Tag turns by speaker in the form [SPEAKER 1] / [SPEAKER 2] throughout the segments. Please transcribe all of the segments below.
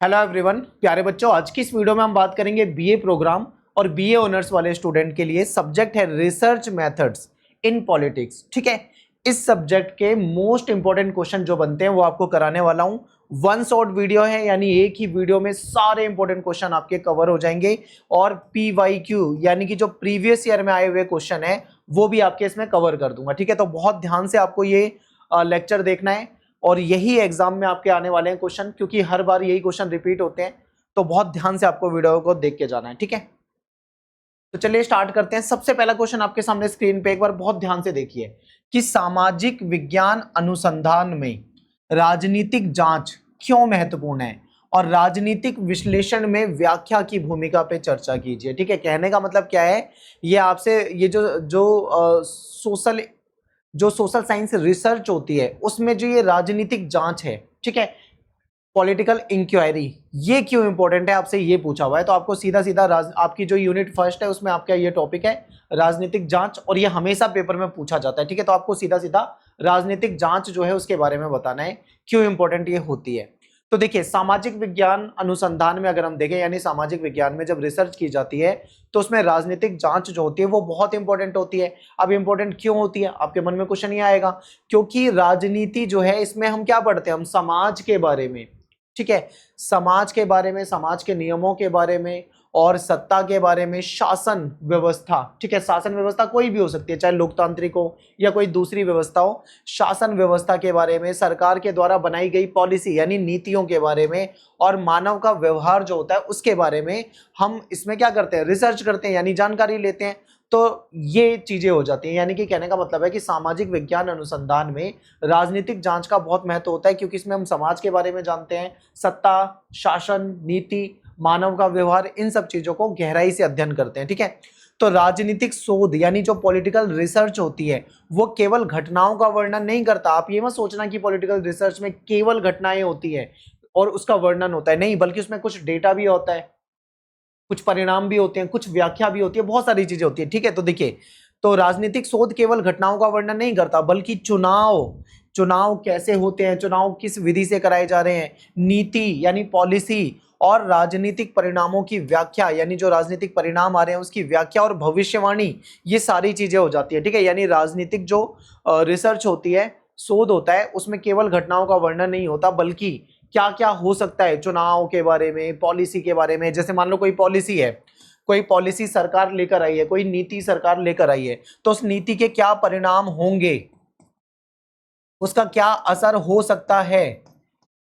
[SPEAKER 1] Hello everyone, प्यारे बच्चों, आज की इस वीडियो में हम बात करेंगे बीए प्रोग्राम और बीए ऑनर्स वाले स्टूडेंट के लिए। सब्जेक्ट है रिसर्च मेथड्स इन पॉलिटिक्स। ठीक है, इस सब्जेक्ट के मोस्ट इंपॉर्टेंट क्वेश्चन जो बनते हैं वो आपको कराने वाला हूं। वन शॉट वीडियो है, यानी एक ही वीडियो में सारे इंपॉर्टेंट क्वेश्चन आपके कवर हो जाएंगे और PYQ यानी कि जो प्रीवियस ईयर में आए हुए क्वेश्चन है वो भी आपके इसमें कवर कर दूंगा। ठीक है, तो बहुत ध्यान से आपको ये लेक्चर देखना है और यही एग्जाम में आपके आने वाले हैं क्वेश्चन, क्योंकि हर बार यही क्वेश्चन रिपीट होते हैं। तो बहुत ध्यान से आपको वीडियो को देख के जाना है। ठीक है, तो चलिए स्टार्ट करते हैं। सबसे पहला क्वेश्चन आपके सामने स्क्रीन पे एक बार बहुत ध्यान से देखिए कि सामाजिक विज्ञान अनुसंधान में राजनीतिक जांच क्यों महत्वपूर्ण है और राजनीतिक विश्लेषण में व्याख्या की भूमिका पे चर्चा कीजिए। ठीक है, कहने का मतलब क्या है, ये आपसे ये जो सोशल साइंस रिसर्च होती है उसमें जो ये राजनीतिक जांच है, ठीक है, पॉलिटिकल इंक्वायरी, ये क्यों इंपॉर्टेंट है, आपसे ये पूछा हुआ है। तो आपको सीधा सीधा आपकी जो यूनिट फर्स्ट है उसमें आपका ये टॉपिक है राजनीतिक जांच, और ये हमेशा पेपर में पूछा जाता है। ठीक है, तो आपको सीधा सीधा राजनीतिक जांच जो है उसके बारे में बताना है, क्यों इंपॉर्टेंट ये होती है। तो देखिए, सामाजिक विज्ञान अनुसंधान में अगर हम देखें, यानी सामाजिक विज्ञान में जब रिसर्च की जाती है तो उसमें राजनीतिक जांच जो होती है वो बहुत इंपॉर्टेंट होती है। अब इंपॉर्टेंट क्यों होती है, आपके मन में क्वेश्चन ये आएगा, क्योंकि राजनीति जो है इसमें हम क्या पढ़ते हैं, हम समाज के बारे में, ठीक है, समाज के बारे में, समाज के नियमों के बारे में और सत्ता के बारे में, शासन व्यवस्था, ठीक है, शासन व्यवस्था कोई भी हो सकती है, चाहे लोकतांत्रिक हो या कोई दूसरी व्यवस्था हो, शासन व्यवस्था के बारे में, सरकार के द्वारा बनाई गई पॉलिसी यानी नीतियों के बारे में और मानव का व्यवहार जो होता है उसके बारे में हम इसमें क्या करते हैं, रिसर्च करते हैं, यानी जानकारी लेते हैं। तो ये चीजें हो जाती हैं, यानी कि कहने का मतलब है कि सामाजिक विज्ञान अनुसंधान में राजनीतिक जांच का बहुत महत्व होता है, क्योंकि इसमें हम समाज के बारे में जानते हैं, सत्ता, शासन, नीति, मानव का व्यवहार, इन सब चीजों को गहराई से अध्ययन करते हैं। ठीक है, तो राजनीतिक शोध यानी जो पॉलिटिकल रिसर्च होती है वो केवल घटनाओं का वर्णन नहीं करता। आप ये मत सोचना कि पॉलिटिकल रिसर्च में केवल घटनाएं होती है और उसका वर्णन होता है, नहीं, बल्कि उसमें कुछ डेटा भी होता है, कुछ परिणाम भी होते हैं, कुछ व्याख्या भी होती है, बहुत सारी चीजें होती है। ठीक है, तो देखिए, तो राजनीतिक शोध केवल घटनाओं का वर्णन नहीं करता, बल्कि चुनाव चुनाव कैसे होते हैं, चुनाव किस विधि से कराए जा रहे हैं, नीति यानी पॉलिसी और राजनीतिक परिणामों की व्याख्या यानी जो राजनीतिक परिणाम आ रहे हैं उसकी व्याख्या और भविष्यवाणी, ये सारी चीजें हो जाती है। ठीक है, यानी राजनीतिक जो रिसर्च होती है, शोध होता है, उसमें केवल घटनाओं का वर्णन नहीं होता, बल्कि क्या क्या हो सकता है, चुनाव के बारे में, पॉलिसी के बारे में। जैसे मान लो कोई पॉलिसी है, कोई पॉलिसी सरकार लेकर आई है, कोई नीति सरकार लेकर आई है, तो उस नीति के क्या परिणाम होंगे, उसका क्या असर हो सकता है,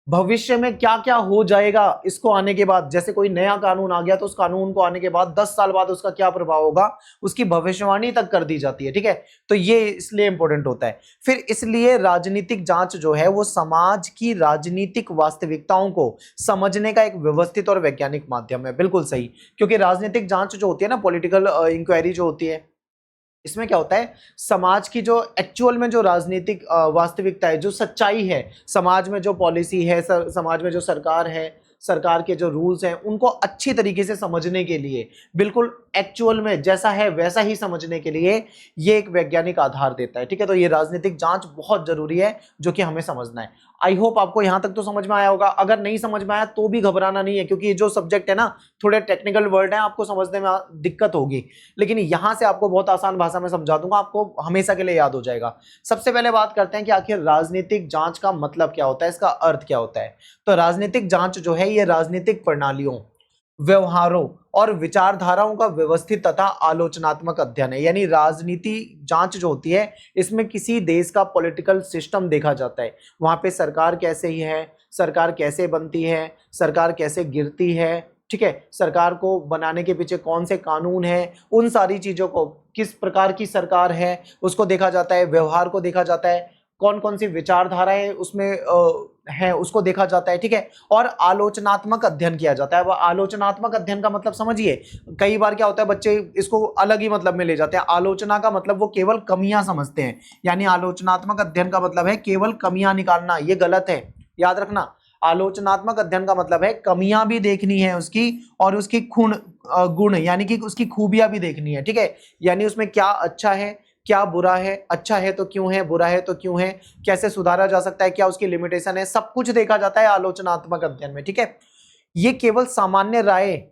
[SPEAKER 1] भविष्य में क्या क्या हो जाएगा इसको आने के बाद। जैसे कोई नया कानून आ गया तो उस कानून को आने के बाद 10 साल बाद उसका क्या प्रभाव होगा, उसकी भविष्यवाणी तक कर दी जाती है। ठीक है, तो ये इसलिए इंपॉर्टेंट होता है। फिर इसलिए राजनीतिक जांच जो है वो समाज की राजनीतिक वास्तविकताओं को समझने का एक व्यवस्थित और वैज्ञानिक माध्यम है। बिल्कुल सही, क्योंकि राजनीतिक जांच जो होती है ना, पॉलिटिकल इंक्वायरी जो होती है, इसमें क्या होता है, समाज की जो एक्चुअल में जो राजनीतिक वास्तविकता है, जो सच्चाई है, समाज में जो पॉलिसी है, समाज में जो सरकार है, सरकार के जो रूल्स हैं, उनको अच्छी तरीके से समझने के लिए, बिल्कुल एक्चुअल में जैसा है वैसा ही समझने के लिए ये एक वैज्ञानिक आधार देता है। ठीक है, तो ये राजनीतिक जांच बहुत जरूरी है जो कि हमें समझना है। आई होप आपको यहां तक तो समझ में आया होगा। अगर नहीं समझ में आया तो भी घबराना नहीं है, क्योंकि ये जो सब्जेक्ट है ना, थोड़े टेक्निकल वर्ड है, आपको समझने में दिक्कत होगी, लेकिन यहां से आपको बहुत आसान भाषा में समझा दूंगा, आपको हमेशा के लिए याद हो जाएगा। सबसे पहले बात करते हैं कि आखिर राजनीतिक जांच का मतलब क्या होता है, इसका अर्थ क्या होता है। तो राजनीतिक जांच जो है ये राजनीतिक प्रणालियों, व्यवहारों और विचारधाराओं का व्यवस्थित तथा आलोचनात्मक अध्ययन है। यानी राजनीति जांच जो होती है इसमें किसी देश का पॉलिटिकल सिस्टम देखा जाता है, वहां पे सरकार कैसे ही है, सरकार कैसे बनती है, सरकार कैसे गिरती है, ठीक है, सरकार को बनाने के पीछे कौन से कानून है, उन सारी चीजों को, किस प्रकार की सरकार है उसको देखा जाता है, व्यवहार को देखा जाता है, कौन कौन सी विचारधाराएं उसमें हैं उसको देखा जाता है। ठीक है, और आलोचनात्मक अध्ययन किया जाता है। वह आलोचनात्मक अध्ययन का मतलब समझिए, कई बार क्या होता है, बच्चे इसको अलग ही मतलब में ले जाते हैं। आलोचना का मतलब वो केवल कमियां समझते हैं, यानी आलोचनात्मक अध्ययन का मतलब है केवल कमियां निकालना, ये गलत है, याद रखना। आलोचनात्मक अध्ययन का मतलब है कमियां भी देखनी है उसकी और उसकी गुण यानी कि उसकी खूबियां भी देखनी है। ठीक है, यानी उसमें क्या अच्छा है, क्या बुरा है, अच्छा है तो क्यों है, बुरा है तो क्यों है, कैसे सुधारा जा सकता है, क्या उसकी लिमिटेशन है, सब कुछ देखा जाता है आलोचनात्मक अध्ययन में। ठीक है, ये केवल सामान्य राय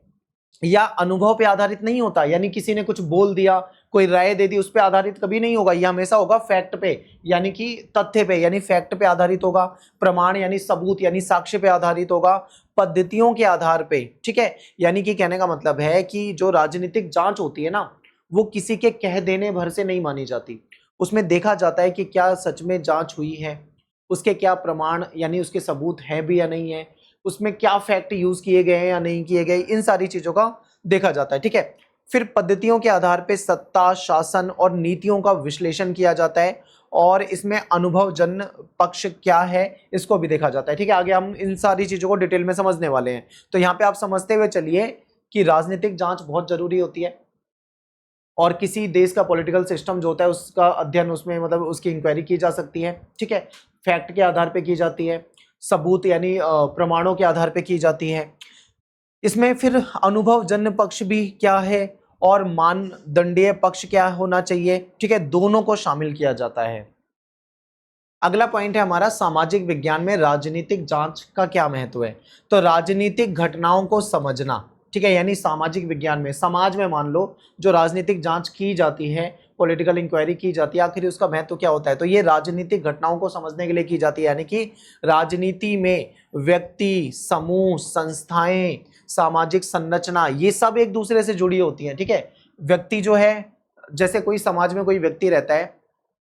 [SPEAKER 1] या अनुभव पे आधारित नहीं होता, यानी किसी ने कुछ बोल दिया, कोई राय दे दी, उस पे आधारित कभी नहीं होगा। ये हमेशा होगा फैक्ट पे, यानी कि तथ्य पे, यानी फैक्ट पे आधारित होगा। प्रमाण यानी सबूत यानी साक्ष्य पे आधारित होगा। पद्धतियों के आधार पे, ठीक है। यानी कि कहने का मतलब है कि जो राजनीतिक जांच होती है ना, वो किसी के कह देने भर से नहीं मानी जाती। उसमें देखा जाता है कि क्या सच में जांच हुई है, उसके क्या प्रमाण यानी उसके सबूत है भी या नहीं है, उसमें क्या फैक्ट यूज किए गए हैं या नहीं किए गए, इन सारी चीजों का देखा जाता है, ठीक है। फिर पद्धतियों के आधार पे सत्ता, शासन और नीतियों का विश्लेषण किया जाता है, और इसमें अनुभवजन्य पक्ष क्या है इसको भी देखा जाता है, ठीक है। आगे हम इन सारी चीजों को डिटेल में समझने वाले हैं। तो यहाँ पे आप समझते हुए चलिए कि राजनीतिक जांच बहुत जरूरी होती है, और किसी देश का पॉलिटिकल सिस्टम जो होता है उसका अध्ययन, उसमें मतलब उसकी इंक्वायरी की जा सकती है, ठीक है। फैक्ट के आधार पे की जाती है, सबूत यानी प्रमाणों के आधार पे की जाती है। इसमें फिर अनुभवजन्य पक्ष भी क्या है और मानदंडीय पक्ष क्या होना चाहिए, ठीक है, दोनों को शामिल किया जाता है। अगला पॉइंट है हमारा सामाजिक विज्ञान में राजनीतिक जांच का क्या महत्व है। तो राजनीतिक घटनाओं को समझना, ठीक है, यानी सामाजिक विज्ञान में समाज में मान लो जो राजनीतिक जांच की जाती है, पॉलिटिकल इंक्वायरी की जाती है, आखिर उसका महत्व क्या होता है। तो ये राजनीतिक घटनाओं को समझने के लिए की जाती है, यानी कि राजनीति में व्यक्ति, समूह, संस्थाएं, सामाजिक संरचना, ये सब एक दूसरे से जुड़ी होती हैं, ठीक है। व्यक्ति जो है, जैसे कोई समाज में कोई व्यक्ति रहता है,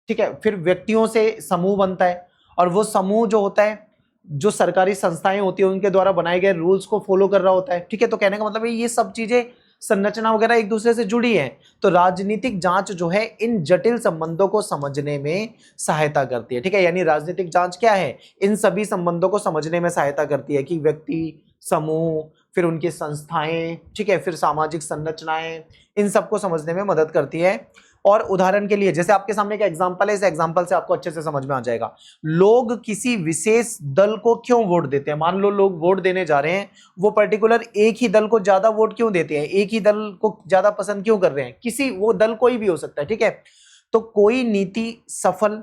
[SPEAKER 1] ठीक है, फिर व्यक्तियों से समूह बनता है, और वो समूह जो होता है, जो सरकारी संस्थाएं होती है उनके द्वारा बनाए गए रूल्स को फॉलो कर रहा होता है, ठीक है। तो कहने का मतलब है ये सब चीजें, संरचना वगैरह एक दूसरे से जुड़ी है। तो राजनीतिक जांच जो है इन जटिल संबंधों को समझने में सहायता करती है, ठीक है। यानी राजनीतिक जांच क्या है, इन सभी संबंधों को समझने में सहायता करती है कि व्यक्ति, समूह, फिर उनकी संस्थाएं, ठीक है, फिर सामाजिक संरचनाएं, इन सबको समझने में मदद करती है। और उदाहरण के लिए जैसे आपके सामने एक एग्जांपल है, इस एग्जांपल से आपको अच्छे से समझ में आ जाएगा। लोग किसी विशेष दल को क्यों वोट देते हैं, मान लो लोग वोट देने जा रहे हैं, वो पर्टिकुलर एक ही दल को ज्यादा वोट क्यों देते हैं, एक ही दल को ज्यादा पसंद क्यों कर रहे हैं, किसी वो दल कोई भी हो सकता है, ठीक है। तो कोई नीति सफल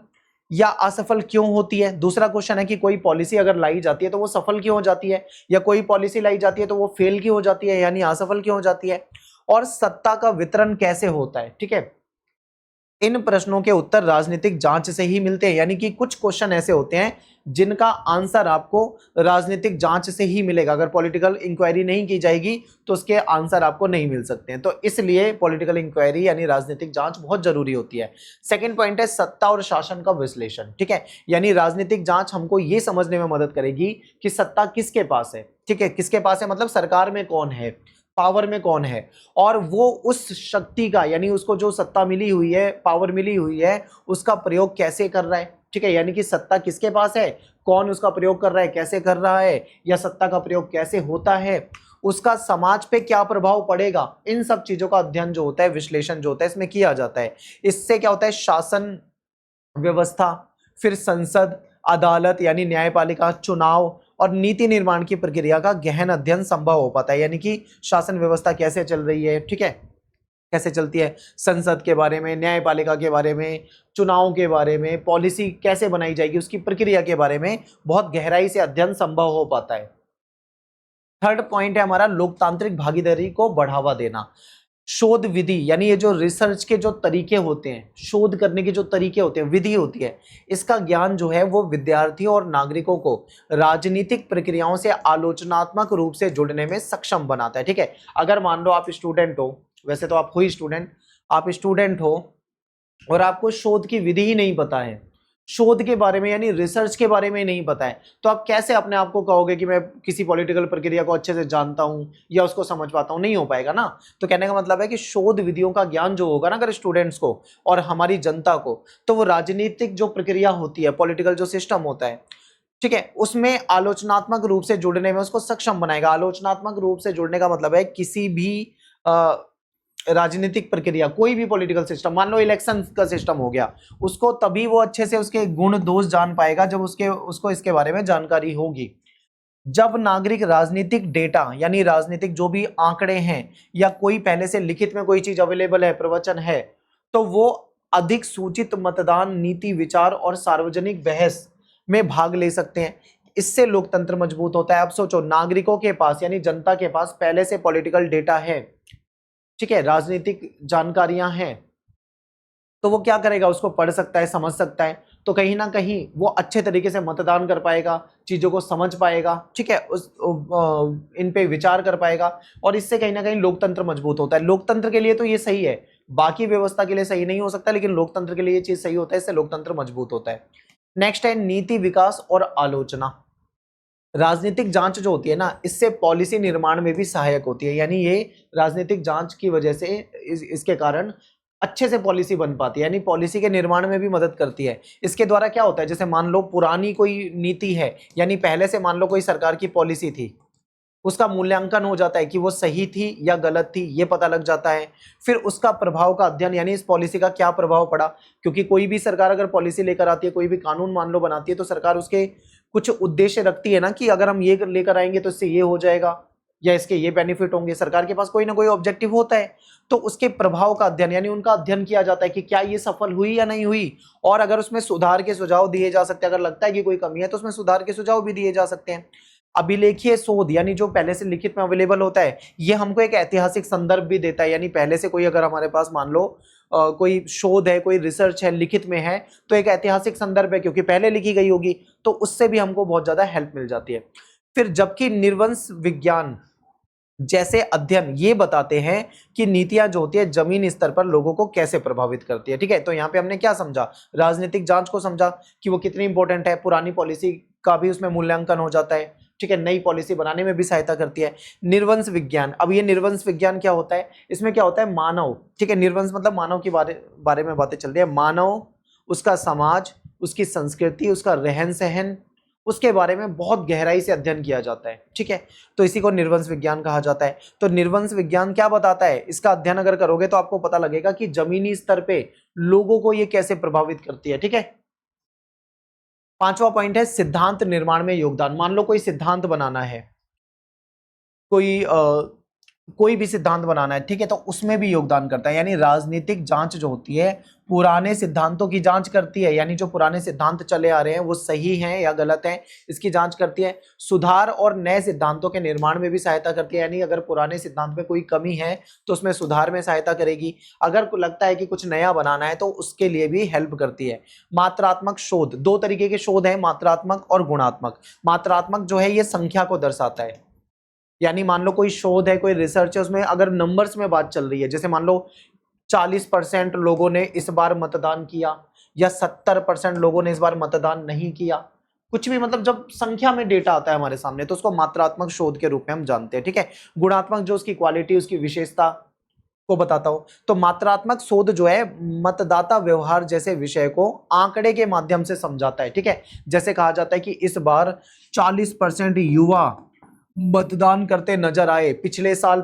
[SPEAKER 1] या असफल क्यों होती है। दूसरा क्वेश्चन है कि कोई पॉलिसी अगर लाई जाती है तो वो सफल क्यों हो जाती है, या कोई पॉलिसी लाई जाती है तो वो फेल क्यों हो जाती है, यानी असफल क्यों हो जाती है। और सत्ता का वितरण कैसे होता है, ठीक है। इन प्रश्नों के उत्तर राजनीतिक जांच से ही मिलते हैं, यानी कि कुछ क्वेश्चन ऐसे होते हैं जिनका आंसर आपको राजनीतिक जांच से ही मिलेगा। अगर पॉलिटिकल इंक्वायरी नहीं की जाएगी तो उसके आंसर आपको नहीं मिल सकते हैं। तो इसलिए पॉलिटिकल इंक्वायरी यानी राजनीतिक जांच बहुत जरूरी होती है। सेकंड पॉइंट है सत्ता और शासन का विश्लेषण, ठीक है। यानी राजनीतिक जांच हमको ये समझने में मदद करेगी कि सत्ता किसके पास है, ठीक है, किसके पास है मतलब सरकार में कौन है, पावर में कौन है, और वो उस शक्ति का यानी उसको जो सत्ता मिली हुई है, पावर मिली हुई है, उसका प्रयोग कैसे कर रहा है, ठीक है। यानी कि सत्ता किसके पास है, कौन उसका प्रयोग कर रहा है, कैसे कर रहा है, या सत्ता का प्रयोग कैसे होता है, उसका समाज पे क्या प्रभाव पड़ेगा, इन सब चीजों का अध्ययन जो होता है, विश्लेषण जो होता है, इसमें किया जाता है। इससे क्या होता है, शासन व्यवस्था, फिर संसद, अदालत यानी न्यायपालिका, चुनाव और नीति निर्माण की प्रक्रिया का गहन अध्ययन संभव हो पाता है। यानी कि शासन व्यवस्था कैसे चल रही है, ठीक है, कैसे चलती है, संसद के बारे में, न्यायपालिका के बारे में, चुनाव के बारे में, पॉलिसी कैसे बनाई जाएगी उसकी प्रक्रिया के बारे में बहुत गहराई से अध्ययन संभव हो पाता है। थर्ड पॉइंट है हमारा लोकतांत्रिक भागीदारी को बढ़ावा देना। शोध विधि यानी ये जो रिसर्च के जो तरीके होते हैं, शोध करने के जो तरीके होते हैं, विधि होती है, इसका ज्ञान जो है वो विद्यार्थियों और नागरिकों को राजनीतिक प्रक्रियाओं से आलोचनात्मक रूप से जुड़ने में सक्षम बनाता है, ठीक है। अगर मान लो आप स्टूडेंट हो, वैसे तो आप हो ही स्टूडेंट, आप स्टूडेंट हो और आपको शोध की विधि ही नहीं पता है, शोध के बारे में यानी रिसर्च के बारे में नहीं पता है, तो आप कैसे अपने आप को कहोगे कि मैं किसी पॉलिटिकल प्रक्रिया को अच्छे से जानता हूं या उसको समझ पाता हूं, नहीं हो पाएगा ना। तो कहने का मतलब है कि शोध विधियों का ज्ञान जो होगा ना अगर स्टूडेंट्स को और हमारी जनता को, तो वो राजनीतिक जो प्रक्रिया होती है, पॉलिटिकल जो सिस्टम होता है, ठीक है, उसमें आलोचनात्मक रूप से जुड़ने में उसको सक्षम बनाएगा। आलोचनात्मक रूप से जुड़ने का मतलब है किसी भी राजनीतिक प्रक्रिया, कोई भी पॉलिटिकल सिस्टम, मान लो इलेक्शन का सिस्टम हो गया, उसको तभी वो अच्छे से उसके गुण दोष जान पाएगा जब उसको इसके बारे में जानकारी होगी। जब नागरिक राजनीतिक डेटा यानी राजनीतिक जो भी आंकड़े हैं या कोई पहले से लिखित में कोई चीज अवेलेबल है, प्रवचन है, तो वो अधिक सूचित मतदान, नीति विचार और सार्वजनिक बहस में भाग ले सकते हैं। इससे लोकतंत्र मजबूत होता है। अब सोचो, नागरिकों के पास यानी जनता के पास पहले से पॉलिटिकल डेटा है, ठीक है, राजनीतिक जानकारियां हैं, तो वो क्या करेगा, उसको पढ़ सकता है, समझ सकता है, तो कहीं ना कहीं वो अच्छे तरीके से मतदान कर पाएगा, चीजों को समझ पाएगा, ठीक है, इन पे विचार कर पाएगा, और इससे कहीं ना कहीं लोकतंत्र मजबूत होता है। लोकतंत्र के लिए तो ये सही है, बाकी व्यवस्था के लिए सही नहीं हो सकता, लेकिन लोकतंत्र के लिए ये चीज सही होता है, इससे लोकतंत्र मजबूत होता है। नेक्स्ट है नीति विकास और आलोचना। राजनीतिक जांच जो होती है ना, इससे पॉलिसी निर्माण में भी सहायक होती है, यानी ये राजनीतिक जांच की वजह से इसके कारण अच्छे से पॉलिसी बन पाती है, यानी पॉलिसी के निर्माण में भी मदद करती है। इसके द्वारा क्या होता है, जैसे मान लो पुरानी कोई नीति है, यानी पहले से मान लो कोई सरकार की पॉलिसी थी, उसका मूल्यांकन हो जाता है कि वो सही थी या गलत थी, ये पता लग जाता है। फिर उसका प्रभाव का अध्ययन, यानी इस पॉलिसी का क्या प्रभाव पड़ा, क्योंकि कोई भी सरकार अगर पॉलिसी लेकर आती है, कोई भी कानून मान लो बनाती है, तो सरकार उसके कुछ उद्देश्य रखती है ना, कि अगर हम ये लेकर आएंगे तो इससे ये हो जाएगा, या इसके ये बेनिफिट होंगे। सरकार के पास कोई ना कोई ऑब्जेक्टिव होता है, तो उसके प्रभाव का अध्ययन, यानी उनका अध्ययन किया जाता है कि क्या ये सफल हुई या नहीं हुई, और अगर उसमें सुधार के सुझाव दिए जा सकते हैं, अगर लगता है कि कोई कमी है तो उसमें सुधार के सुझाव भी दिए जा सकते हैं। अभिलेखीय शोध, यानी जो पहले से लिखित में अवेलेबल होता है, ये हमको एक ऐतिहासिक संदर्भ भी देता है, यानी पहले से कोई अगर हमारे पास मान लो कोई शोध है, कोई रिसर्च है, लिखित में है, तो एक ऐतिहासिक संदर्भ है, क्योंकि पहले लिखी गई होगी, तो उससे भी हमको बहुत ज्यादा हेल्प मिल जाती है। फिर जबकि निर्वंश विज्ञान जैसे अध्ययन ये बताते हैं कि नीतियां जो होती है जमीन स्तर पर लोगों को कैसे प्रभावित करती है, ठीक है। तो यहाँ पे हमने क्या समझा, राजनीतिक जांच को समझा कि वो कितनी इंपॉर्टेंट है, पुरानी पॉलिसी का भी उसमें मूल्यांकन हो जाता है, ठीक है, नई पॉलिसी बनाने में भी सहायता करती है। निर्वंश विज्ञान, अब ये निर्वंश विज्ञान क्या होता है, इसमें क्या होता है, मानव, ठीक है, निर्वंश मतलब मानव के बारे में बातें चल रही है, मानव, उसका समाज, उसकी संस्कृति, उसका रहन सहन, उसके बारे में बहुत गहराई से अध्ययन किया जाता है, ठीक है, तो इसी को निर्वंश विज्ञान कहा जाता है। तो निर्वंश विज्ञान क्या बताता है, इसका अध्ययन अगर करोगे तो आपको पता लगेगा कि जमीनी स्तर पे लोगों को ये कैसे प्रभावित करती है, ठीक है। पांचवा पॉइंट है सिद्धांत निर्माण में योगदान। मान लो कोई सिद्धांत बनाना है, कोई भी सिद्धांत बनाना है, ठीक है, तो उसमें भी योगदान करता है। यानी राजनीतिक जांच जो होती है पुराने सिद्धांतों की जांच करती है, यानी जो पुराने सिद्धांत चले आ रहे हैं वो सही हैं या गलत हैं, इसकी जांच करती है। सुधार और नए सिद्धांतों के निर्माण में भी सहायता करती है, यानी अगर पुराने सिद्धांत में कोई कमी है तो उसमें सुधार में सहायता करेगी। अगर लगता है कि कुछ नया बनाना है तो उसके लिए भी हेल्प करती है। मात्रात्मक शोध, दो तरीके के शोध है, मात्रात्मक और गुणात्मक। मात्रात्मक जो है ये संख्या को दर्शाता है, यानी मान लो कोई शोध है, कोई रिसर्च है, उसमें अगर नंबर्स में बात चल रही है, जैसे मान लो 40% लोगों ने इस बार मतदान किया या 70% लोगों ने इस बार मतदान नहीं किया, कुछ भी, मतलब जब संख्या में डेटा आता है हमारे सामने तो उसको मात्रात्मक शोध के रूप में हम जानते हैं, ठीक है। गुणात्मक जो उसकी क्वालिटी, उसकी विशेषता को बताता हूं, तो मात्रात्मक शोध जो है मतदाता व्यवहार जैसे विषय को आंकड़े के माध्यम से समझाता है, ठीक है। जैसे कहा जाता है कि इस बार 40% युवा मतदान करते नजर आए, पिछले साल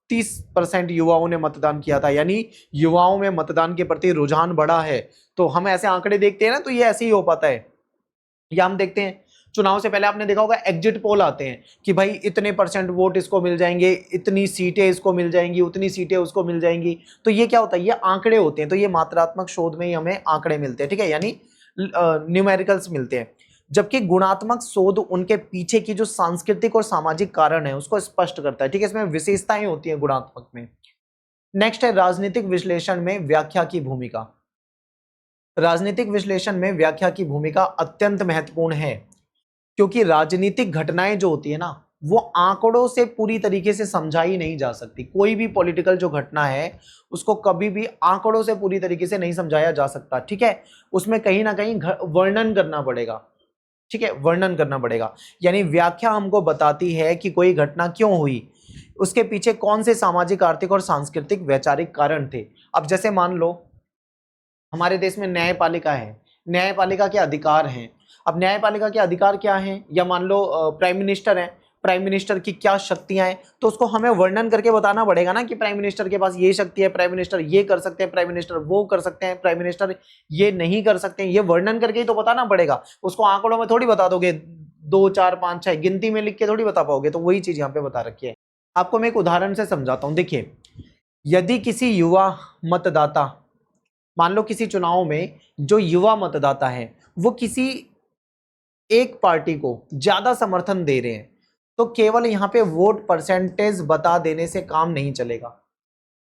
[SPEAKER 1] 30% युवाओं ने मतदान किया था, यानी युवाओं में मतदान के प्रति रुझान बढ़ा है। तो हम ऐसे आंकड़े देखते हैं ना, तो ये ऐसे ही हो पाता है। या हम देखते हैं चुनाव से पहले, आपने देखा होगा एग्जिट पोल आते हैं कि भाई इतने % वोट इसको मिल जाएंगे, इतनी सीटें इसको मिल जाएंगी, उतनी सीटें उसको मिल जाएंगी। तो ये क्या होता है, ये आंकड़े होते हैं। तो ये मात्रात्मक शोध में ही हमें आंकड़े मिलते हैं, ठीक है, यानी न्यूमेरिकल्स मिलते हैं। जबकि गुणात्मक शोध उनके पीछे की जो सांस्कृतिक और सामाजिक कारण है उसको स्पष्ट करता है, ठीक है, इसमें विशेषताएं होती हैं गुणात्मक में। नेक्स्ट है राजनीतिक विश्लेषण में व्याख्या की भूमिका। राजनीतिक विश्लेषण में व्याख्या की भूमिका अत्यंत महत्वपूर्ण है, क्योंकि राजनीतिक घटनाएं जो होती है ना, वो आंकड़ों से पूरी तरीके से समझाई नहीं जा सकती। कोई भी पॉलिटिकल जो घटना है उसको कभी भी आंकड़ों से पूरी तरीके से नहीं समझाया जा सकता, ठीक है, उसमें कहीं ना कहीं वर्णन करना पड़ेगा, ठीक है, वर्णन करना पड़ेगा। यानी व्याख्या हमको बताती है कि कोई घटना क्यों हुई, उसके पीछे कौन से सामाजिक, आर्थिक और सांस्कृतिक वैचारिक कारण थे। अब जैसे मान लो हमारे देश में न्यायपालिका है, न्यायपालिका के अधिकार हैं। अब न्यायपालिका के अधिकार क्या हैं, या मान लो प्राइम मिनिस्टर है, प्राइम मिनिस्टर की क्या शक्तियां हैं, तो उसको हमें वर्णन करके बताना पड़ेगा ना कि प्राइम मिनिस्टर के पास ये शक्ति है, प्राइम मिनिस्टर ये कर सकते हैं, प्राइम मिनिस्टर वो कर सकते हैं, प्राइम मिनिस्टर ये नहीं कर सकते हैं। ये वर्णन करके ही तो बताना पड़ेगा, उसको आंकड़ों में थोड़ी बता दोगे, 2 4 5 6 गिनती में लिख के थोड़ी बता पाओगे। तो वही चीज यहाँ पे बता रखी है। आपको मैं एक उदाहरण से समझाता हूँ। देखिए, यदि किसी युवा मतदाता, मान लो किसी चुनाव में जो युवा मतदाता है वो किसी एक पार्टी को ज्यादा समर्थन दे रहे हैं, तो केवल यहाँ पे वोट परसेंटेज बता देने से काम नहीं चलेगा।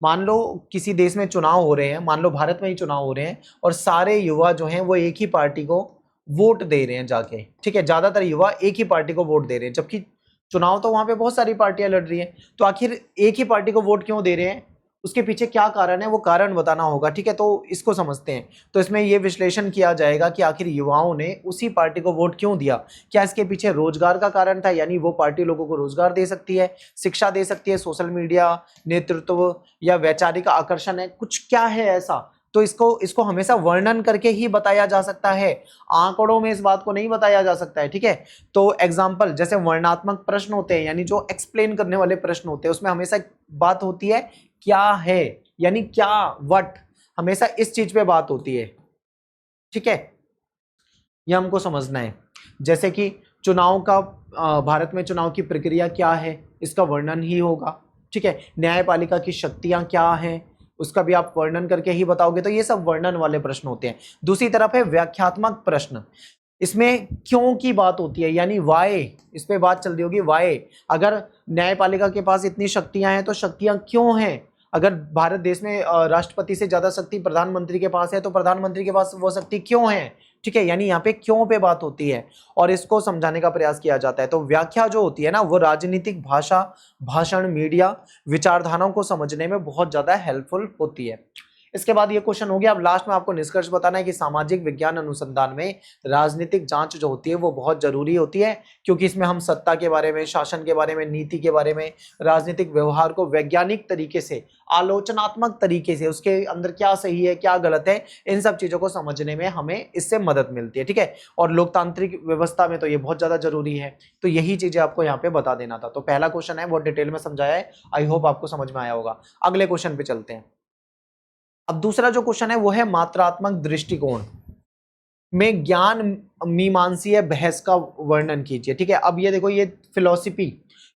[SPEAKER 1] मान लो किसी देश में चुनाव हो रहे हैं, मान लो भारत में ही चुनाव हो रहे हैं, और सारे युवा जो हैं वो एक ही पार्टी को वोट दे रहे हैं जाके, ठीक है, ज्यादातर युवा एक ही पार्टी को वोट दे रहे हैं, जबकि चुनाव तो वहां पे बहुत सारी पार्टियां लड़ रही हैं। तो आखिर एक ही पार्टी को वोट क्यों दे रहे हैं, उसके पीछे क्या कारण है, वो कारण बताना होगा, ठीक है। तो इसको समझते हैं। तो इसमें ये विश्लेषण किया जाएगा कि आखिर युवाओं ने उसी पार्टी को वोट क्यों दिया। क्या इसके पीछे रोजगार का कारण था, यानी वो पार्टी लोगों को रोजगार दे सकती है, शिक्षा दे सकती है, सोशल मीडिया, नेतृत्व या वैचारिक आकर्षण है, कुछ क्या है ऐसा। तो इसको हमेशा वर्णन करके ही बताया जा सकता है, आंकड़ों में इस बात को नहीं बताया जा सकता है, ठीक है। तो एग्जाम्पल जैसे वर्णनात्मक प्रश्न होते हैं, यानी जो एक्सप्लेन करने वाले प्रश्न होते हैं, उसमें हमेशा बात होती है क्या है, यानी क्या, वट, हमेशा इस चीज पे बात होती है, ठीक है। यह हमको समझना है। जैसे कि चुनाव का, भारत में चुनाव की प्रक्रिया क्या है, इसका वर्णन ही होगा, ठीक है। न्यायपालिका की शक्तियां क्या हैं, उसका भी आप वर्णन करके ही बताओगे। तो ये सब वर्णन वाले प्रश्न होते हैं। दूसरी तरफ है व्याख्यात्मक प्रश्न। इसमें क्यों की बात होती है, यानी वाई, इस पे बात चल रही होगी, वाई। अगर न्यायपालिका के पास इतनी शक्तियां हैं तो शक्तियां क्यों हैं। अगर भारत देश में राष्ट्रपति से ज्यादा शक्ति प्रधानमंत्री के पास है, तो प्रधानमंत्री के पास वो शक्ति क्यों है, ठीक है। यानी यहाँ पे क्यों पे बात होती है और इसको समझाने का प्रयास किया जाता है। तो व्याख्या जो होती है ना, वो राजनीतिक भाषा, भाषण, मीडिया, विचारधाराओं को समझने में बहुत ज्यादा हेल्पफुल होती है। इसके बाद ये क्वेश्चन हो गया। अब लास्ट में आपको निष्कर्ष बताना है कि सामाजिक विज्ञान अनुसंधान में राजनीतिक जांच जो होती है वो बहुत जरूरी होती है, क्योंकि इसमें हम सत्ता के बारे में, शासन के बारे में, नीति के बारे में, राजनीतिक व्यवहार को वैज्ञानिक तरीके से, आलोचनात्मक तरीके से, उसके अंदर क्या सही है क्या गलत है, इन सब चीजों को समझने में हमें इससे मदद मिलती है, ठीक है। और लोकतांत्रिक व्यवस्था में तो ये बहुत ज्यादा जरूरी है। तो यही चीजें आपको यहाँ पे बता देना था। तो पहला क्वेश्चन है बहुत डिटेल में समझाया है, आई होप आपको समझ में आया होगा। अगले क्वेश्चन पे चलते हैं। अब दूसरा जो क्वेश्चन है वो है मात्रात्मक दृष्टिकोण में ज्ञान मीमांसीय बहस का वर्णन कीजिए, ठीक है। अब ये देखो, ये फिलॉसफी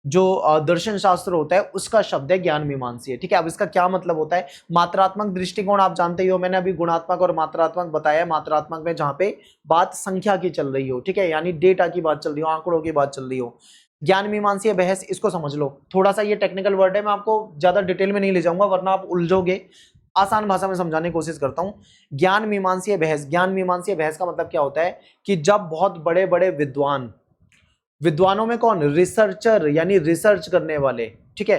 [SPEAKER 1] जो दर्शन शास्त्र होता है उसका शब्द है ज्ञान मीमांसीय, ठीक है। अब इसका क्या मतलब होता है। मात्रात्मक दृष्टिकोण आप जानते ही हो, मैंने अभी गुणात्मक और मात्रात्मक बताया। मात्रात्मक में जहां पे बात संख्या की चल रही हो, ठीक है, यानी डेटा की बात चल रही हो, आंकड़ों की बात चल रही हो। ज्ञान मीमांसीय बहस, इसको समझ लो। थोड़ा सा ये टेक्निकल वर्ड है, मैं आपको ज्यादा डिटेल में नहीं ले जाऊंगा वरना आप उलझोगे। आसान भाषा में समझाने की कोशिश करता हूं। ज्ञान मीमांसीय बहस, ज्ञान मीमांसीय बहस का मतलब क्या होता है कि जब बहुत बड़े बड़े विद्वानों में कौन, रिसर्चर यानी रिसर्च करने वाले, ठीक है,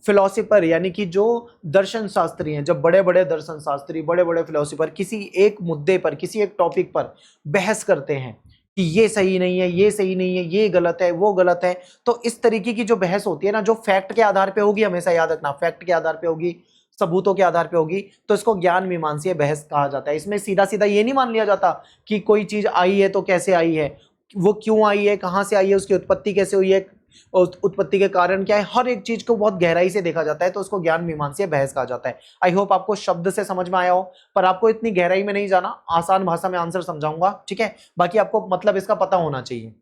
[SPEAKER 1] फिलोसोफर यानी कि जो दर्शन शास्त्री हैं, जब बड़े बड़े दर्शन शास्त्री, बड़े बड़े फिलोसोफर किसी एक मुद्दे पर, किसी एक टॉपिक पर बहस करते हैं कि ये सही नहीं है, ये सही नहीं है, ये गलत है, वो गलत है। तो इस तरीके की जो बहस होती है ना, जो फैक्ट के आधार पे होगी, हमेशा याद रखना, फैक्ट के आधार पे होगी, सबूतों के आधार पे होगी, तो इसको ज्ञान मीमांसीय बहस कहा जाता है। इसमें सीधा सीधा ये नहीं मान लिया जाता कि कोई चीज आई है तो कैसे आई है, वो क्यों आई है, कहां से आई है, उसकी उत्पत्ति कैसे हुई है, और उत्पत्ति के कारण क्या है, हर एक चीज को बहुत गहराई से देखा जाता है। तो उसको ज्ञान मीमांसीय बहस कहा जाता है। आई होप आपको शब्द से समझ में आया हो, पर आपको इतनी गहराई में नहीं जाना, आसान भाषा में आंसर समझाऊंगा, ठीक है। बाकी आपको मतलब इसका पता होना चाहिए।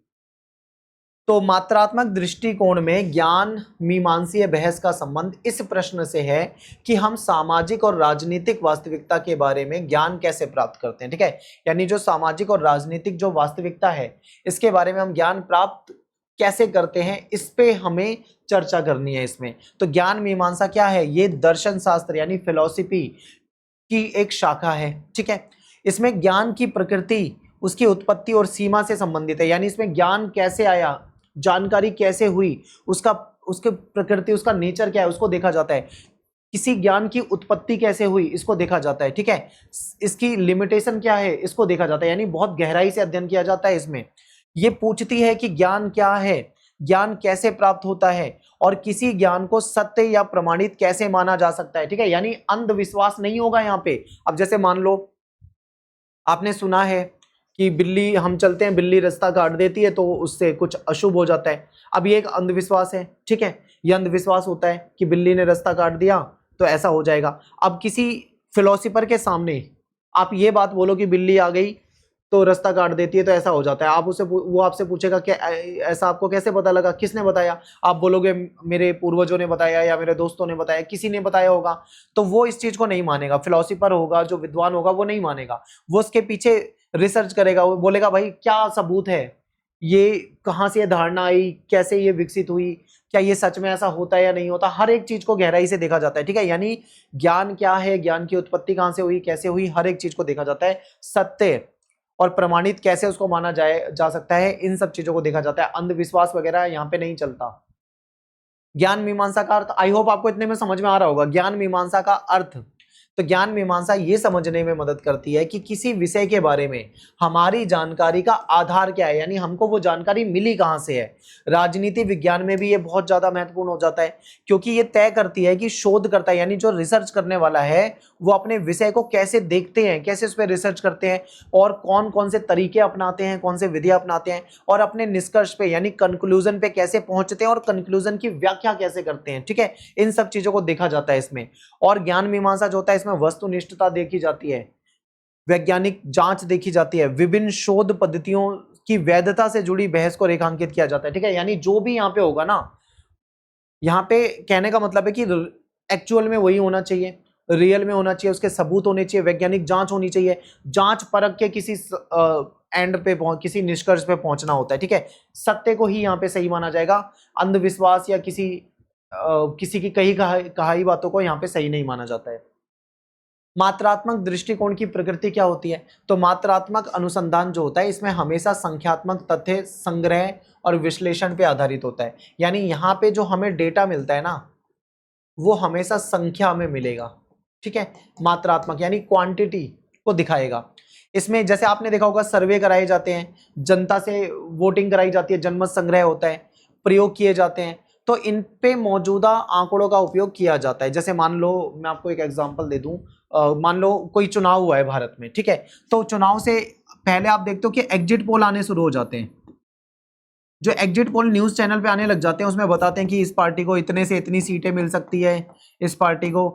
[SPEAKER 1] तो मात्रात्मक दृष्टिकोण में ज्ञान मीमांसीय बहस का संबंध इस प्रश्न से है कि हम सामाजिक और राजनीतिक वास्तविकता के बारे में ज्ञान कैसे प्राप्त करते हैं, ठीक है। यानी जो सामाजिक और राजनीतिक जो वास्तविकता है, इसके बारे में हम ज्ञान प्राप्त कैसे करते हैं, इस पे हमें चर्चा करनी है इसमें। तो ज्ञान मीमांसा क्या है, ये दर्शन शास्त्र यानी फिलॉसफी की एक शाखा है, ठीक है। इसमें ज्ञान की प्रकृति, उसकी उत्पत्ति और सीमा से संबंधित है, यानी इसमें ज्ञान कैसे आया, जानकारी कैसे हुई, उसका, उसकी प्रकृति, उसका नेचर क्या है, उसको देखा जाता है। किसी ज्ञान की उत्पत्ति कैसे हुई, इसको देखा जाता है, ठीक है। इसकी लिमिटेशन क्या है, इसको देखा जाता है, यानी बहुत गहराई से अध्ययन किया जाता है इसमें। ये पूछती है कि ज्ञान क्या है, ज्ञान कैसे प्राप्त होता है, और किसी ज्ञान को सत्य या प्रमाणित कैसे माना जा सकता है, ठीक है। यानी अंधविश्वास नहीं होगा यहाँ पे। अब जैसे मान लो आपने सुना है कि बिल्ली, हम चलते हैं, बिल्ली रास्ता काट देती है तो उससे कुछ अशुभ हो जाता है। अब ये एक अंधविश्वास है, ठीक है, ये अंधविश्वास होता है कि बिल्ली ने रास्ता काट दिया तो ऐसा हो जाएगा। अब किसी फिलोसोफर के सामने आप ये बात बोलो कि बिल्ली आ गई तो रास्ता काट देती है तो ऐसा हो जाता है, आप उसे, वो आपसे पूछेगा कि ऐसा आपको कैसे पता लगा, किसने बताया। आप बोलोगे मेरे पूर्वजों ने बताया या मेरे दोस्तों ने बताया, किसी ने बताया होगा। तो वो इस चीज को नहीं मानेगा, फिलोसोफर होगा, जो विद्वान होगा, वो नहीं मानेगा। वो उसके पीछे रिसर्च करेगा, वो बोलेगा भाई क्या सबूत है, ये कहाँ से ये धारणा आई, कैसे ये विकसित हुई, क्या ये सच में ऐसा होता है या नहीं होता, हर एक चीज को गहराई से देखा जाता है। ठीक है, यानी ज्ञान क्या है, ज्ञान की उत्पत्ति कहाँ से हुई, कैसे हुई, हर एक चीज को देखा जाता है। सत्य और प्रमाणित कैसे उसको माना जा सकता है, इन सब चीजों को देखा जाता है। अंधविश्वास वगैरह यहाँ पे नहीं चलता। ज्ञान मीमांसा का अर्थ, आई होप आपको इतने में समझ में आ रहा होगा। ज्ञान मीमांसा का अर्थ, तो ज्ञान मीमांसा ये समझने में मदद करती है कि किसी विषय के बारे में हमारी जानकारी का आधार क्या है, यानी हमको वो जानकारी मिली कहां से है। राजनीति विज्ञान में भी ये बहुत ज्यादा महत्वपूर्ण हो जाता है, क्योंकि ये तय करती है कि शोधकर्ता यानी जो रिसर्च करने वाला है वो अपने विषय को कैसे देखते हैं, कैसे उस पर रिसर्च करते हैं, और कौन कौन से तरीके अपनाते हैं, कौन से विधियां अपनाते हैं, और अपने निष्कर्ष पे यानी कंक्लूजन पे कैसे पहुंचते हैं, और कंक्लूजन की व्याख्या कैसे करते हैं। ठीक है, इन सब चीजों को देखा जाता है इसमें। और ज्ञान मीमांसा जो होता है इसमें वस्तुनिष्ठता देखी जाती है, वैज्ञानिक जांच देखी जाती है, विभिन्न शोध पद्धतियों की वैधता से जुड़ी बहस को रेखांकित किया जाता है। ठीक है, यानी जो भी यहाँ पे होगा ना, यहाँ पे कहने का मतलब है कि एक्चुअल में वही होना चाहिए, रियल में होना चाहिए, उसके सबूत होने चाहिए, वैज्ञानिक जांच होनी चाहिए, जांच परख के किसी एंड पे किसी निष्कर्ष पे पहुंचना होता है। ठीक है, सत्य को ही यहाँ पे सही माना जाएगा, अंधविश्वास या किसी की कही बातों को यहाँ पे सही नहीं माना जाता है। मात्रात्मक दृष्टिकोण की प्रकृति क्या होती है, तो मात्रात्मक अनुसंधान जो होता है इसमें हमेशा संख्यात्मक तथ्य संग्रह और विश्लेषण पे आधारित होता है। यानी यहाँ पे जो हमें डेटा मिलता है ना, वो हमेशा संख्या में मिलेगा। ठीक है, मात्रात्मक यानी क्वांटिटी को दिखाएगा। इसमें जैसे आपने देखा होगा सर्वे कराए जाते हैं, जनता से वोटिंग कराई जाती है, जनमत संग्रह होता है, प्रयोग किए जाते हैं, तो इन पे मौजूदा आंकड़ों का उपयोग किया जाता है। जैसे मान लो, मैं आपको एक एग्जांपल दे दूं, मान लो कोई चुनाव हुआ है भारत में। ठीक है, तो चुनाव से पहले आप देखते हो कि एग्जिट पोल आने शुरू हो जाते हैं। जो एग्जिट पोल न्यूज चैनल पे आने लग जाते हैं, उसमें बताते हैं कि इस पार्टी को इतने से इतनी सीटें मिल सकती है, इस पार्टी को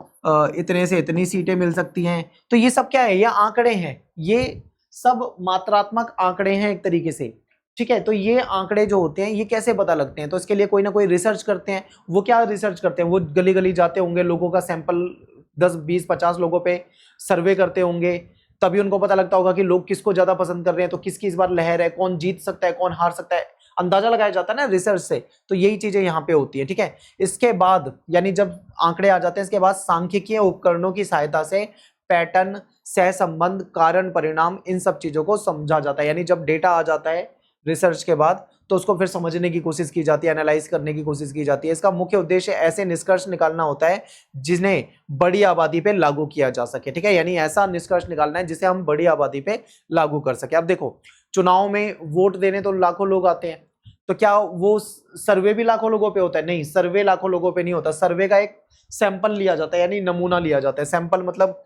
[SPEAKER 1] इतने से इतनी सीटें मिल सकती हैं। तो ये सब क्या है, ये आंकड़े हैं, ये सब मात्रात्मक आंकड़े हैं एक तरीके से। ठीक है, तो ये आंकड़े जो होते हैं ये कैसे पता लगते हैं, तो इसके लिए कोई ना कोई रिसर्च करते हैं। वो क्या रिसर्च करते हैं, वो गली गली जाते होंगे, लोगों का सैंपल 10 20 50 लोगों पे सर्वे करते होंगे, तभी उनको पता लगता होगा कि लोग किसको ज्यादा पसंद कर रहे हैं, तो किसकी इस बार लहर है, कौन जीत सकता है, कौन हार सकता है, अंदाजा लगाया जाता है ना रिसर्च से। तो यही चीजें यहाँ पे होती है। ठीक है, इसके बाद यानी जब आंकड़े आ जाते हैं, इसके बाद सांख्यिकीय उपकरणों की सहायता से पैटर्न, सहसंबंध, कारण परिणाम, इन सब चीजों को समझा जाता है। यानी जब डेटा आ जाता है रिसर्च के बाद, तो उसको फिर समझने की कोशिश की जाती है, एनालाइज करने की कोशिश की जाती है। इसका मुख्य उद्देश्य ऐसे निष्कर्ष निकालना होता है जिन्हें बड़ी आबादी पे लागू किया जा सके। ठीक है, यानी ऐसा निष्कर्ष निकालना है जिसे हम बड़ी आबादी पे लागू कर सके। अब देखो, चुनाव में वोट देने तो लाखों लोग आते हैं, तो क्या वो सर्वे भी लाखों लोगों पे होता है? नहीं, सर्वे लाखों लोगों पे नहीं होता। सर्वे का एक सैंपल लिया जाता है, यानी नमूना लिया जाता है। सैंपल मतलब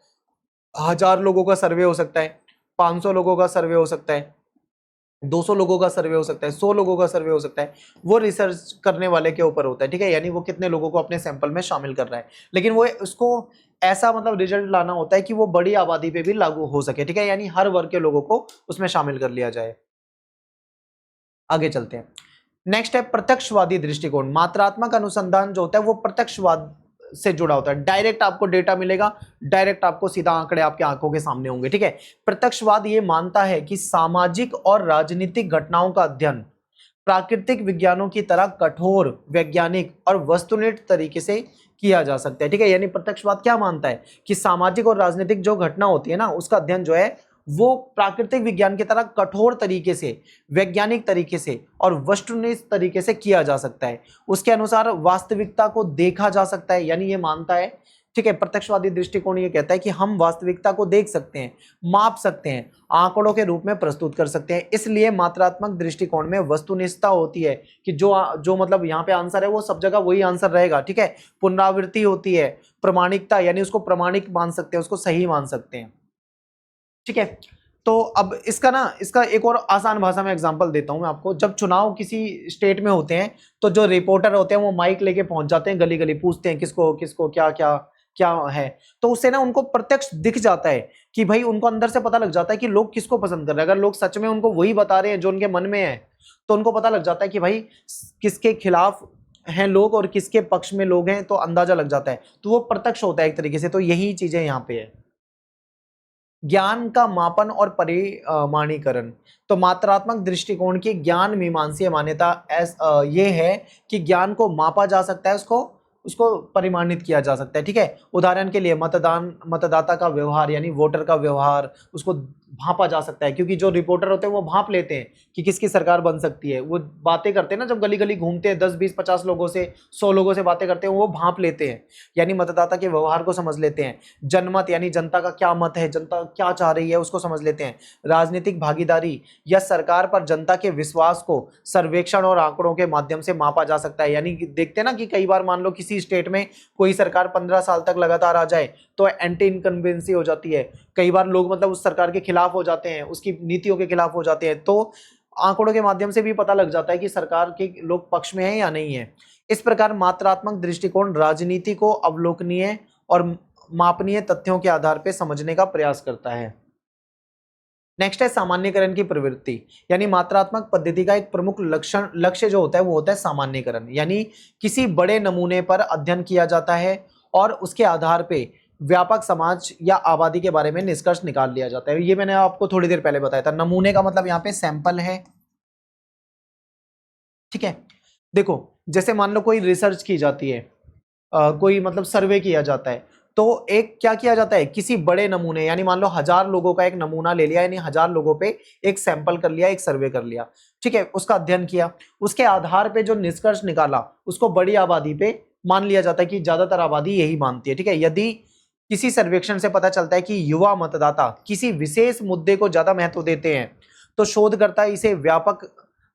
[SPEAKER 1] 1000 लोगों का सर्वे हो सकता है, 500 लोगों का सर्वे हो सकता है, 200 लोगों का सर्वे हो सकता है, 100 लोगों का सर्वे हो सकता है। वो रिसर्च करने वाले के ऊपर होता है। ठीक है, यानी वो कितने लोगों को अपने सैंपल में शामिल कर रहा है, लेकिन वो उसको ऐसा मतलब रिजल्ट लाना होता है कि वो बड़ी आबादी पे भी लागू हो सके। ठीक है, यानी हर वर्ग के लोगों को उसमें शामिल कर लिया जाए। आगे चलते हैं। नेक्स्ट है प्रत्यक्षवादी दृष्टिकोण। मात्रात्मक अनुसंधान जो होता है वो प्रत्यक्षवाद से जुड़ा होता है। डायरेक्ट आपको डेटा मिलेगा, डायरेक्ट आपको सीधा आंकड़े आपके आंखों के सामने होंगे। ठीक है, प्रत्यक्षवाद ये मानता है कि सामाजिक और राजनीतिक घटनाओं का अध्ययन प्राकृतिक विज्ञानों की तरह कठोर, वैज्ञानिक और वस्तुनिष्ठ तरीके से किया जा सकता है। ठीक है, यानी प्रत्यक्षवाद क्या मानता है कि सामाजिक और राजनीतिक जो घटना होती है ना, उसका अध्ययन जो है वो प्राकृतिक विज्ञान की तरह कठोर तरीके से, वैज्ञानिक तरीके से और वस्तुनिष्ठ तरीके से किया जा सकता है। उसके अनुसार वास्तविकता को देखा जा सकता है, यानी ये मानता है। ठीक है, प्रत्यक्षवादी दृष्टिकोण ये कहता है कि हम वास्तविकता को देख सकते हैं, माप सकते हैं, आंकड़ों के रूप में प्रस्तुत कर सकते हैं। इसलिए मात्रात्मक दृष्टिकोण में वस्तुनिष्ठता होती है कि जो जो मतलब यहाँ पे आंसर है वो सब जगह वही आंसर रहेगा। ठीक है, पुनरावृत्ति होती है, प्रमाणिकता यानी उसको प्रमाणिक मान सकते हैं, उसको सही मान सकते हैं। ठीक है, तो अब इसका एक और आसान भाषा में एग्जांपल देता हूं मैं आपको। जब चुनाव किसी स्टेट में होते हैं, तो जो रिपोर्टर होते हैं वो माइक लेके पहुंच जाते हैं, गली गली पूछते हैं किसको किसको क्या क्या क्या है। तो उससे ना उनको प्रत्यक्ष दिख जाता है कि भाई, उनको अंदर से पता लग जाता है कि लोग किसको पसंद कर रहे हैं। अगर लोग सच में उनको वही बता रहे हैं जो उनके मन में है, तो उनको पता लग जाता है कि भाई किसके खिलाफ हैं लोग और किसके पक्ष में लोग हैं, तो अंदाजा लग जाता है। तो वो प्रत्यक्ष होता है एक तरीके से। तो यही चीजें यहाँ पे है। ज्ञान का मापन और परिमाणीकरण। तो मात्रात्मक दृष्टिकोण की ज्ञान मीमांसीय मान्यता ये है कि ज्ञान को मापा जा सकता है, उसको उसको परिमाणित किया जा सकता है। ठीक है, उदाहरण के लिए मतदाता का व्यवहार यानी वोटर का व्यवहार, उसको भांपा जा सकता है, क्योंकि जो रिपोर्टर होते हैं वो भांप लेते हैं कि किसकी सरकार बन सकती है। वो बातें करते हैं ना, जब गली गली घूमते हैं 10 20 50 लोगों से 100 लोगों से बातें करते हैं, वो भांप लेते हैं, यानी मतदाता के व्यवहार को समझ लेते हैं। जनमत यानी जनता का क्या मत है, जनता क्या चाह रही है, उसको समझ लेते हैं। राजनीतिक भागीदारी या सरकार पर जनता के विश्वास को सर्वेक्षण और आंकड़ों के माध्यम से मापा जा सकता है। यानी देखते हैं ना कि कई बार मान लो किसी स्टेट में कोई सरकार 15 साल तक लगातार आ जाए तो एंटी इनकम्बेंसी हो जाती है, कई बार लोग मतलब उस सरकार के खिलाफ हो जाते हैं, उसकी नीतियों के खिलाफ हो जाते हैं, तो आंकड़ों के माध्यम से भी पता लग जाता है कि सरकार के लोग पक्ष में है या नहीं है। इस प्रकार मात्रात्मक दृष्टिकोण राजनीति को अवलोकनीय और मापनीय तथ्यों के आधार पर समझने का प्रयास करता है। नेक्स्ट है सामान्यकरण की प्रवृत्ति, यानी मात्रात्मक पद्धति का एक प्रमुख लक्ष्य जो होता है वो होता है सामान्यकरण, यानी किसी बड़े नमूने पर अध्ययन किया जाता है और उसके आधार पे व्यापक समाज या आबादी के बारे में निष्कर्ष निकाल लिया जाता है। ये मैंने आपको थोड़ी देर पहले बताया था। नमूने का मतलब यहाँ पे सैंपल है। ठीक है, देखो जैसे मान लो कोई रिसर्च की जाती है, कोई मतलब सर्वे किया जाता है, तो एक क्या किया जाता है, किसी बड़े नमूने यानी मान लो 1000 लोगों का एक नमूना ले लिया, यानी 1000 लोगों पे एक सैंपल कर लिया, एक सर्वे कर लिया। ठीक है, उसका अध्ययन किया, उसके आधार पे जो निष्कर्ष निकाला उसको बड़ी आबादी पे मान लिया जाता है कि ज्यादातर आबादी यही मानती है। ठीक है, यदि किसी सर्वेक्षण से पता चलता है कि युवा मतदाता किसी विशेष मुद्दे को ज्यादा महत्व देते हैं, तो शोधकर्ता इसे व्यापक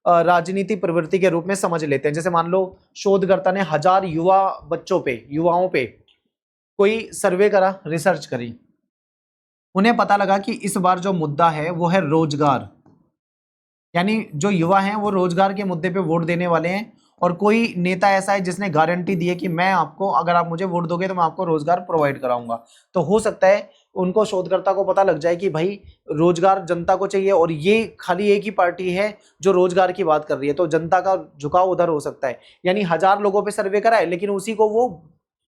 [SPEAKER 1] राजनीति प्रवृत्ति के रूप में समझ लेते हैं। जैसे मान लो शोधकर्ता ने 1000 युवाओं पे कोई सर्वे करा, रिसर्च करी, उन्हें पता लगा कि इस बार जो मुद्दा है वो है रोजगार, यानी जो युवा हैं वो रोजगार के मुद्दे पे वोट देने वाले हैं, और कोई नेता ऐसा है जिसने गारंटी दी है कि मैं आपको, अगर आप मुझे वोट दोगे तो मैं आपको रोजगार प्रोवाइड कराऊंगा। तो हो सकता है उनको, शोधकर्ता को पता लग जाए कि भाई रोजगार जनता को चाहिए और ये खाली एक ही पार्टी है जो रोजगार की बात कर रही है, तो जनता का झुकाव उधर हो सकता है। यानी 1000 लोगों पे सर्वे कराए लेकिन उसी को वो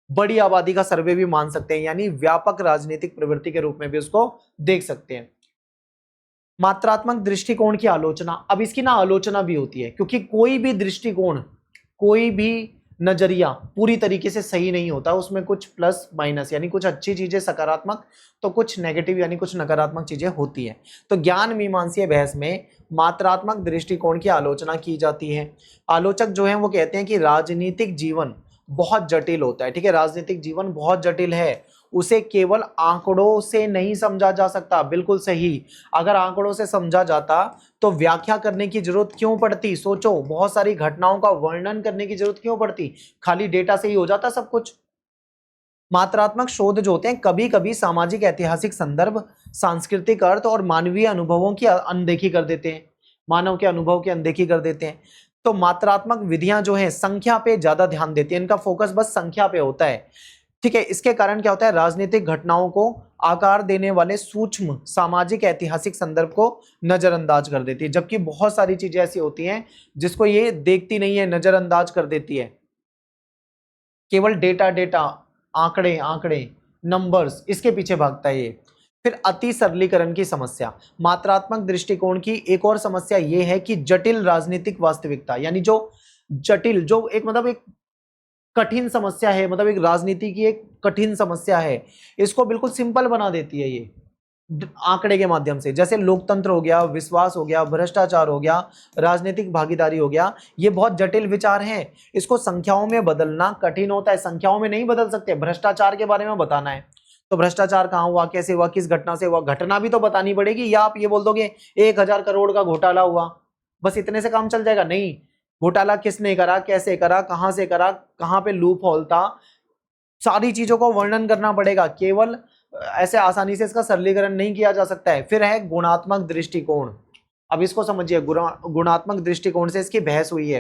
[SPEAKER 1] बड़ी आबादी का सर्वे भी मान सकते हैं, यानी व्यापक राजनीतिक प्रवृत्ति के रूप में भी उसको देख सकते हैं। मात्रात्मक दृष्टिकोण की आलोचना, अब इसकी ना आलोचना भी होती है, क्योंकि कोई भी दृष्टिकोण, कोई भी नजरिया पूरी तरीके से सही नहीं होता, उसमें कुछ प्लस माइनस यानी कुछ अच्छी चीजें सकारात्मक तो कुछ नेगेटिव यानी कुछ नकारात्मक चीजें होती हैं। तो ज्ञान मीमांसीय बहस में मात्रात्मक दृष्टिकोण की आलोचना की जाती है। आलोचक जो है वो कहते हैं कि राजनीतिक जीवन बहुत जटिल होता है। ठीक है, राजनीतिक जीवन बहुत जटिल है, उसे केवल आंकड़ों से नहीं समझा जा सकता। बिल्कुल सही, अगर आंकड़ों से समझा जाता तो व्याख्या करने की जरूरत क्यों पड़ती, सोचो, बहुत सारी घटनाओं का वर्णन करने की जरूरत क्यों पड़ती, खाली डेटा से ही हो जाता सब कुछ। मात्रात्मक शोध जो होते हैं कभी कभी सामाजिक ऐतिहासिक संदर्भ, सांस्कृतिक अर्थ और मानवीय अनुभवों की अनदेखी कर देते हैं, मानव के अनुभव की अनदेखी कर देते हैं। तो मात्रात्मक विधियां जो है संख्या पे ज्यादा ध्यान देती है, इनका फोकस बस संख्या पे होता है। ठीक है, इसके कारण क्या होता है, राजनीतिक घटनाओं को आकार देने वाले सूक्ष्म सामाजिक ऐतिहासिक संदर्भ को नजरअंदाज कर देती है, जबकि बहुत सारी चीजें ऐसी होती हैं जिसको ये देखती नहीं है, नजरअंदाज कर देती है। केवल डेटा डेटा, आंकड़े आंकड़े, नंबर्स, इसके पीछे भागता है ये। फिर अति सरलीकरण की समस्या, मात्रात्मक दृष्टिकोण की एक और समस्या ये है कि जटिल राजनीतिक वास्तविकता, यानी जो जटिल, जो एक मतलब एक कठिन समस्या है, मतलब एक राजनीति की एक कठिन समस्या है, इसको बिल्कुल सिंपल बना देती है ये आंकड़े के माध्यम से। जैसे लोकतंत्र हो गया, विश्वास हो गया, भ्रष्टाचार हो गया, राजनीतिक भागीदारी हो गया, ये बहुत जटिल विचार हैं, इसको संख्याओं में बदलना कठिन होता है, संख्याओं में नहीं बदल सकते। भ्रष्टाचार के बारे में बताना है तो भ्रष्टाचार कहाँ हुआ, कैसे हुआ, किस घटना से हुआ, घटना भी तो बतानी पड़ेगी, या आप ये बोल दोगे 1000 करोड़ का घोटाला हुआ, बस इतने से काम चल जाएगा? नहीं, घोटाला किसने करा, कैसे करा, कहां से करा, कहां पे लूप होल था, सारी चीजों को वर्णन करना पड़ेगा। केवल ऐसे आसानी से इसका सरलीकरण नहीं किया जा सकता है। फिर है गुणात्मक दृष्टिकोण, अब इसको समझिए, गुणात्मक दृष्टिकोण से इसकी बहस हुई है,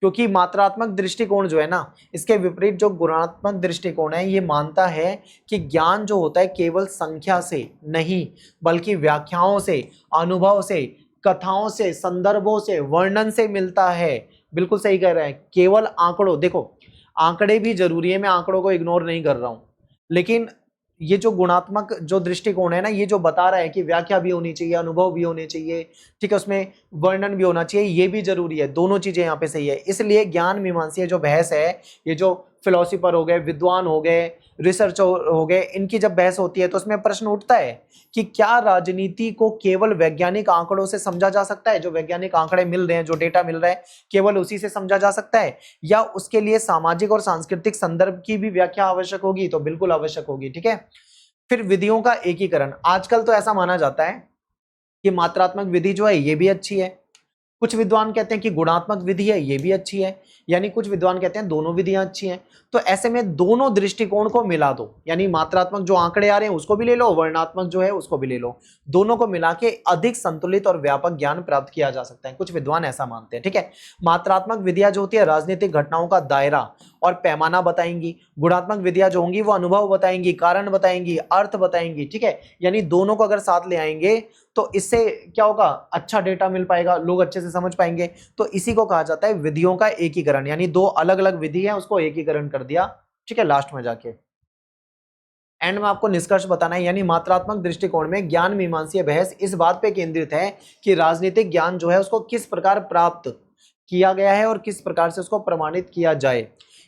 [SPEAKER 1] क्योंकि मात्रात्मक दृष्टिकोण जो है ना, इसके विपरीत जो गुणात्मक दृष्टिकोण है ये मानता है कि ज्ञान जो होता है केवल संख्या से नहीं बल्कि व्याख्याओं से, अनुभव से, कथाओं से, संदर्भों से, वर्णन से मिलता है। बिल्कुल सही कह रहे हैं, केवल आंकड़ों, देखो आंकड़े भी जरूरी है, मैं आंकड़ों को इग्नोर नहीं कर रहा हूं, लेकिन ये जो गुणात्मक जो दृष्टिकोण है ना, ये जो बता रहा है कि व्याख्या भी होनी चाहिए, अनुभव भी होने चाहिए, ठीक है, उसमें वर्णन भी होना चाहिए, ये भी जरूरी है, दोनों चीजें यहाँ पे सही है। इसलिए ज्ञान मीमांसीय जो बहस है, ये जो फिलोसोफर हो गए, विद्वान हो गए, रिसर्च हो गए, इनकी जब बहस होती है तो उसमें प्रश्न उठता है कि क्या राजनीति को केवल वैज्ञानिक आंकड़ों से समझा जा सकता है, जो वैज्ञानिक आंकड़े मिल रहे हैं, जो डेटा मिल रहा है, केवल उसी से समझा जा सकता है, या उसके लिए सामाजिक और सांस्कृतिक संदर्भ की भी व्याख्या आवश्यक होगी? तो बिल्कुल आवश्यक होगी, ठीक है। फिर विधियों का एकीकरण, आजकल तो ऐसा माना जाता है कि मात्रात्मक विधि जो है ये भी अच्छी है, कुछ विद्वान कहते हैं कि गुणात्मक विधि है ये भी अच्छी है, यानी कुछ विद्वान कहते हैं दोनों विधियां अच्छी हैं। तो ऐसे में दोनों दृष्टिकोण को मिला दो, यानी मात्रात्मक जो आंकड़े आ रहे हैं उसको भी ले लो, वर्णनात्मक जो है उसको भी ले लो, दोनों को मिला के अधिक संतुलित और व्यापक ज्ञान प्राप्त किया जा सकता है। कुछ विद्वान ऐसा मानते हैं, ठीक है। मात्रात्मक विधियां जो होती है राजनीतिक घटनाओं का दायरा और पैमाना बताएंगी, गुणात्मक विधियां जो होंगी वो अनुभव बताएंगी, कारण बताएंगी, अर्थ बताएंगी, ठीक है। यानी दोनों को अगर साथ ले आएंगे तो इससे क्या होगा, अच्छा डेटा मिल पाएगा, लोग अच्छे से समझ पाएंगे। तो इसी को कहा जाता है विधियों का एकीकरण, यानी दो अलग अलग विधि है उसको एकीकरण कर दिया, ठीक है। लास्ट में जाके एंड में आपको निष्कर्ष बताना है, यानी मात्रात्मक दृष्टिकोण में ज्ञान मीमांसीय बहस इस बात पे केंद्रित है कि राजनीतिक ज्ञान जो है उसको किस प्रकार प्राप्त किया गया है और किस प्रकार से उसको प्रमाणित किया जाए।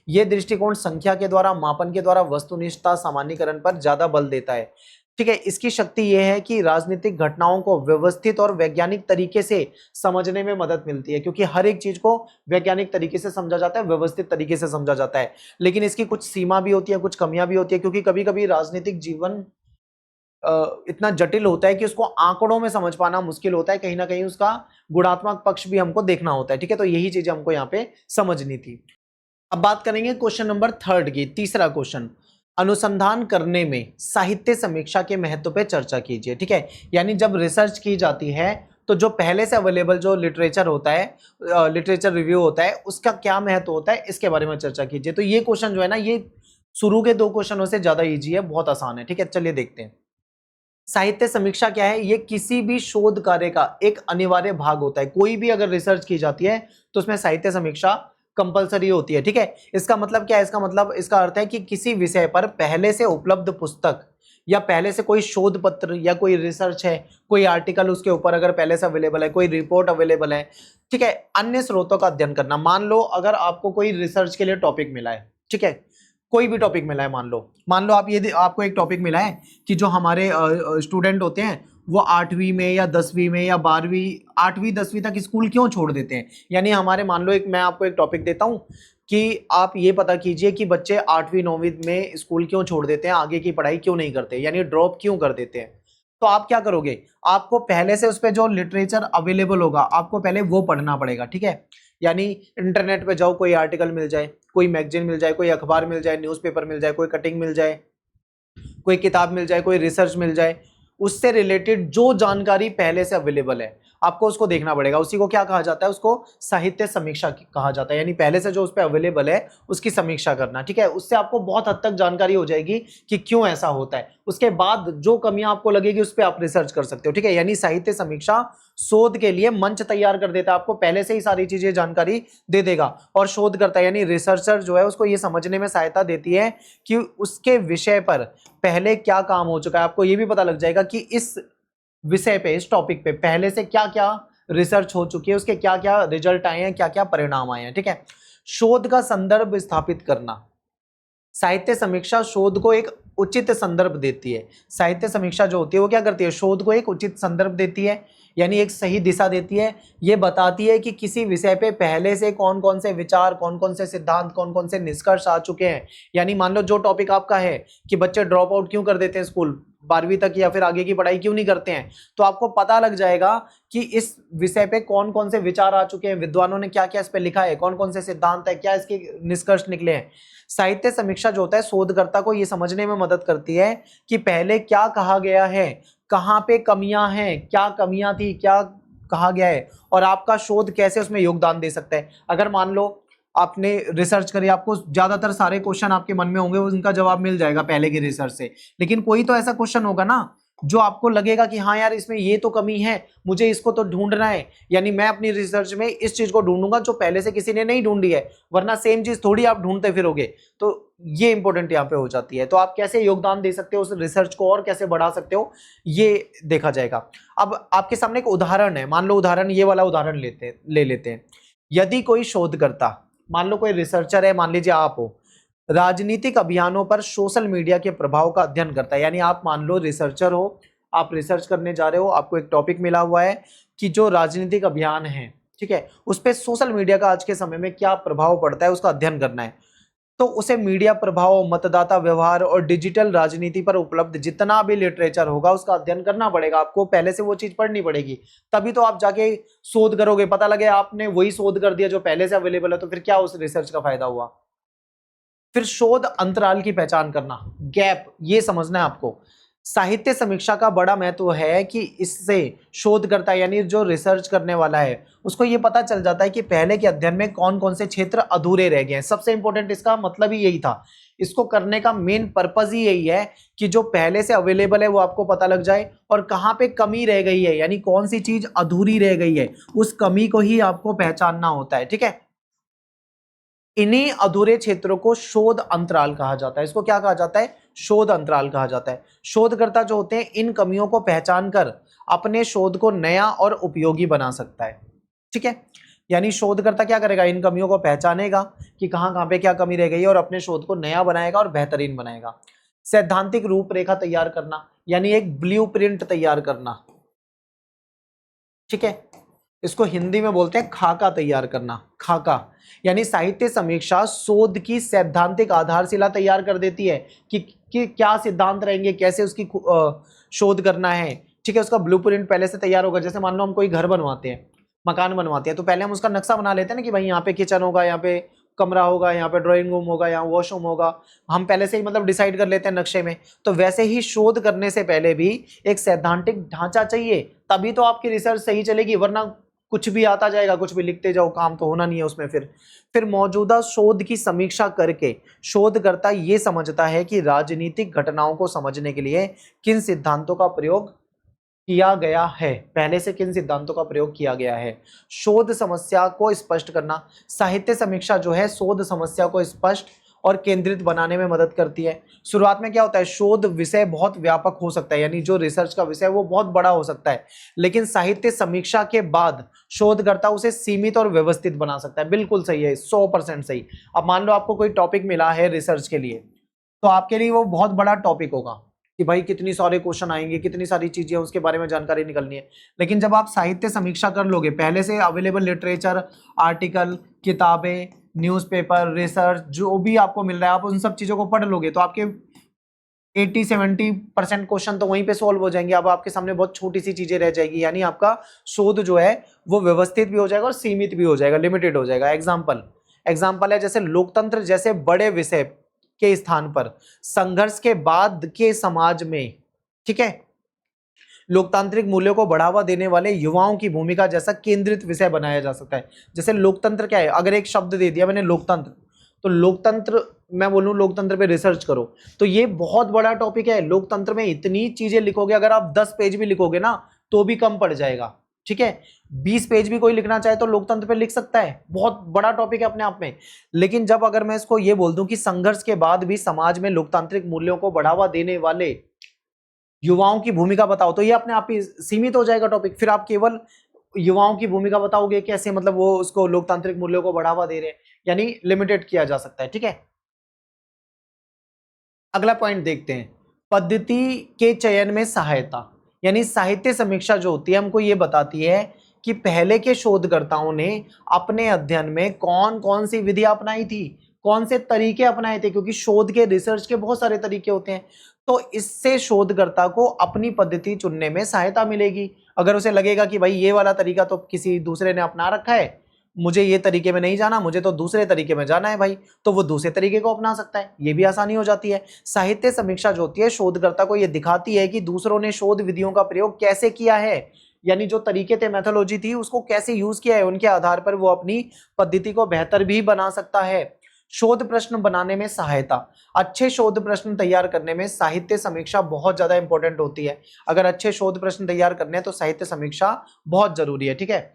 [SPEAKER 1] यह दृष्टिकोण संख्या के द्वारा, मापन के द्वारा वस्तुनिष्ठता, सामान्यीकरण पर ज्यादा बल देता है, ठीक है। इसकी शक्ति यह है कि राजनीतिक घटनाओं को व्यवस्थित और वैज्ञानिक तरीके से समझने में मदद मिलती है, क्योंकि हर एक चीज को वैज्ञानिक तरीके से समझा जाता है, व्यवस्थित तरीके से समझा जाता है। लेकिन इसकी कुछ सीमा भी होती है, कुछ कमियां भी होती है, क्योंकि कभी कभी राजनीतिक जीवन इतना जटिल होता है कि उसको आंकड़ों में समझ पाना मुश्किल होता है, कहीं ना कहीं उसका गुणात्मक पक्ष भी हमको देखना होता है, ठीक है। तो यही चीजें हमको यहाँ पे समझनी थी। अब बात करेंगे क्वेश्चन नंबर 3 की, तीसरा क्वेश्चन, अनुसंधान करने में साहित्य समीक्षा के महत्व पे चर्चा कीजिए, ठीक है। यानी जब रिसर्च की जाती है तो जो पहले से अवेलेबल जो लिटरेचर होता है, लिटरेचर रिव्यू होता है, उसका क्या महत्व होता है, इसके बारे में चर्चा कीजिए। तो ये क्वेश्चन जो है ना, ये शुरू के 2 क्वेश्चनों से ज्यादा इजी है, बहुत आसान है, ठीक है। चलिए देखते हैं। साहित्य समीक्षा क्या है, ये किसी भी शोध कार्य का एक अनिवार्य भाग होता है। कोई भी अगर रिसर्च की जाती है तो उसमें साहित्य समीक्षा कंपलसरी होती है, ठीक है। इसका मतलब क्या है, इसका मतलब, इसका अर्थ है कि किसी विषय पर पहले से उपलब्ध पुस्तक या पहले से कोई शोध पत्र या कोई रिसर्च है, कोई आर्टिकल उसके ऊपर अगर पहले से अवेलेबल है, कोई रिपोर्ट अवेलेबल है, ठीक है, अन्य स्रोतों का अध्ययन करना। मान लो अगर आपको कोई रिसर्च के लिए टॉपिक मिला है, ठीक है, कोई भी टॉपिक मिला है, मान लो आप ये आपको एक टॉपिक मिला है कि जो हमारे स्टूडेंट होते हैं वो 8वीं में या 10वीं में या 12वीं, 8वीं 10वीं तक स्कूल क्यों छोड़ देते हैं। यानी हमारे, मान लो मैं आपको एक टॉपिक देता हूं कि आप ये पता कीजिए कि बच्चे 8वीं 9वीं में स्कूल क्यों छोड़ देते हैं, आगे की पढ़ाई क्यों नहीं करते, यानी ड्रॉप क्यों कर देते हैं। तो आप क्या करोगे, आपको पहले से उस पर जो लिटरेचर अवेलेबल होगा आपको पहले वो पढ़ना पड़ेगा, ठीक है। यानी इंटरनेट पे जाओ, कोई आर्टिकल मिल जाए, कोई मैगजीन मिल जाए, कोई अखबार मिल जाए, न्यूज़पेपर मिल जाए, कोई कटिंग मिल जाए, कोई किताब मिल जाए, कोई रिसर्च मिल जाए, उससे रिलेटेड जो जानकारी पहले से अवेलेबल है आपको उसको देखना पड़ेगा। उसी को क्या कहा जाता है, उसको साहित्य समीक्षा कहा जाता है। यानी पहले से जो उस पर अवेलेबल है उसकी समीक्षा करना, ठीक है। उससे आपको बहुत हद तक जानकारी हो जाएगी कि क्यों ऐसा होता है। उसके बाद जो कमियां आपको लगेगी उस पर आप रिसर्च कर सकते हो, ठीक है। यानी साहित्य समीक्षा शोध के लिए मंच तैयार कर देता है, आपको पहले से ही सारी चीजें जानकारी दे देगा। और शोध करता है यानी रिसर्चर जो है उसको ये समझने में सहायता देती है कि उसके विषय पर पहले क्या काम हो चुका है। आपको ये भी पता लग जाएगा कि इस विषय पे, इस टॉपिक पे पहले से क्या क्या रिसर्च हो चुकी है, उसके क्या क्या रिजल्ट आए हैं, क्या क्या परिणाम आए हैं, ठीक है। शोध का संदर्भ स्थापित करना, साहित्य समीक्षा शोध को एक उचित संदर्भ देती है। साहित्य समीक्षा जो होती है वो क्या करती है, शोध को एक उचित संदर्भ देती है, यानी एक सही दिशा देती है। ये बताती है कि किसी विषय पे पहले से कौन कौन से विचार, कौन कौन से सिद्धांत, कौन कौन से निष्कर्ष आ चुके हैं। यानी मान लो जो टॉपिक आपका है कि बच्चे ड्रॉप आउट क्यों कर देते हैं स्कूल 12वीं तक, या फिर आगे की पढ़ाई क्यों नहीं करते हैं, तो आपको पता लग जाएगा कि इस विषय पे कौन कौन से विचार आ चुके हैं, विद्वानों ने क्या क्या इस पे लिखा है, कौन कौन से सिद्धांत है, क्या इसके निष्कर्ष निकले हैं। साहित्य समीक्षा जो होता है शोधकर्ता को ये समझने में मदद करती है कि पहले क्या कहा गया है, कहाँ पे कमियां हैं, क्या कमियां थी, क्या कहा गया है, और आपका शोध कैसे उसमें योगदान दे सकता है। अगर मान लो आपने रिसर्च करी, आपको ज्यादातर सारे क्वेश्चन आपके मन में होंगे, उनका जवाब मिल जाएगा पहले की रिसर्च से, लेकिन कोई तो ऐसा क्वेश्चन होगा ना जो आपको लगेगा कि हाँ यार इसमें ये तो कमी है, मुझे इसको तो ढूंढना है, यानी मैं अपनी रिसर्च में इस चीज को ढूंढूंगा जो पहले से किसी ने नहीं ढूंढी है, वरना सेम चीज थोड़ी आप ढूंढते फिरोगे। तो ये इंपॉर्टेंट यहाँ पे हो जाती है। तो आप कैसे योगदान दे सकते हो उस रिसर्च को और कैसे बढ़ा सकते हो, ये देखा जाएगा। अब आपके सामने एक उदाहरण है, मान लो उदाहरण ये वाला उदाहरण ले लेते हैं। यदि कोई शोधकर्ता, मान लो कोई रिसर्चर है, मान लीजिए आप हो, राजनीतिक अभियानों पर सोशल मीडिया के प्रभाव का अध्ययन करता है, यानी आप मान लो रिसर्चर हो, आप रिसर्च करने जा रहे हो, आपको एक टॉपिक मिला हुआ है कि जो राजनीतिक अभियान है, ठीक है, उस पर सोशल मीडिया का आज के समय में क्या प्रभाव पड़ता है उसका अध्ययन करना है। तो उसे मीडिया प्रभाव, मतदाता व्यवहार और डिजिटल राजनीति पर उपलब्ध जितना भी लिटरेचर होगा उसका अध्ययन करना पड़ेगा, आपको पहले से वो चीज पढ़नी पड़ेगी, तभी तो आप जाके शोध करोगे। पता लगे आपने वही शोध कर दिया जो पहले से अवेलेबल है, तो फिर क्या उस रिसर्च का फायदा हुआ। फिर शोध अंतराल की पहचान करना, गैप, ये समझना है आपको। साहित्य समीक्षा का बड़ा महत्व है कि इससे शोधकर्ता यानी जो रिसर्च करने वाला है उसको ये पता चल जाता है कि पहले के अध्ययन में कौन कौन से क्षेत्र अधूरे रह गए हैं। सबसे इंपॉर्टेंट इसका मतलब ही यही था, इसको करने का मेन पर्पज ही यही है कि जो पहले से अवेलेबल है वो आपको पता लग जाए और कहाँ पे कमी रह गई है, यानी कौन सी चीज अधूरी रह गई है, उस कमी को ही आपको पहचानना होता है। ठीक है, इन्हीं अधूरे क्षेत्रों को शोध अंतराल कहा जाता है। इसको क्या कहा जाता है, शोध अंतराल कहा जाता है। शोधकर्ता जो होते हैं इन कमियों को पहचान कर अपने शोध को नया और उपयोगी बना सकता है। ठीक है, यानी शोधकर्ता क्या करेगा, इन कमियों को पहचानेगा कि कहां कहां पे क्या कमी रह गई है और अपने शोध को नया बनाएगा और बेहतरीन बनाएगा। सैद्धांतिक रूपरेखा तैयार करना, यानी एक ब्लूप्रिंट तैयार करना। ठीक है, इसको हिंदी में बोलते हैं खाका तैयार करना, खाका। यानी साहित्य समीक्षा शोध की सैद्धांतिक आधारशिला तैयार कर देती है कि क्या सिद्धांत रहेंगे, कैसे उसकी शोध करना है। ठीक है, उसका ब्लूप्रिंट पहले से तैयार होगा। जैसे मान लो हम कोई घर बनवाते हैं, मकान बनवाते हैं, तो पहले हम उसका नक्शा बना लेते हैं ना कि भाई यहाँ पे किचन होगा, यहाँ पे कमरा होगा, यहाँ पे ड्राइंग रूम होगा, यहाँ वॉशरूम होगा, हम पहले से ही मतलब डिसाइड कर लेते हैं नक्शे में। तो वैसे ही शोध करने से पहले भी एक सैद्धांतिक ढांचा चाहिए, तभी तो आपकी रिसर्च सही चलेगी, वरना कुछ भी आता जाएगा, कुछ भी लिखते जाओ, काम तो होना नहीं है उसमें। फिर मौजूदा शोध की समीक्षा करके शोधकर्ता ये समझता है कि राजनीतिक घटनाओं को समझने के लिए किन सिद्धांतों का प्रयोग किया गया है, पहले से किन सिद्धांतों का प्रयोग किया गया है। शोध समस्या को स्पष्ट करना, साहित्य समीक्षा जो है शोध समस्या को स्पष्ट और केंद्रित बनाने में मदद करती है। शुरुआत में क्या होता है, शोध विषय बहुत व्यापक हो सकता है, यानी जो रिसर्च का विषय है वो बहुत बड़ा हो सकता है, लेकिन साहित्य समीक्षा के बाद शोधकर्ता उसे सीमित और व्यवस्थित बना सकता है। बिल्कुल सही है, 100% सही। अब मान लो आपको कोई टॉपिक मिला है रिसर्च के लिए, तो आपके लिए वो बहुत बड़ा टॉपिक होगा कि भाई कितनी सारे क्वेश्चन आएंगे, कितनी सारी चीजें उसके बारे में जानकारी निकलनी है। लेकिन जब आप साहित्य समीक्षा कर लोगे, पहले से अवेलेबल लिटरेचर, आर्टिकल, किताबें, न्यूज़पेपर, रिसर्च, जो भी आपको मिल रहा है, आप उन सब चीजों को पढ़ लोगे तो आपके 80-70% क्वेश्चन तो वहीं पे सॉल्व हो जाएंगे। अब आपके सामने बहुत छोटी सी चीजें रह जाएगी, यानी आपका शोध जो है वो व्यवस्थित भी हो जाएगा और सीमित भी हो जाएगा, लिमिटेड हो जाएगा। एग्जाम्पल है जैसे लोकतंत्र जैसे बड़े विषय के स्थान पर संघर्ष के बाद के समाज में, ठीक है, लोकतांत्रिक मूल्यों को बढ़ावा देने वाले युवाओं की भूमिका जैसा केंद्रित विषय बनाया जा सकता है। जैसे लोकतंत्र क्या है, अगर एक शब्द दे दिया मैंने लोकतंत्र, तो लोकतंत्र मैं बोलूं लोकतंत्र पे रिसर्च करो, तो ये बहुत बड़ा टॉपिक है। लोकतंत्र में इतनी चीजें लिखोगे, अगर आप 10 पेज भी लिखोगे ना तो भी कम पड़ जाएगा। ठीक है, 20 पेज भी कोई लिखना चाहे तो लोकतंत्र पे लिख सकता है, बहुत बड़ा टॉपिक है अपने आप में। लेकिन जब अगर मैं इसको ये बोल दूं कि संघर्ष के बाद भी समाज में लोकतांत्रिक मूल्यों को बढ़ावा देने वाले युवाओं की भूमिका बताओ, तो ये अपने आप ही सीमित हो जाएगा टॉपिक। फिर आप केवल युवाओं की भूमिका बताओगे कैसे, मतलब वो उसको लोकतांत्रिक मूल्यों को बढ़ावा दे रहे हैं, यानी लिमिटेड किया जा सकता है। ठीक है, अगला पॉइंट देखते हैं, पद्धति के चयन में सहायता। यानी साहित्य समीक्षा जो होती है हमको ये बताती है कि पहले के शोधकर्ताओं ने अपने अध्ययन में कौन कौन सी विधि अपनाई थी, कौन से तरीके अपनाए थे, क्योंकि शोध के रिसर्च के बहुत सारे तरीके होते हैं। तो इससे शोधकर्ता को अपनी पद्धति चुनने में सहायता मिलेगी। अगर उसे लगेगा कि भाई ये वाला तरीका तो किसी दूसरे ने अपना रखा है, मुझे ये तरीके में नहीं जाना, मुझे तो दूसरे तरीके में जाना है भाई, तो वो दूसरे तरीके को अपना सकता है, ये भी आसानी हो जाती है। साहित्य समीक्षा जो होती है शोधकर्ता को ये दिखाती है कि दूसरों ने शोध विधियों का प्रयोग कैसे किया है, यानी जो तरीके थे, मेथोलॉजी थी, उसको कैसे यूज किया है, उनके आधार पर वो अपनी पद्धति को बेहतर भी बना सकता है। शोध प्रश्न बनाने में सहायता, अच्छे शोध प्रश्न तैयार करने में साहित्य समीक्षा बहुत ज्यादा इंपॉर्टेंट होती है। अगर अच्छे शोध प्रश्न तैयार करने हैं तो साहित्य समीक्षा बहुत जरूरी है, ठीक है।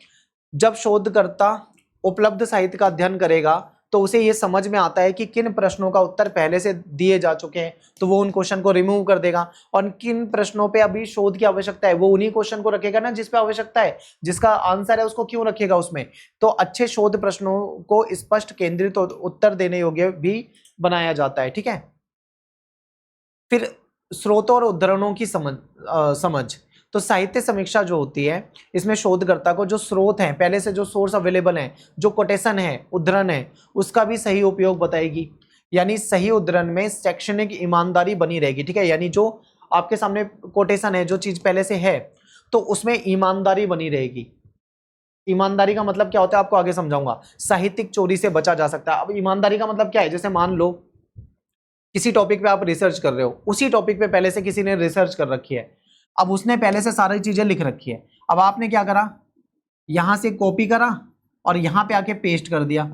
[SPEAKER 1] जब शोधकर्ता उपलब्ध साहित्य का अध्ययन करेगा तो उसे ये समझ में आता है कि किन प्रश्नों का उत्तर पहले से दिए जा चुके हैं, तो वो उन क्वेश्चन को रिमूव कर देगा, और किन प्रश्नों पे अभी शोध की आवश्यकता है वो उन्हीं क्वेश्चन को रखेगा ना जिस पे आवश्यकता है, जिसका आंसर है उसको क्यों रखेगा उसमें। तो अच्छे शोध प्रश्नों को स्पष्ट केंद्रित उत्तर देने योग्य भी बनाया जाता है, ठीक है। फिर स्रोतों और उद्धरणों की समझ। तो साहित्य समीक्षा जो होती है इसमें शोधकर्ता को जो स्रोत हैं, पहले से जो सोर्स अवेलेबल हैं, जो कोटेशन है, उद्धरण है, उसका भी सही उपयोग बताएगी। यानी सही उद्धरण में शैक्षणिक ईमानदारी बनी रहेगी, ठीक है। यानी जो आपके सामने कोटेशन है, जो चीज पहले से है, तो उसमें ईमानदारी बनी रहेगी। ईमानदारी का मतलब क्या होता है आपको आगे समझाऊंगा। साहित्यिक चोरी से बचा जा सकता है। अब ईमानदारी का मतलब क्या है, जैसे मान लो किसी टॉपिक पे आप रिसर्च कर रहे हो, उसी टॉपिक पे पहले से किसी ने रिसर्च कर रखी है, अब उसने पहले से सारी चीजें लिख रखी है, अब आपने क्या करा, यहां से कॉपी करा और यहां पे आके पेस्ट कर दिया।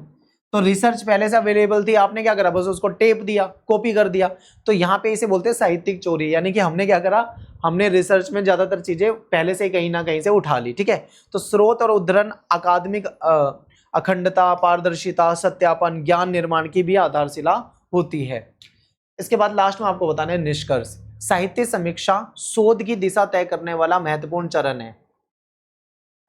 [SPEAKER 1] तो रिसर्च पहले से अवेलेबल थी, आपने क्या करा, बस उसको टेप दिया, कॉपी कर दिया। तो यहाँ पे इसे बोलते हैं साहित्यिक चोरी, यानी कि हमने क्या करा, हमने रिसर्च में ज्यादातर चीजें पहले से कहीं ना कहीं से उठा ली, ठीक है। तो स्रोत और उद्धरण अकादमिक अखंडता, पारदर्शिता, सत्यापन, ज्ञान निर्माण की भी आधारशिला होती है। इसके बाद लास्ट में आपको बताना है निष्कर्ष। साहित्य समीक्षा शोध की दिशा तय करने वाला महत्वपूर्ण चरण है।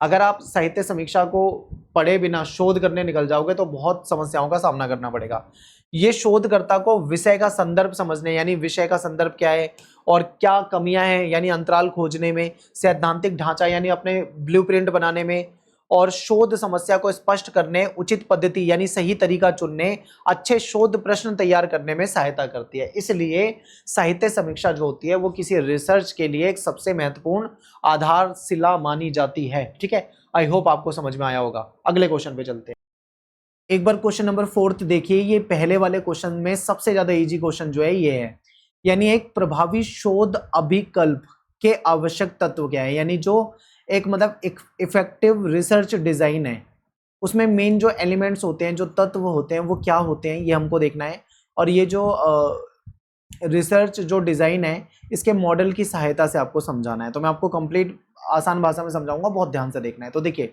[SPEAKER 1] अगर आप साहित्य समीक्षा को पढ़े बिना शोध करने निकल जाओगे तो बहुत समस्याओं का सामना करना पड़ेगा। ये शोधकर्ता को विषय का संदर्भ समझने, यानी विषय का संदर्भ क्या है और क्या कमियां हैं, यानी अंतराल खोजने में, सैद्धांतिक ढांचा यानी अपने ब्लूप्रिंट बनाने में, और शोध समस्या को स्पष्ट करने, उचित पद्धति यानी सही तरीका चुनने, अच्छे शोध प्रश्न तैयार करने में सहायता करती है। इसलिए साहित्य समीक्षा जो होती है वो किसी रिसर्च के लिए एक सबसे महत्वपूर्ण आधारशिला मानी जाती है, ठीक है। आई होप आपको समझ में आया होगा। अगले क्वेश्चन पे चलते हैं। एक बार क्वेश्चन नंबर 4 देखिए। ये पहले वाले क्वेश्चन में सबसे ज्यादा इजी क्वेश्चन जो है ये है, यानी एक प्रभावी शोध अभिकल्प के आवश्यक तत्व क्या है, यानी जो एक मतलब एक इफेक्टिव रिसर्च डिजाइन है, उसमें मेन जो एलिमेंट्स होते हैं, जो तत्व होते हैं वो क्या होते हैं, ये हमको देखना है। और ये जो रिसर्च जो डिजाइन है इसके मॉडल की सहायता से आपको समझाना है। तो मैं आपको कंप्लीट आसान भाषा में समझाऊंगा, बहुत ध्यान से देखना है। तो देखिए,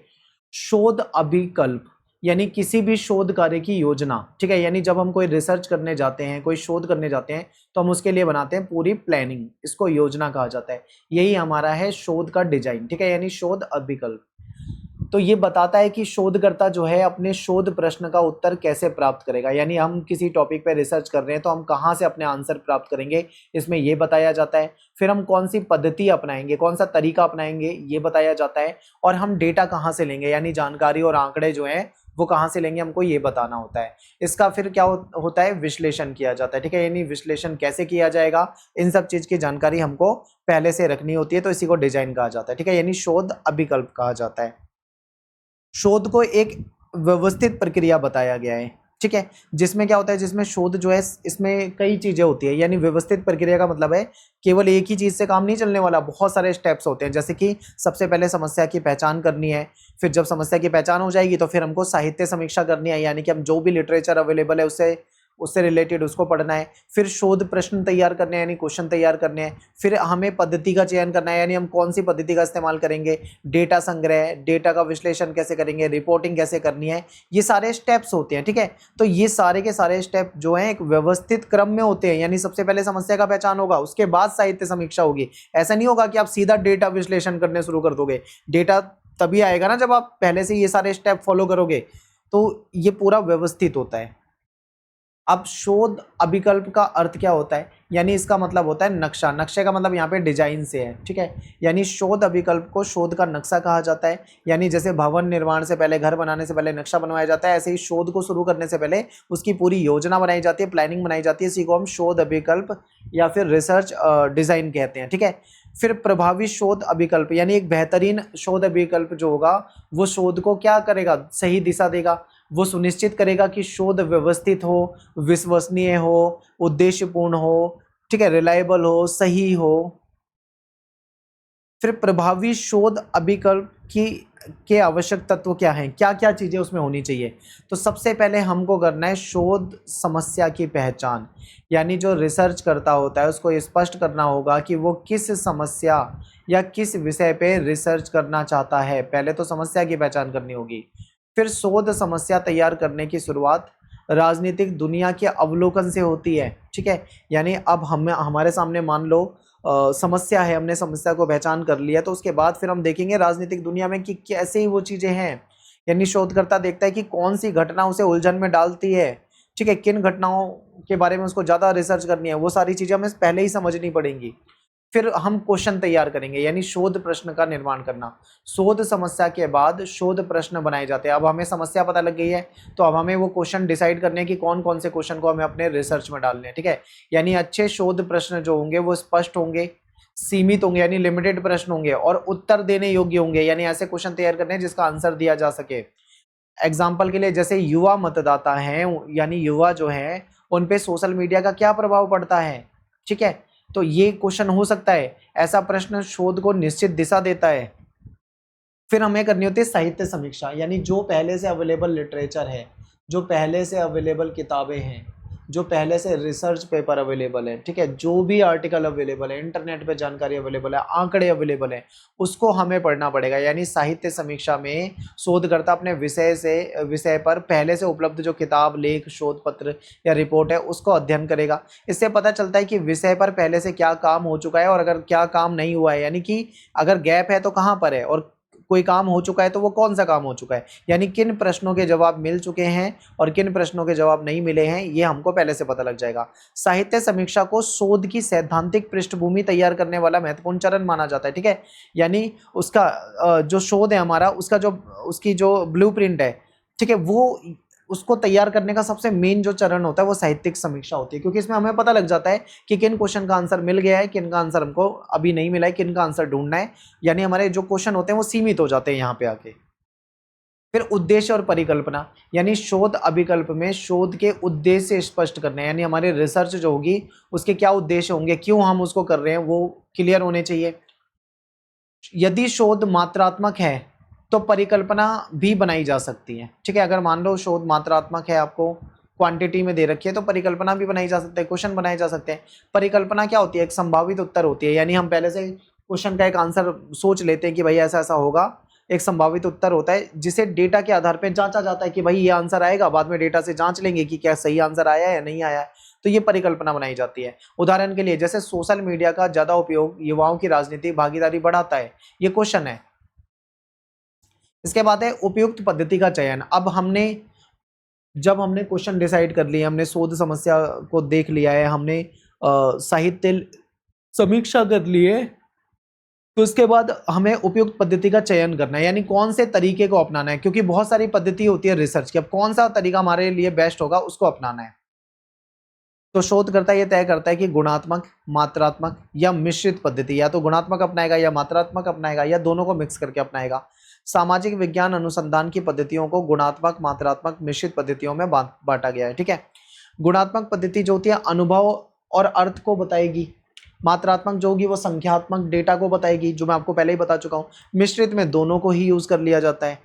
[SPEAKER 1] शोध अभिकल्प यानी किसी भी शोध कार्य की योजना, ठीक है। यानी जब हम कोई रिसर्च करने जाते हैं, कोई शोध करने जाते हैं, तो हम उसके लिए बनाते हैं पूरी प्लानिंग, इसको योजना कहा जाता है। यही हमारा है शोध का डिजाइन, ठीक है, यानी शोध अभिकल्प। तो ये बताता है कि शोधकर्ता जो है अपने शोध प्रश्न का उत्तर कैसे प्राप्त करेगा, यानी हम किसी टॉपिक पे रिसर्च कर रहे हैं तो हम कहाँ से अपने आंसर प्राप्त करेंगे, इसमें ये बताया जाता है। फिर हम कौन सी पद्धति अपनाएंगे, कौन सा तरीका अपनाएंगे, ये बताया जाता है। और हम डेटा कहाँ से लेंगे, यानी जानकारी और आंकड़े जो हैं वो कहाँ से लेंगे, हमको ये बताना होता है। इसका फिर क्या होता है, विश्लेषण किया जाता है, ठीक है। यानी विश्लेषण कैसे किया जाएगा, इन सब चीज की जानकारी हमको पहले से रखनी होती है, तो इसी को डिजाइन कहा जाता है, ठीक है, यानी शोध अभिकल्प कहा जाता है। शोध को एक व्यवस्थित प्रक्रिया बताया गया है, ठीक है, जिसमें क्या होता है, जिसमें शोध जो है इसमें कई चीजें होती है। यानी व्यवस्थित प्रक्रिया का मतलब है केवल एक ही चीज से काम नहीं चलने वाला, बहुत सारे स्टेप्स होते हैं। जैसे कि सबसे पहले समस्या की पहचान करनी है, फिर जब समस्या की पहचान हो जाएगी तो फिर हमको साहित्य समीक्षा करनी है, यानी कि हम जो भी लिटरेचर अवेलेबल है उससे रिलेटेड उसको पढ़ना है। फिर शोध प्रश्न तैयार करने हैं, यानी क्वेश्चन तैयार करने हैं। फिर हमें पद्धति का चयन करना है, यानी हम कौन सी पद्धति का इस्तेमाल करेंगे, डेटा संग्रह, डेटा का विश्लेषण कैसे करेंगे, रिपोर्टिंग कैसे करनी है, ये सारे स्टेप्स होते हैं, ठीक है। तो ये सारे के सारे स्टेप जो हैं एक व्यवस्थित क्रम में होते हैं, यानी सबसे पहले समस्या का पहचान होगा, उसके बाद साहित्य समीक्षा होगी। ऐसा नहीं होगा कि आप सीधा डेटा विश्लेषण करने शुरू कर दोगे, डेटा तभी आएगा ना जब आप पहले से ये सारे स्टेप फॉलो करोगे। तो ये पूरा व्यवस्थित होता है। अब शोध अभिकल्प का अर्थ क्या होता है, यानी इसका मतलब होता है नक्शा। नक्शे का मतलब यहाँ पे डिजाइन से है, ठीक है। यानी शोध अभिकल्प को शोध का नक्शा कहा जाता है। यानी जैसे भवन निर्माण से पहले, घर बनाने से पहले नक्शा बनवाया जाता है, ऐसे ही शोध को शुरू करने से पहले उसकी पूरी योजना बनाई जाती है, प्लानिंग बनाई जाती है। इसी को हम शोध अभिकल्प या फिर रिसर्च डिजाइन कहते हैं, ठीक है। फिर प्रभावी शोध अभिकल्प, यानी एक बेहतरीन शोध अभिकल्प जो होगा वो शोध को क्या करेगा, सही दिशा देगा। वो सुनिश्चित करेगा कि शोध व्यवस्थित हो, विश्वसनीय हो, उद्देश्यपूर्ण हो, ठीक है, रिलायबल हो, सही हो, फिर प्रभावी शोध अभिकल्प की के आवश्यक तत्व क्या हैं, क्या क्या चीज़ें उसमें होनी चाहिए। तो सबसे पहले हमको करना है शोध समस्या की पहचान, यानी जो रिसर्च करता होता है उसको स्पष्ट करना होगा कि वो किस समस्या या किस विषय पे रिसर्च करना चाहता है। पहले तो समस्या की पहचान करनी होगी। फिर शोध समस्या तैयार करने की शुरुआत राजनीतिक दुनिया के अवलोकन से होती है, ठीक है। यानी अब हमारे सामने मान लो समस्या है, हमने समस्या को पहचान कर लिया, तो उसके बाद फिर हम देखेंगे राजनीतिक दुनिया में कि कैसे ही वो चीज़ें हैं। यानी शोधकर्ता देखता है कि कौन सी घटना उसे उलझन में डालती है, ठीक है, किन घटनाओं के बारे में उसको ज़्यादा रिसर्च करनी है, वो सारी चीज़ें हमें पहले ही समझनी पड़ेंगी। फिर हम क्वेश्चन तैयार करेंगे, यानी शोध प्रश्न का निर्माण करना। शोध समस्या के बाद शोध प्रश्न बनाए जाते हैं। अब हमें समस्या पता लग गई है, तो अब हमें वो क्वेश्चन डिसाइड करने की कौन कौन से क्वेश्चन को हमें अपने रिसर्च में डालने हैं, ठीक है। यानी अच्छे शोध प्रश्न जो होंगे वो स्पष्ट होंगे, सीमित होंगे, यानी लिमिटेड प्रश्न होंगे, और उत्तर देने योग्य होंगे, यानी ऐसे क्वेश्चन तैयार करने हैं जिसका आंसर दिया जा सके। एग्जाम्पल के लिए जैसे युवा मतदाता हैं, यानी युवा जो हैं उन पे सोशल मीडिया का क्या प्रभाव पड़ता है, ठीक है। तो ये क्वेश्चन हो सकता है, ऐसा प्रश्न शोध को निश्चित दिशा देता है। फिर हमें करनी होती है साहित्य समीक्षा, यानी जो पहले से अवेलेबल लिटरेचर है, जो पहले से अवेलेबल किताबें हैं, जो पहले से रिसर्च पेपर अवेलेबल है, ठीक है, जो भी आर्टिकल अवेलेबल है, इंटरनेट पे जानकारी अवेलेबल है, आंकड़े अवेलेबल है, उसको हमें पढ़ना पड़ेगा। यानी साहित्य समीक्षा में शोधकर्ता अपने विषय पर पहले से उपलब्ध जो किताब, लेख, शोध पत्र या रिपोर्ट है उसको अध्ययन करेगा। इससे पता चलता है कि विषय पर पहले से क्या काम हो चुका है और अगर क्या काम नहीं हुआ है, यानी कि अगर गैप है तो कहाँ पर है, और कोई काम हो चुका है तो वो कौन सा काम हो चुका है, यानी किन प्रश्नों के जवाब मिल चुके हैं और किन प्रश्नों के जवाब नहीं मिले हैं, ये हमको पहले से पता लग जाएगा। साहित्य समीक्षा को शोध की सैद्धांतिक पृष्ठभूमि तैयार करने वाला महत्वपूर्ण चरण माना जाता है, ठीक है। यानी उसका जो शोध है हमारा, उसकी जो ब्लूप्रिंट है, ठीक है, वो उसको तैयार करने का सबसे मेन जो चरण होता है वो साहित्यिक समीक्षा होती है, क्योंकि इसमें हमें पता लग जाता है कि किन क्वेश्चन का आंसर मिल गया है, किन का आंसर हमको अभी नहीं मिला है, किन का आंसर ढूंढना है। यानी हमारे जो क्वेश्चन होते हैं वो सीमित हो जाते हैं यहाँ पे आके। फिर उद्देश्य और परिकल्पना, यानी शोध अभिकल्प में शोध के उद्देश्य स्पष्ट करने, यानी हमारी रिसर्च जो होगी उसके क्या उद्देश्य होंगे, क्यों हम उसको कर रहे हैं, वो क्लियर होने चाहिए। यदि शोध मात्रात्मक है तो परिकल्पना भी बनाई जा सकती है, ठीक है। अगर मान लो शोध मात्रात्मक है, आपको क्वांटिटी में दे रखी है, तो परिकल्पना भी बनाई जा सकती है, क्वेश्चन बनाए जा सकते हैं। परिकल्पना क्या होती है, एक संभावित उत्तर होती है, यानी हम पहले से क्वेश्चन का एक आंसर सोच लेते हैं कि भाई ऐसा ऐसा होगा, एक संभावित उत्तर होता है जिसे डेटा के आधार पर जांचा जाता है कि भाई ये आंसर आएगा, बाद में डेटा से जांच लेंगे कि क्या सही आंसर आया है या नहीं आया है, तो ये परिकल्पना बनाई जाती है। उदाहरण के लिए जैसे सोशल मीडिया का ज्यादा उपयोग युवाओं की राजनीतिक भागीदारी बढ़ाता है, ये क्वेश्चन है। इसके बाद है उपयुक्त पद्धति का चयन। अब जब हमने क्वेश्चन डिसाइड कर लिया, हमने शोध समस्या को देख लिया है, हमने साहित्य समीक्षा कर ली है, तो उसके बाद हमें उपयुक्त पद्धति का चयन करना है, यानी कौन से तरीके को अपनाना है, क्योंकि बहुत सारी पद्धति होती है रिसर्च की। अब कौन सा तरीका हमारे लिए बेस्ट होगा उसको अपनाना है। तो शोधकर्ता ये तय करता है कि गुणात्मक, मात्रात्मक या मिश्रित पद्धति, या तो गुणात्मक अपनाएगा या मात्रात्मक अपनाएगा या दोनों को मिक्स करके अपनाएगा। सामाजिक विज्ञान अनुसंधान की पद्धतियों को गुणात्मक, मात्रात्मक, मिश्रित पद्धतियों में बांटा गया है, ठीक है। गुणात्मक पद्धति जो होती है अनुभव और अर्थ को बताएगी, मात्रात्मक जो होगी वो संख्यात्मक डेटा को बताएगी, जो मैं आपको पहले ही बता चुका हूँ। मिश्रित में दोनों को ही यूज कर लिया जाता है।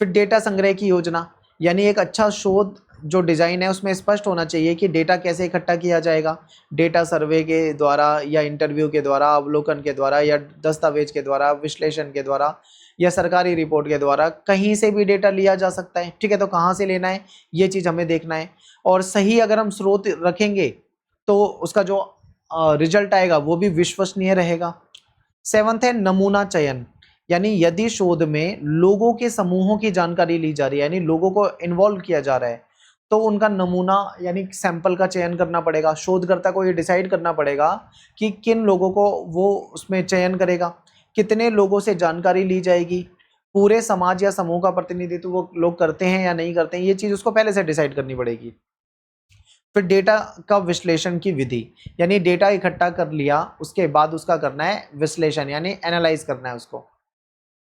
[SPEAKER 1] फिर डेटा संग्रह की योजना, यानी एक अच्छा शोध जो डिजाइन है उसमें स्पष्ट होना चाहिए कि डेटा कैसे इकट्ठा किया जाएगा। डेटा सर्वे के द्वारा या इंटरव्यू के द्वारा, अवलोकन के द्वारा या दस्तावेज के द्वारा, विश्लेषण के द्वारा या सरकारी रिपोर्ट के द्वारा, कहीं से भी डेटा लिया जा सकता है, ठीक है। तो कहाँ से लेना है ये चीज़ हमें देखना है, और सही अगर हम स्रोत रखेंगे तो उसका जो रिजल्ट आएगा वो भी विश्वसनीय रहेगा। 7th है नमूना चयन, यानी यदि शोध में लोगों के समूहों की जानकारी ली जा रही है, यानी लोगों को इन्वॉल्व किया जा रहा है, तो उनका नमूना यानी सैंपल का चयन करना पड़ेगा। शोधकर्ता को ये डिसाइड करना पड़ेगा कि किन लोगों को वो उसमें चयन करेगा, कितने लोगों से जानकारी ली जाएगी, पूरे समाज या समूह का प्रतिनिधित्व वो लोग करते हैं या नहीं करते हैं, ये चीज़ उसको पहले से डिसाइड करनी पड़ेगी। फिर डेटा का विश्लेषण की विधि, यानी डेटा इकट्ठा कर लिया उसके बाद उसका करना है विश्लेषण, यानी एनालाइज करना है उसको।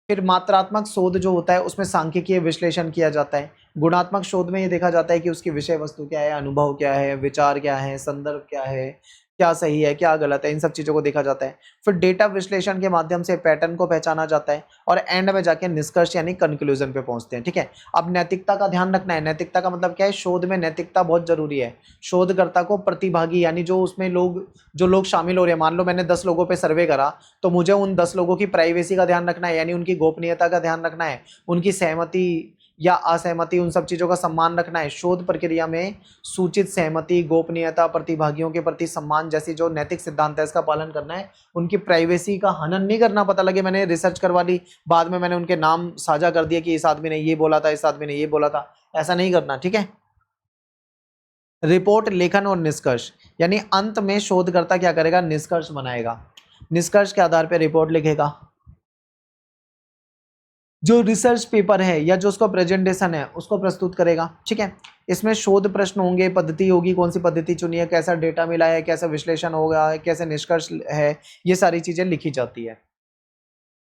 [SPEAKER 1] फिर मात्रात्मक शोध जो होता है उसमें सांख्यिकीय विश्लेषण किया जाता है, गुणात्मक शोध में ये देखा जाता है कि उसकी विषय वस्तु क्या है, अनुभव क्या है, विचार क्या है, संदर्भ क्या है, क्या सही है क्या गलत है, इन सब चीज़ों को देखा जाता है। फिर डेटा विश्लेषण के माध्यम से पैटर्न को पहचाना जाता है और एंड में जाके निष्कर्ष यानी कंक्लूजन पे पहुंचते हैं। ठीक है, अब नैतिकता का ध्यान रखना है। नैतिकता का मतलब क्या है, शोध में नैतिकता बहुत जरूरी है। शोधकर्ता को प्रतिभागी यानी जो उसमें लोग शामिल हो रहे हैं, मान लो मैंने 10 लोगों पर सर्वे करा, तो मुझे उन 10 लोगों की प्राइवेसी का ध्यान रखना है, यानी उनकी गोपनीयता का ध्यान रखना है, उनकी सहमति या असहमति, उन सब चीज़ों का सम्मान रखना है। शोध प्रक्रिया में सूचित सहमति, गोपनीयता, प्रतिभागियों के प्रति सम्मान जैसी जो नैतिक सिद्धांत है इसका पालन करना है। उनकी प्राइवेसी का हनन नहीं करना। पता लगे मैंने रिसर्च करवा ली, बाद में मैंने उनके नाम साझा कर दिया कि इस आदमी ने ये बोला था, इस आदमी ने ये बोला था, ऐसा नहीं करना। ठीक है, रिपोर्ट, लेखन और निष्कर्ष, यानी अंत में शोधकर्ता क्या करेगा, निष्कर्ष बनाएगा। निष्कर्ष के आधार पर रिपोर्ट लिखेगा। जो रिसर्च पेपर है या जो उसका प्रेजेंटेशन है उसको प्रस्तुत करेगा। ठीक है, इसमें शोध प्रश्न होंगे, पद्धति होगी, कौन सी पद्धति चुनी है, कैसा डेटा मिला है, कैसा विश्लेषण होगा, कैसे निष्कर्ष है, ये सारी चीजें लिखी जाती है।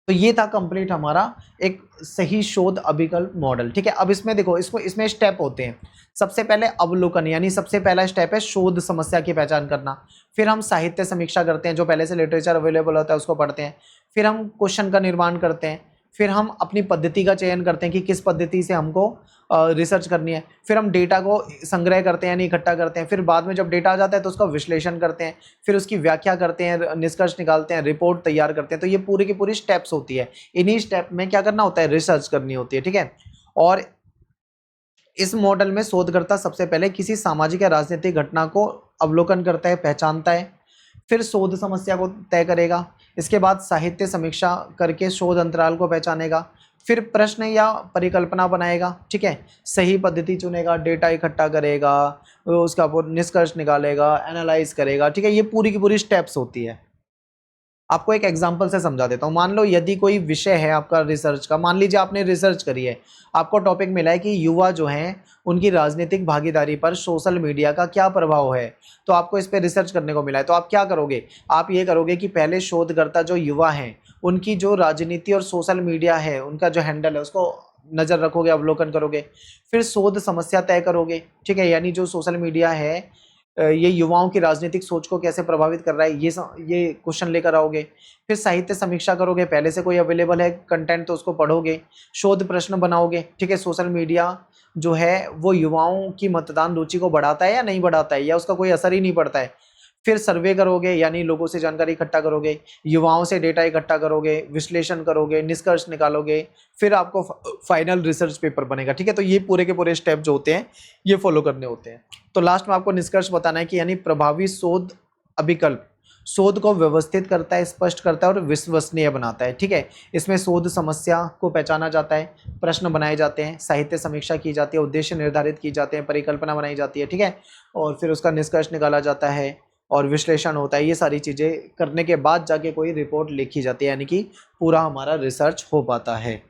[SPEAKER 1] तो ये था कंप्लीट हमारा एक सही शोध अभिकल्प मॉडल। ठीक है, अब इसमें देखो, इसमें स्टेप होते हैं। सबसे पहले अवलोकन, यानी सबसे पहला स्टेप है शोध समस्या की पहचान करना। फिर हम साहित्य समीक्षा करते हैं, जो पहले से लिटरेचर अवेलेबल होता है उसको पढ़ते हैं। फिर हम क्वेश्चन का निर्माण करते हैं। फिर हम अपनी पद्धति का चयन करते हैं कि किस पद्धति से हमको रिसर्च करनी है। फिर हम डेटा को संग्रह करते हैं यानी इकट्ठा करते हैं। फिर बाद में जब डेटा आ जाता है तो उसका विश्लेषण करते हैं, फिर उसकी व्याख्या करते हैं, निष्कर्ष निकालते हैं, रिपोर्ट तैयार करते हैं। तो ये पूरी की पूरी स्टेप्स होती है। इन्हीं स्टेप में क्या करना होता है, रिसर्च करनी होती है। ठीक है, और इस मॉडल में शोधकर्ता सबसे पहले किसी सामाजिक या राजनीतिक घटना को अवलोकन करता है, पहचानता है, फिर शोध समस्या को तय करेगा। इसके बाद साहित्य समीक्षा करके शोध अंतराल को पहचानेगा। फिर प्रश्न या परिकल्पना बनाएगा। ठीक है, सही पद्धति चुनेगा, डेटा इकट्ठा करेगा, उसका निष्कर्ष निकालेगा, एनालाइज करेगा। ठीक है, ये पूरी की पूरी स्टेप्स होती है। आपको एक एग्जांपल से समझा देता हूँ। मान लो यदि कोई विषय है आपका रिसर्च का, मान लीजिए आपने रिसर्च करी है, आपको टॉपिक मिला है कि युवा जो हैं उनकी राजनीतिक भागीदारी पर सोशल मीडिया का क्या प्रभाव है, तो आपको इस पर रिसर्च करने को मिला है। तो आप क्या करोगे, आप ये करोगे कि पहले शोधकर्ता जो युवा हैं उनकी जो राजनीति और सोशल मीडिया है उनका जो हैंडल है उसको नज़र रखोगे, अवलोकन करोगे। फिर शोध समस्या तय करोगे। ठीक है, यानी जो सोशल मीडिया है ये युवाओं की राजनीतिक सोच को कैसे प्रभावित कर रहा है, ये क्वेश्चन लेकर आओगे। फिर साहित्य समीक्षा करोगे, पहले से कोई अवेलेबल है कंटेंट तो उसको पढ़ोगे, शोध प्रश्न बनाओगे। ठीक है, सोशल मीडिया जो है वो युवाओं की मतदान रुचि को बढ़ाता है या नहीं बढ़ाता है, या उसका कोई असर ही नहीं पड़ता है। फिर सर्वे करोगे, यानी लोगों से जानकारी इकट्ठा करोगे, युवाओं से डेटा इकट्ठा करोगे, विश्लेषण करोगे, निष्कर्ष निकालोगे, फिर आपको फाइनल रिसर्च पेपर बनेगा। ठीक है, तो ये पूरे के पूरे स्टेप जो होते हैं ये फॉलो करने होते हैं। तो लास्ट में आपको निष्कर्ष बताना है कि यानी प्रभावी शोध अभिकल्प शोध को व्यवस्थित करता है, स्पष्ट करता है और विश्वसनीय बनाता है। ठीक है, इसमें शोध समस्या को पहचाना जाता है, प्रश्न बनाए जाते हैं, साहित्य समीक्षा की जाती है, उद्देश्य निर्धारित की जाते हैं, परिकल्पना बनाई जाती है। ठीक है, और फिर उसका निष्कर्ष निकाला जाता है और विश्लेषण होता है। ये सारी चीज़ें करने के बाद जाके कोई रिपोर्ट लिखी जाती है, यानी कि पूरा हमारा रिसर्च हो पाता है।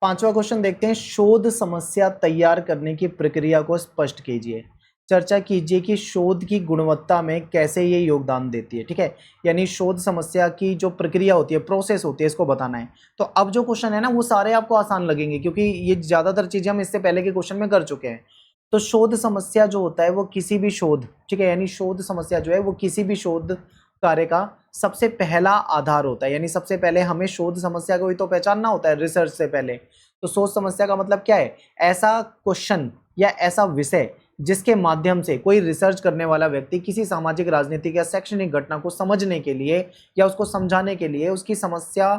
[SPEAKER 1] 5वां क्वेश्चन देखते हैं, शोध समस्या तैयार करने की प्रक्रिया को स्पष्ट कीजिए। चर्चा कीजिए कि शोध की गुणवत्ता में कैसे ये योगदान देती है। ठीक है, यानी शोध समस्या की जो प्रक्रिया होती है, प्रोसेस होती है, इसको बताना है। तो अब जो क्वेश्चन है ना वो सारे आपको आसान लगेंगे, क्योंकि ये ज़्यादातर चीज़ें हम इससे पहले के क्वेश्चन में कर चुके हैं। तो शोध समस्या जो होता है वो किसी भी शोध, ठीक है, यानी शोध समस्या जो है वो किसी भी शोध कार्य का सबसे पहला आधार होता है। यानी सबसे पहले हमें शोध समस्या को ही तो पहचानना होता है रिसर्च से पहले। तो शोध समस्या का मतलब क्या है, ऐसा क्वेश्चन या ऐसा विषय जिसके माध्यम से कोई रिसर्च करने वाला व्यक्ति किसी सामाजिक, राजनीतिक या शैक्षणिक घटना को समझने के लिए या उसको समझाने के लिए, उसकी समस्या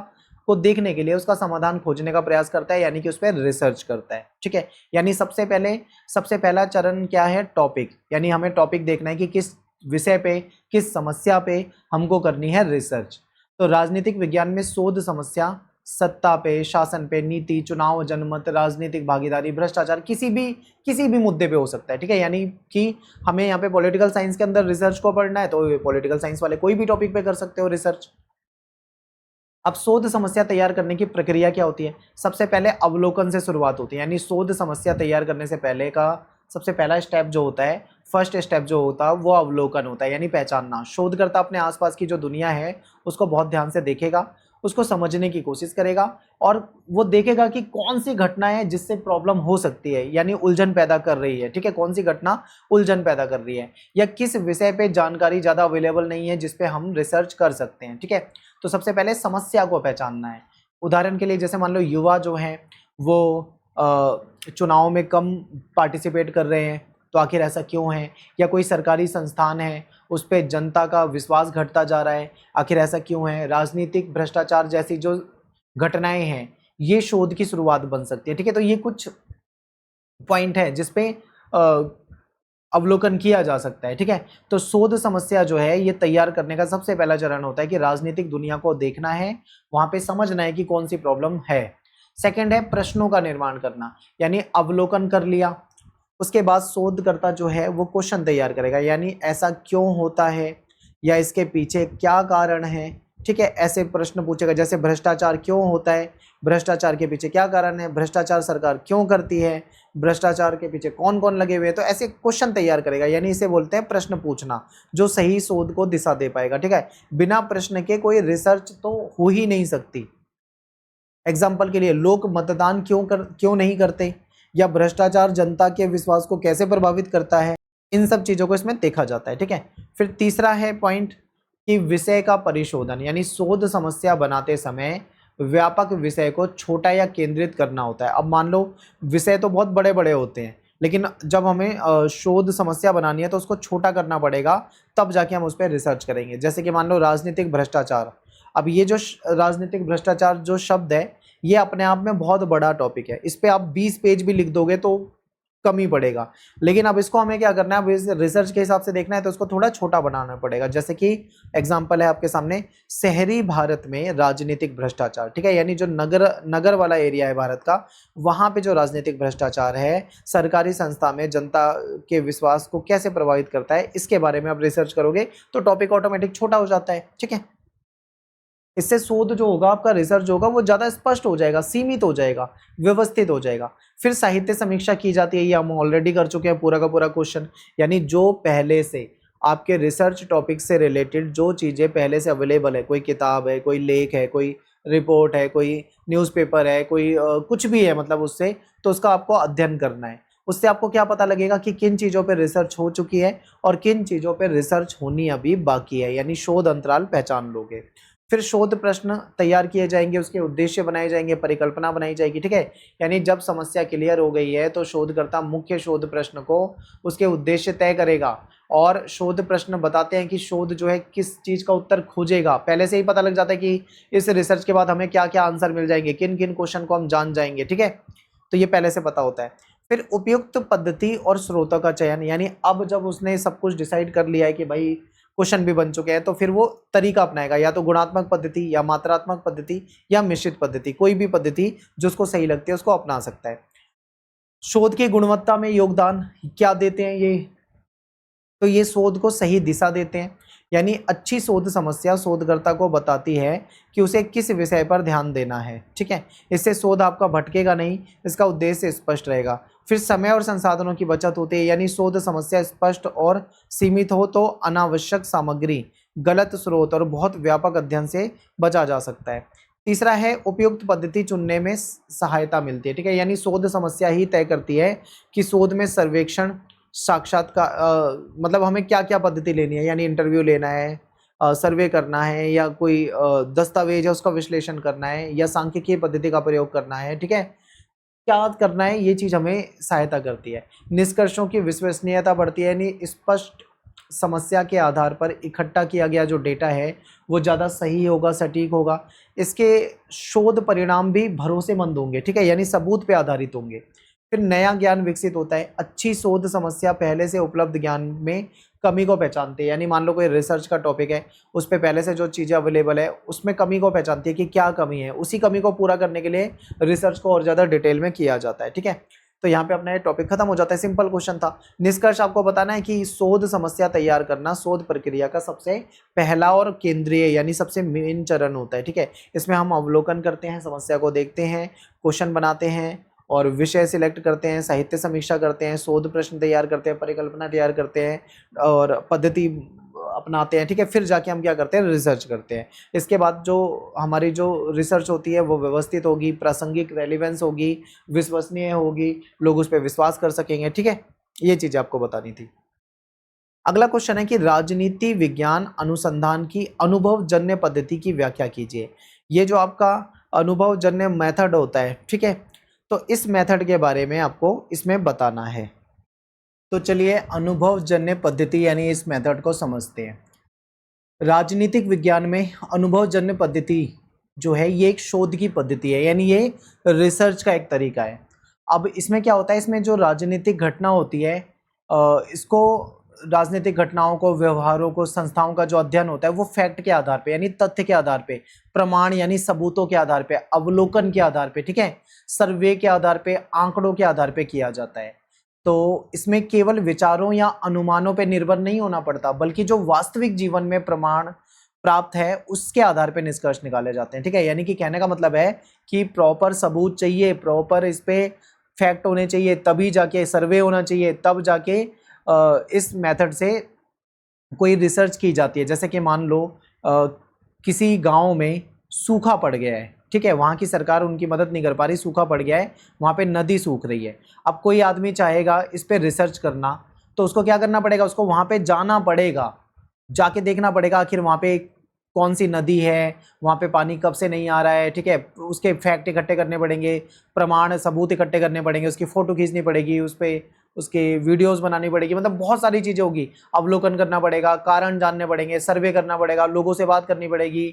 [SPEAKER 1] को देखने के लिए उसका समाधान खोजने का प्रयास करता है, यानी कि उस पर रिसर्च करता है। ठीक है, यानी सबसे पहला चरण क्या है, टॉपिक, यानी हमें टॉपिक देखना है कि किस विषय पे, किस समस्या पे हमको करनी है रिसर्च। तो राजनीतिक विज्ञान में शोध समस्या सत्ता पे, शासन पे, नीति, चुनाव, जनमत, राजनीतिक भागीदारी, भ्रष्टाचार, किसी भी मुद्दे पे हो सकता है। ठीक है, यानी कि हमें यहाँ पे पॉलिटिकल साइंस के अंदर रिसर्च को पढ़ना है तो पॉलिटिकल साइंस वाले कोई भी टॉपिक पे कर सकते हो रिसर्च। अब शोध समस्या तैयार करने की प्रक्रिया क्या होती है, सबसे पहले अवलोकन से शुरुआत होती है। यानी शोध समस्या तैयार करने से पहले का सबसे पहला स्टेप जो होता है, फर्स्ट स्टेप जो होता है वो अवलोकन होता है, यानी पहचानना। शोधकर्ता अपने आसपास की जो दुनिया है उसको बहुत ध्यान से देखेगा उसको समझने की कोशिश करेगा और वो देखेगा कि कौन सी घटना है जिससे प्रॉब्लम हो सकती है, यानी उलझन पैदा कर रही है। ठीक है, कौन सी घटना उलझन पैदा कर रही है, या किस विषय पे जानकारी ज़्यादा अवेलेबल नहीं है जिस पे हम रिसर्च कर सकते हैं। ठीक है, तो सबसे पहले समस्या को पहचानना है। उदाहरण के लिए जैसे मान लो युवा जो हैं वो चुनाव में कम पार्टिसिपेट कर रहे हैं, तो आखिर ऐसा क्यों है, या कोई सरकारी संस्थान है उस पर जनता का विश्वास घटता जा रहा है, आखिर ऐसा क्यों है। राजनीतिक भ्रष्टाचार जैसी जो घटनाएं हैं ये शोध की शुरुआत बन सकती है। ठीक है, तो ये कुछ पॉइंट है जिसपे अवलोकन किया जा सकता है। ठीक है, तो शोध समस्या जो है ये तैयार करने का सबसे पहला चरण होता है कि राजनीतिक दुनिया को देखना है, वहां पे समझना है कि कौन सी प्रॉब्लम है। सेकंड है प्रश्नों का निर्माण करना, यानी अवलोकन कर लिया, उसके बाद शोधकर्ता जो है वो क्वेश्चन तैयार करेगा, यानी ऐसा क्यों होता है या इसके पीछे क्या कारण है। ठीक है, ऐसे प्रश्न पूछेगा जैसे भ्रष्टाचार क्यों होता है, भ्रष्टाचार के पीछे क्या कारण है, भ्रष्टाचार सरकार क्यों करती है, भ्रष्टाचार के पीछे कौन कौन लगे हुए हैं। तो ऐसे क्वेश्चन तैयार करेगा, यानी इसे बोलते हैं प्रश्न पूछना, जो सही शोध को दिशा दे पाएगा। ठीक है, बिना प्रश्न के कोई रिसर्च तो हो ही नहीं सकती। एग्जाम्पल के लिए लोग मतदान क्यों नहीं करते, या भ्रष्टाचार जनता के विश्वास को कैसे प्रभावित करता है, इन सब चीज़ों को इसमें देखा जाता है। ठीक है, फिर तीसरा है पॉइंट कि विषय का परिशोधन, यानी शोध समस्या बनाते समय व्यापक विषय को छोटा या केंद्रित करना होता है। अब मान लो विषय तो बहुत बड़े बड़े होते हैं, लेकिन जब हमें शोध समस्या बनानी है तो उसको छोटा करना पड़ेगा, तब जाके हम उस पर रिसर्च करेंगे। जैसे कि मान लो राजनीतिक भ्रष्टाचार, अब ये जो राजनीतिक भ्रष्टाचार जो शब्द है ये अपने आप में बहुत बड़ा टॉपिक है, इस पे आप 20 पेज भी लिख दोगे तो कम ही पड़ेगा। लेकिन अब इसको हमें क्या करना है, अब रिसर्च के हिसाब से देखना है तो इसको थोड़ा छोटा बनाना पड़ेगा। जैसे कि एग्जांपल है आपके सामने, शहरी भारत में राजनीतिक भ्रष्टाचार। ठीक है, यानी जो नगर वाला एरिया है भारत का, वहां पे जो राजनीतिक भ्रष्टाचार है सरकारी संस्था में जनता के विश्वास को कैसे प्रभावित करता है, इसके बारे में आप रिसर्च करोगे तो टॉपिक ऑटोमेटिक छोटा हो जाता है। ठीक है, इससे शोध जो होगा आपका, रिसर्च होगा, वो ज़्यादा स्पष्ट हो जाएगा, सीमित हो जाएगा, व्यवस्थित हो जाएगा। फिर साहित्य समीक्षा की जाती है, ये हम ऑलरेडी कर चुके हैं पूरा का पूरा क्वेश्चन, यानी जो पहले से आपके रिसर्च टॉपिक से रिलेटेड जो चीज़ें पहले से अवेलेबल है, कोई किताब है, कोई लेख है, कोई रिपोर्ट है, कोई न्यूज़पेपर है, कोई कुछ भी है, मतलब उससे तो उसका आपको अध्ययन करना है। उससे आपको क्या पता लगेगा कि किन चीज़ों पर रिसर्च हो चुकी है और किन चीज़ों पर रिसर्च होनी अभी बाकी है, यानी शोध अंतराल पहचान लोगे। फिर शोध प्रश्न तैयार किए जाएंगे, उसके उद्देश्य बनाए जाएंगे, परिकल्पना बनाई जाएगी। ठीक है, यानी जब समस्या क्लियर हो गई है तो शोधकर्ता मुख्य शोध प्रश्न को, उसके उद्देश्य तय करेगा, और शोध प्रश्न बताते हैं कि शोध जो है किस चीज़ का उत्तर खोजेगा। पहले से ही पता लग जाता है कि इस रिसर्च के बाद हमें क्या क्या आंसर मिल जाएंगे, किन किन क्वेश्चन को हम जान जाएंगे। ठीक है, तो ये पहले से पता होता है। फिर उपयुक्त पद्धति और स्रोतों का चयन, यानी अब जब उसने सब कुछ डिसाइड कर लिया है कि भाई क्वेश्चन भी बन चुके हैं, तो फिर वो तरीका अपनाएगा, या तो गुणात्मक पद्धति, या मात्रात्मक पद्धति, या मिश्रित पद्धति, कोई भी पद्धति जो उसको सही लगती है उसको अपना सकता है। शोध की गुणवत्ता में योगदान क्या देते हैं ये, तो ये शोध को सही दिशा देते हैं, यानी अच्छी शोध समस्या शोधकर्ता को बताती है कि उसे किस विषय पर ध्यान देना है। ठीक है, इससे शोध आपका भटकेगा नहीं, इसका उद्देश्य स्पष्ट रहेगा। फिर समय और संसाधनों की बचत होती है, यानी शोध समस्या स्पष्ट और सीमित हो तो अनावश्यक सामग्री, गलत स्रोत और बहुत व्यापक अध्ययन से बचा जा सकता है। तीसरा है उपयुक्त पद्धति चुनने में सहायता मिलती है। ठीक है, यानी शोध समस्या ही तय करती है कि शोध में सर्वेक्षण, साक्षात्कार, मतलब हमें क्या क्या पद्धति लेनी है, यानी इंटरव्यू लेना है, सर्वे करना है, या कोई दस्तावेज है उसका विश्लेषण करना है, या सांख्यिकीय पद्धति का प्रयोग करना है। ठीक है, क्या करना है, ये चीज़ हमें सहायता करती है। निष्कर्षों की विश्वसनीयता बढ़ती है, यानी स्पष्ट समस्या के आधार पर इकट्ठा किया गया जो डेटा है वो ज़्यादा सही होगा, सटीक होगा, इसके शोध परिणाम भी भरोसेमंद होंगे। ठीक है, यानी सबूत पे आधारित होंगे। फिर नया ज्ञान विकसित होता है। अच्छी शोध समस्या पहले से उपलब्ध ज्ञान में कमी को पहचानती है, यानी मान लो कोई रिसर्च का टॉपिक है, उस पर पहले से जो चीज़ें अवेलेबल है उसमें कमी को पहचानती है कि क्या कमी है, उसी कमी को पूरा करने के लिए रिसर्च को और ज़्यादा डिटेल में किया जाता है। ठीक है, तो यहाँ पे अपना ये टॉपिक खत्म हो जाता है, सिंपल क्वेश्चन था। निष्कर्ष आपको बताना है कि शोध समस्या तैयार करना शोध प्रक्रिया का सबसे पहला और केंद्रीय, यानी सबसे मेन चरण होता है। ठीक है, इसमें हम अवलोकन करते हैं, समस्या को देखते हैं, क्वेश्चन बनाते हैं और विषय सिलेक्ट करते हैं, साहित्य समीक्षा करते हैं, शोध प्रश्न तैयार करते हैं, परिकल्पना तैयार करते हैं और पद्धति अपनाते हैं, ठीक है, फिर जाके हम क्या करते हैं, रिसर्च करते हैं। इसके बाद जो हमारी जो रिसर्च होती है वो व्यवस्थित होगी, प्रासंगिक, रेलिवेंस होगी, विश्वसनीय होगी, लोग उस पर विश्वास कर सकेंगे, ठीक है। ये चीज़ें आपको बतानी थी। अगला क्वेश्चन है कि राजनीति विज्ञान अनुसंधान की अनुभवजन्य पद्धति की व्याख्या कीजिए। ये जो आपका अनुभवजन्य मेथड होता है, ठीक है, तो इस मेथड के बारे में आपको इसमें बताना है। तो चलिए अनुभवजन्य पद्धति यानी इस मेथड को समझते हैं। राजनीतिक विज्ञान में अनुभवजन्य पद्धति जो है ये एक शोध की पद्धति है, यानी ये रिसर्च का एक तरीका है। अब इसमें क्या होता है, इसमें जो राजनीतिक घटना होती है इसको, राजनीतिक घटनाओं को, व्यवहारों को, संस्थाओं का जो अध्ययन होता है वो फैक्ट के आधार पे यानी तथ्य के आधार पे, प्रमाण यानी सबूतों के आधार पे, अवलोकन के आधार पे, ठीक है, सर्वे के आधार पे, आंकड़ों के आधार पे किया जाता है। तो इसमें केवल विचारों या अनुमानों पे निर्भर नहीं होना पड़ता, बल्कि जो वास्तविक जीवन में प्रमाण प्राप्त है उसके आधार पे निष्कर्ष निकाले जाते हैं, ठीक है। यानी कि कहने का मतलब है कि प्रॉपर सबूत चाहिए, प्रॉपर इस पे फैक्ट होने चाहिए, तभी जाके सर्वे होना चाहिए, तब जाके इस मेथड से कोई रिसर्च की जाती है। जैसे कि मान लो किसी गांव में सूखा पड़ गया है, ठीक है, वहाँ की सरकार उनकी मदद नहीं कर पा रही, सूखा पड़ गया है, वहाँ पे नदी सूख रही है। अब कोई आदमी चाहेगा इस पे रिसर्च करना, तो उसको क्या करना पड़ेगा, उसको वहाँ पे जाना पड़ेगा, जाके देखना पड़ेगा आखिर वहाँ पे कौन सी नदी है, वहाँ पे पानी कब से नहीं आ रहा है, ठीक है, उसके फैक्ट इकट्ठे करने पड़ेंगे, प्रमाण सबूत इकट्ठे करने पड़ेंगे, उसकी फ़ोटो खींचनी पड़ेगी, उस पर उसके वीडियोस बनानी पड़ेगी, मतलब बहुत सारी चीज़ें होगी, अवलोकन करना पड़ेगा, कारण जानने पड़ेंगे, सर्वे करना पड़ेगा, लोगों से बात करनी पड़ेगी,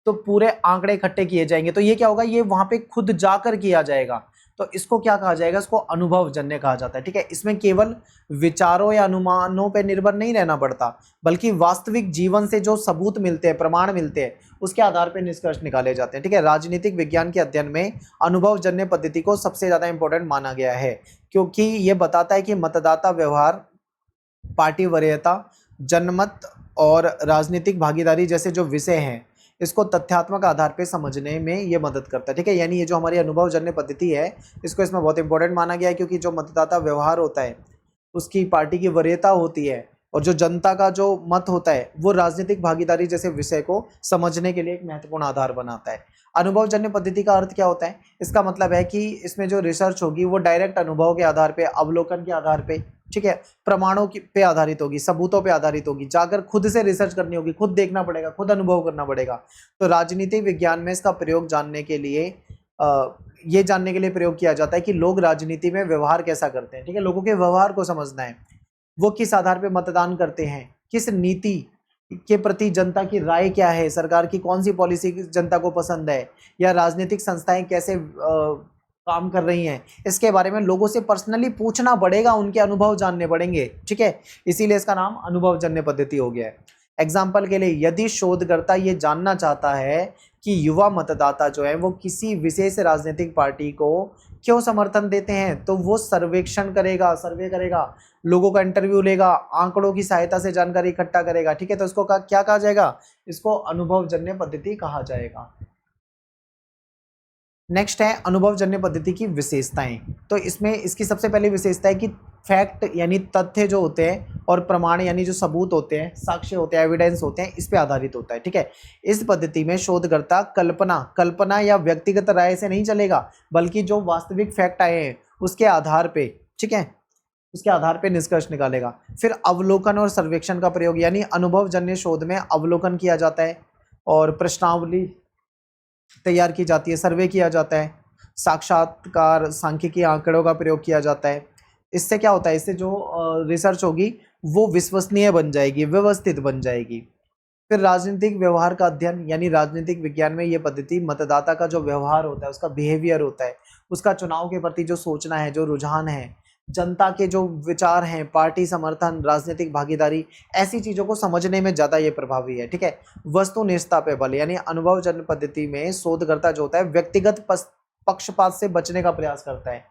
[SPEAKER 1] तो पूरे आंकड़े इकट्ठे किए जाएंगे। तो ये क्या होगा, ये वहाँ पे खुद जाकर किया जाएगा, तो इसको क्या कहा जाएगा, इसको अनुभवजन्य कहा जाता है, ठीक है। इसमें केवल विचारों या अनुमानों पर निर्भर नहीं रहना पड़ता, बल्कि वास्तविक जीवन से जो सबूत मिलते हैं, प्रमाण मिलते हैं, उसके आधार पर निष्कर्ष निकाले जाते हैं, ठीक है। राजनीतिक विज्ञान के अध्ययन में अनुभवजन्य पद्धति को सबसे ज्यादा इंपॉर्टेंट माना गया है, क्योंकि ये बताता है कि मतदाता व्यवहार, पार्टी वरीयता, जनमत और राजनीतिक भागीदारी जैसे जो विषय हैं इसको तथ्यात्मक आधार पे समझने में ये मदद करता है, ठीक है। यानी ये जो हमारी अनुभवजन्य पद्धति है इसको इसमें बहुत इंपॉर्टेंट माना गया है, क्योंकि जो मतदाता व्यवहार होता है, उसकी पार्टी की वरीयता होती है, और जो जनता का जो मत होता है वो राजनीतिक भागीदारी जैसे विषय को समझने के लिए एक महत्वपूर्ण आधार बनाता है। अनुभवजन्य पद्धति का अर्थ क्या होता है, इसका मतलब है कि इसमें जो रिसर्च होगी वो डायरेक्ट अनुभव के आधार पे, अवलोकन के आधार पे, ठीक है, प्रमाणों पे आधारित होगी, सबूतों पे आधारित होगी, जाकर खुद से रिसर्च करनी होगी, खुद देखना पड़ेगा, खुद अनुभव करना पड़ेगा। तो राजनीति विज्ञान में इसका प्रयोग जानने के लिए ये जानने के लिए प्रयोग किया जाता है कि लोग राजनीति में व्यवहार कैसा करते हैं, ठीक है, लोगों के व्यवहार को समझना है, वो किस आधार पे मतदान करते हैं, किस नीति के प्रति जनता की राय क्या है, सरकार की कौन सी पॉलिसी जनता को पसंद है, या राजनीतिक संस्थाएं कैसे काम कर रही हैं, इसके बारे में लोगों से पर्सनली पूछना पड़ेगा, उनके अनुभव जानने पड़ेंगे, ठीक है। इसीलिए इसका नाम अनुभवजन्य पद्धति हो गया है। एग्जाम्पल के लिए, यदि शोधकर्ता ये जानना चाहता है कि युवा मतदाता जो है वो किसी विशेष राजनीतिक पार्टी को क्यों समर्थन देते हैं, तो वो सर्वेक्षण करेगा, सर्वे करेगा, लोगों का इंटरव्यू लेगा, आंकड़ों की सहायता से जानकारी इकट्ठा करेगा, ठीक है। तो इसको क्या कहा जाएगा, इसको अनुभवजन्य पद्धति कहा जाएगा। नेक्स्ट है अनुभवजन्य पद्धति की विशेषताएं। तो इसमें इसकी सबसे पहली विशेषता है कि फैक्ट यानी तथ्य जो होते हैं और प्रमाण यानी जो सबूत होते हैं, साक्ष्य होते हैं, एविडेंस होते हैं, इस पे आधारित होता है, ठीक है। इस पद्धति में शोधकर्ता कल्पना या व्यक्तिगत राय से नहीं चलेगा, बल्कि जो वास्तविक फैक्ट आए हैं उसके आधार पे, ठीक है, उसके आधार पे निष्कर्ष निकालेगा। फिर अवलोकन और सर्वेक्षण का प्रयोग, यानी अनुभवजन्य शोध में अवलोकन किया जाता है और प्रश्नावली तैयार की जाती है, सर्वे किया जाता है, साक्षात्कार, सांख्यिकी, आंकड़ों का प्रयोग किया जाता है। इससे क्या होता है, इससे जो रिसर्च होगी वो विश्वसनीय बन जाएगी, व्यवस्थित बन जाएगी। फिर राजनीतिक व्यवहार का अध्ययन, यानी राजनीतिक विज्ञान में ये पद्धति मतदाता का जो व्यवहार होता है, उसका बिहेवियर होता है, उसका चुनाव के प्रति जो सोचना है, जो रुझान है, जनता के जो विचार हैं, पार्टी समर्थन, राजनीतिक भागीदारी, ऐसी चीज़ों को समझने में ज़्यादा ये प्रभावी है, ठीक है। वस्तुनिष्ठता पे बल, यानी अनुभवजन्य पद्धति में शोधकर्ता जो होता है व्यक्तिगत पक्षपात से बचने का प्रयास करता है,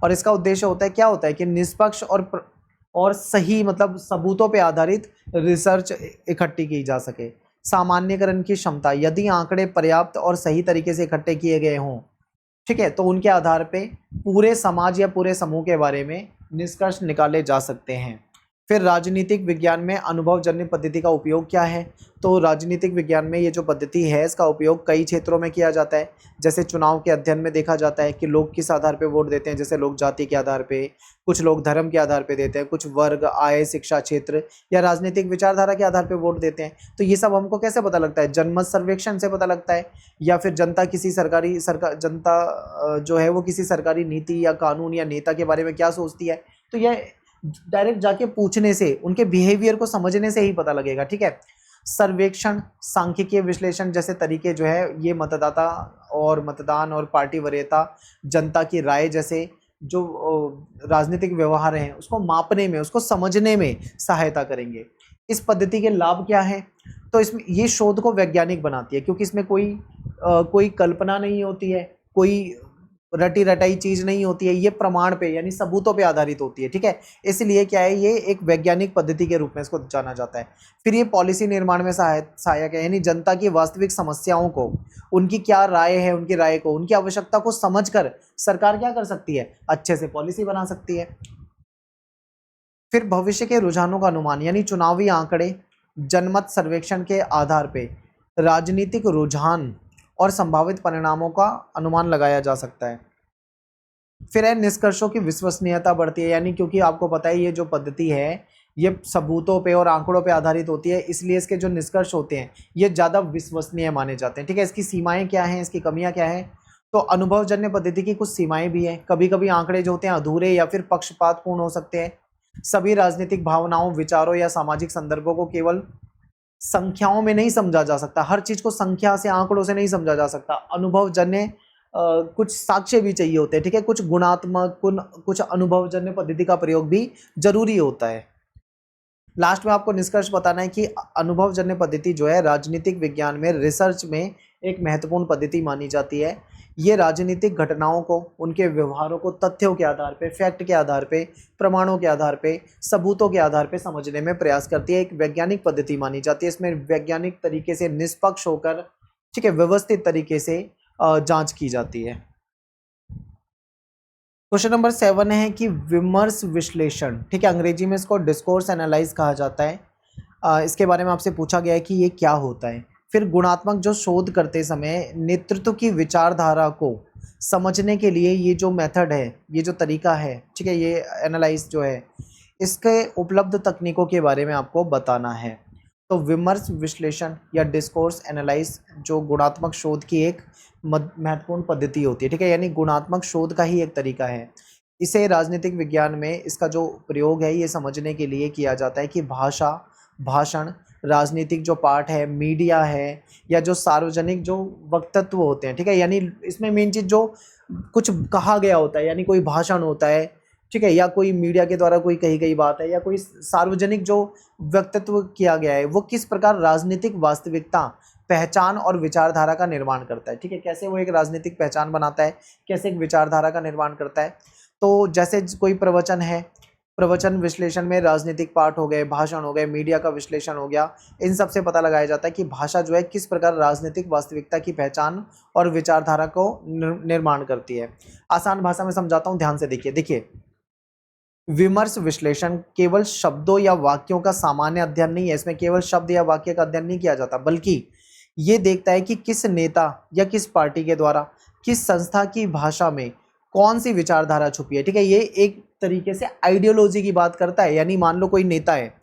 [SPEAKER 1] और इसका उद्देश्य होता है, क्या होता है कि निष्पक्ष और सही, मतलब सबूतों पे आधारित रिसर्च इकट्ठी की जा सके। सामान्यकरण की क्षमता, यदि आंकड़े पर्याप्त और सही तरीके से इकट्ठे किए गए हों, ठीक है, तो उनके आधार पे पूरे समाज या पूरे समूह के बारे में निष्कर्ष निकाले जा सकते हैं। फिर राजनीतिक विज्ञान में अनुभवजन्य पद्धति का उपयोग क्या है? तो राजनीतिक विज्ञान में ये जो पद्धति है इसका उपयोग कई क्षेत्रों में किया जाता है। जैसे चुनाव के अध्ययन में देखा जाता है कि लोग किस आधार पे वोट देते हैं, जैसे लोग जाति के आधार पे, कुछ लोग धर्म के आधार पे देते हैं, कुछ वर्ग, आय, शिक्षा क्षेत्र या राजनीतिक विचारधारा के आधार पे वोट देते हैं। तो ये सब हमको कैसे पता लगता है? जनमत सर्वेक्षण से पता लगता है, या फिर जनता जो है वो किसी सरकारी नीति या कानून या नेता के बारे में क्या सोचती है। तो यह डायरेक्ट जाके पूछने से, उनके बिहेवियर को समझने से ही पता लगेगा। ठीक है, सर्वेक्षण, सांख्यिकीय विश्लेषण जैसे तरीके जो है ये मतदाता और मतदान और पार्टी वरीयता, जनता की राय जैसे जो राजनीतिक व्यवहार हैं उसको मापने में, उसको समझने में सहायता करेंगे। इस पद्धति के लाभ क्या हैं? तो इसमें ये शोध को वैज्ञानिक बनाती है, क्योंकि इसमें कोई कल्पना नहीं होती है, कोई रटी रटाई चीज नहीं होती है, ये प्रमाण पे यानी सबूतों पे आधारित होती है। ठीक है, इसलिए क्या है, ये एक वैज्ञानिक पद्धति के रूप में इसको जाना जाता है। फिर ये पॉलिसी निर्माण में सहायक है, यानी जनता की वास्तविक समस्याओं को, उनकी क्या राय है, उनकी राय को, उनकी आवश्यकता को समझकर सरकार क्या कर सकती है, अच्छे से पॉलिसी बना सकती है। फिर भविष्य के रुझानों का अनुमान, यानी चुनावी आंकड़े, जनमत सर्वेक्षण के आधार पे राजनीतिक रुझान और संभावित परिणामों का अनुमान लगाया जा सकता है। फिर है निष्कर्षों की विश्वसनीयता बढ़ती है, यानी क्योंकि आपको पता है ये जो पद्धति है ये सबूतों पे और आंकड़ों पे आधारित होती है, इसलिए इसके जो निष्कर्ष होते हैं ये ज़्यादा विश्वसनीय माने जाते हैं। ठीक है, इसकी सीमाएं क्या हैं, इसकी कमियां क्या हैं? तो अनुभवजन्य पद्धति की कुछ सीमाएं भी हैं। कभी कभी आंकड़े जो होते हैं अधूरे या फिर पक्षपातपूर्ण हो सकते हैं। सभी राजनीतिक भावनाओं, विचारों या सामाजिक संदर्भों को केवल संख्याओं में नहीं समझा जा सकता, हर चीज को संख्या से, आंकड़ों से नहीं समझा जा सकता। अनुभवजन्य कुछ साक्ष्य भी चाहिए होते हैं। ठीक है, कुछ गुणात्मक, कुछ अनुभवजन्य पद्धति का प्रयोग भी जरूरी होता है। लास्ट में आपको निष्कर्ष बताना है कि अनुभवजन्य पद्धति जो है राजनीतिक विज्ञान में, रिसर्च में एक महत्वपूर्ण पद्धति मानी जाती है। ये राजनीतिक घटनाओं को, उनके व्यवहारों को तथ्यों के आधार पे, फैक्ट के आधार पे, प्रमाणों के आधार पे, सबूतों के आधार पे समझने में प्रयास करती है। एक वैज्ञानिक पद्धति मानी जाती है। इसमें वैज्ञानिक तरीके से, निष्पक्ष होकर, ठीक है, व्यवस्थित तरीके से जांच की जाती है। क्वेश्चन नंबर 7 है कि विमर्श विश्लेषण, ठीक है, अंग्रेजी में इसको डिस्कोर्स एनालाइज कहा जाता है। इसके बारे में आपसे पूछा गया है कि ये क्या होता है। फिर गुणात्मक जो शोध करते समय नेतृत्व की विचारधारा को समझने के लिए ये जो मेथड है, ये जो तरीका है, ठीक है, ये एनालाइज जो है, इसके उपलब्ध तकनीकों के बारे में आपको बताना है। तो विमर्श विश्लेषण या डिस्कोर्स एनालाइज जो गुणात्मक शोध की एक महत्वपूर्ण पद्धति होती है। ठीक है, यानी गुणात्मक शोध का ही एक तरीका है। इसे राजनीतिक विज्ञान में इसका जो प्रयोग है ये समझने के लिए किया जाता है कि भाषा, भाषण, राजनीतिक जो पार्ट है, मीडिया है, या जो सार्वजनिक जो वक्तव्य होते हैं, ठीक है, यानी इसमें मेन चीज़ जो कुछ कहा गया होता है, यानी कोई भाषण होता है, ठीक है, या कोई मीडिया के द्वारा कोई कही गई बात है, या कोई सार्वजनिक जो वक्तव्य किया गया है, वो किस प्रकार राजनीतिक वास्तविकता, पहचान और विचारधारा का निर्माण करता है। ठीक है, कैसे वो एक राजनीतिक पहचान बनाता है, कैसे एक विचारधारा का निर्माण करता है। तो जैसे कोई प्रवचन है, प्रवचन विश्लेषण में राजनीतिक पार्ट हो गए, भाषण हो गए, मीडिया का विश्लेषण हो गया, इन सब से पता लगाया जाता है कि भाषा जो है किस प्रकार राजनीतिक वास्तविकता की पहचान और विचारधारा को निर्माण करती है। आसान भाषा में समझाता हूँ, ध्यान से देखिए। विमर्श विश्लेषण केवल शब्दों या वाक्यों का सामान्य अध्ययन नहीं है। इसमें केवल शब्द या वाक्य का अध्ययन नहीं किया जाता, बल्कि ये देखता है कि किस नेता या किस पार्टी के द्वारा, किस संस्था की भाषा में कौन सी विचारधारा छुपी है। ठीक है, ये एक तरीके से आइडियोलॉजी की बात करता है। यानी मान लो कोई नेता है,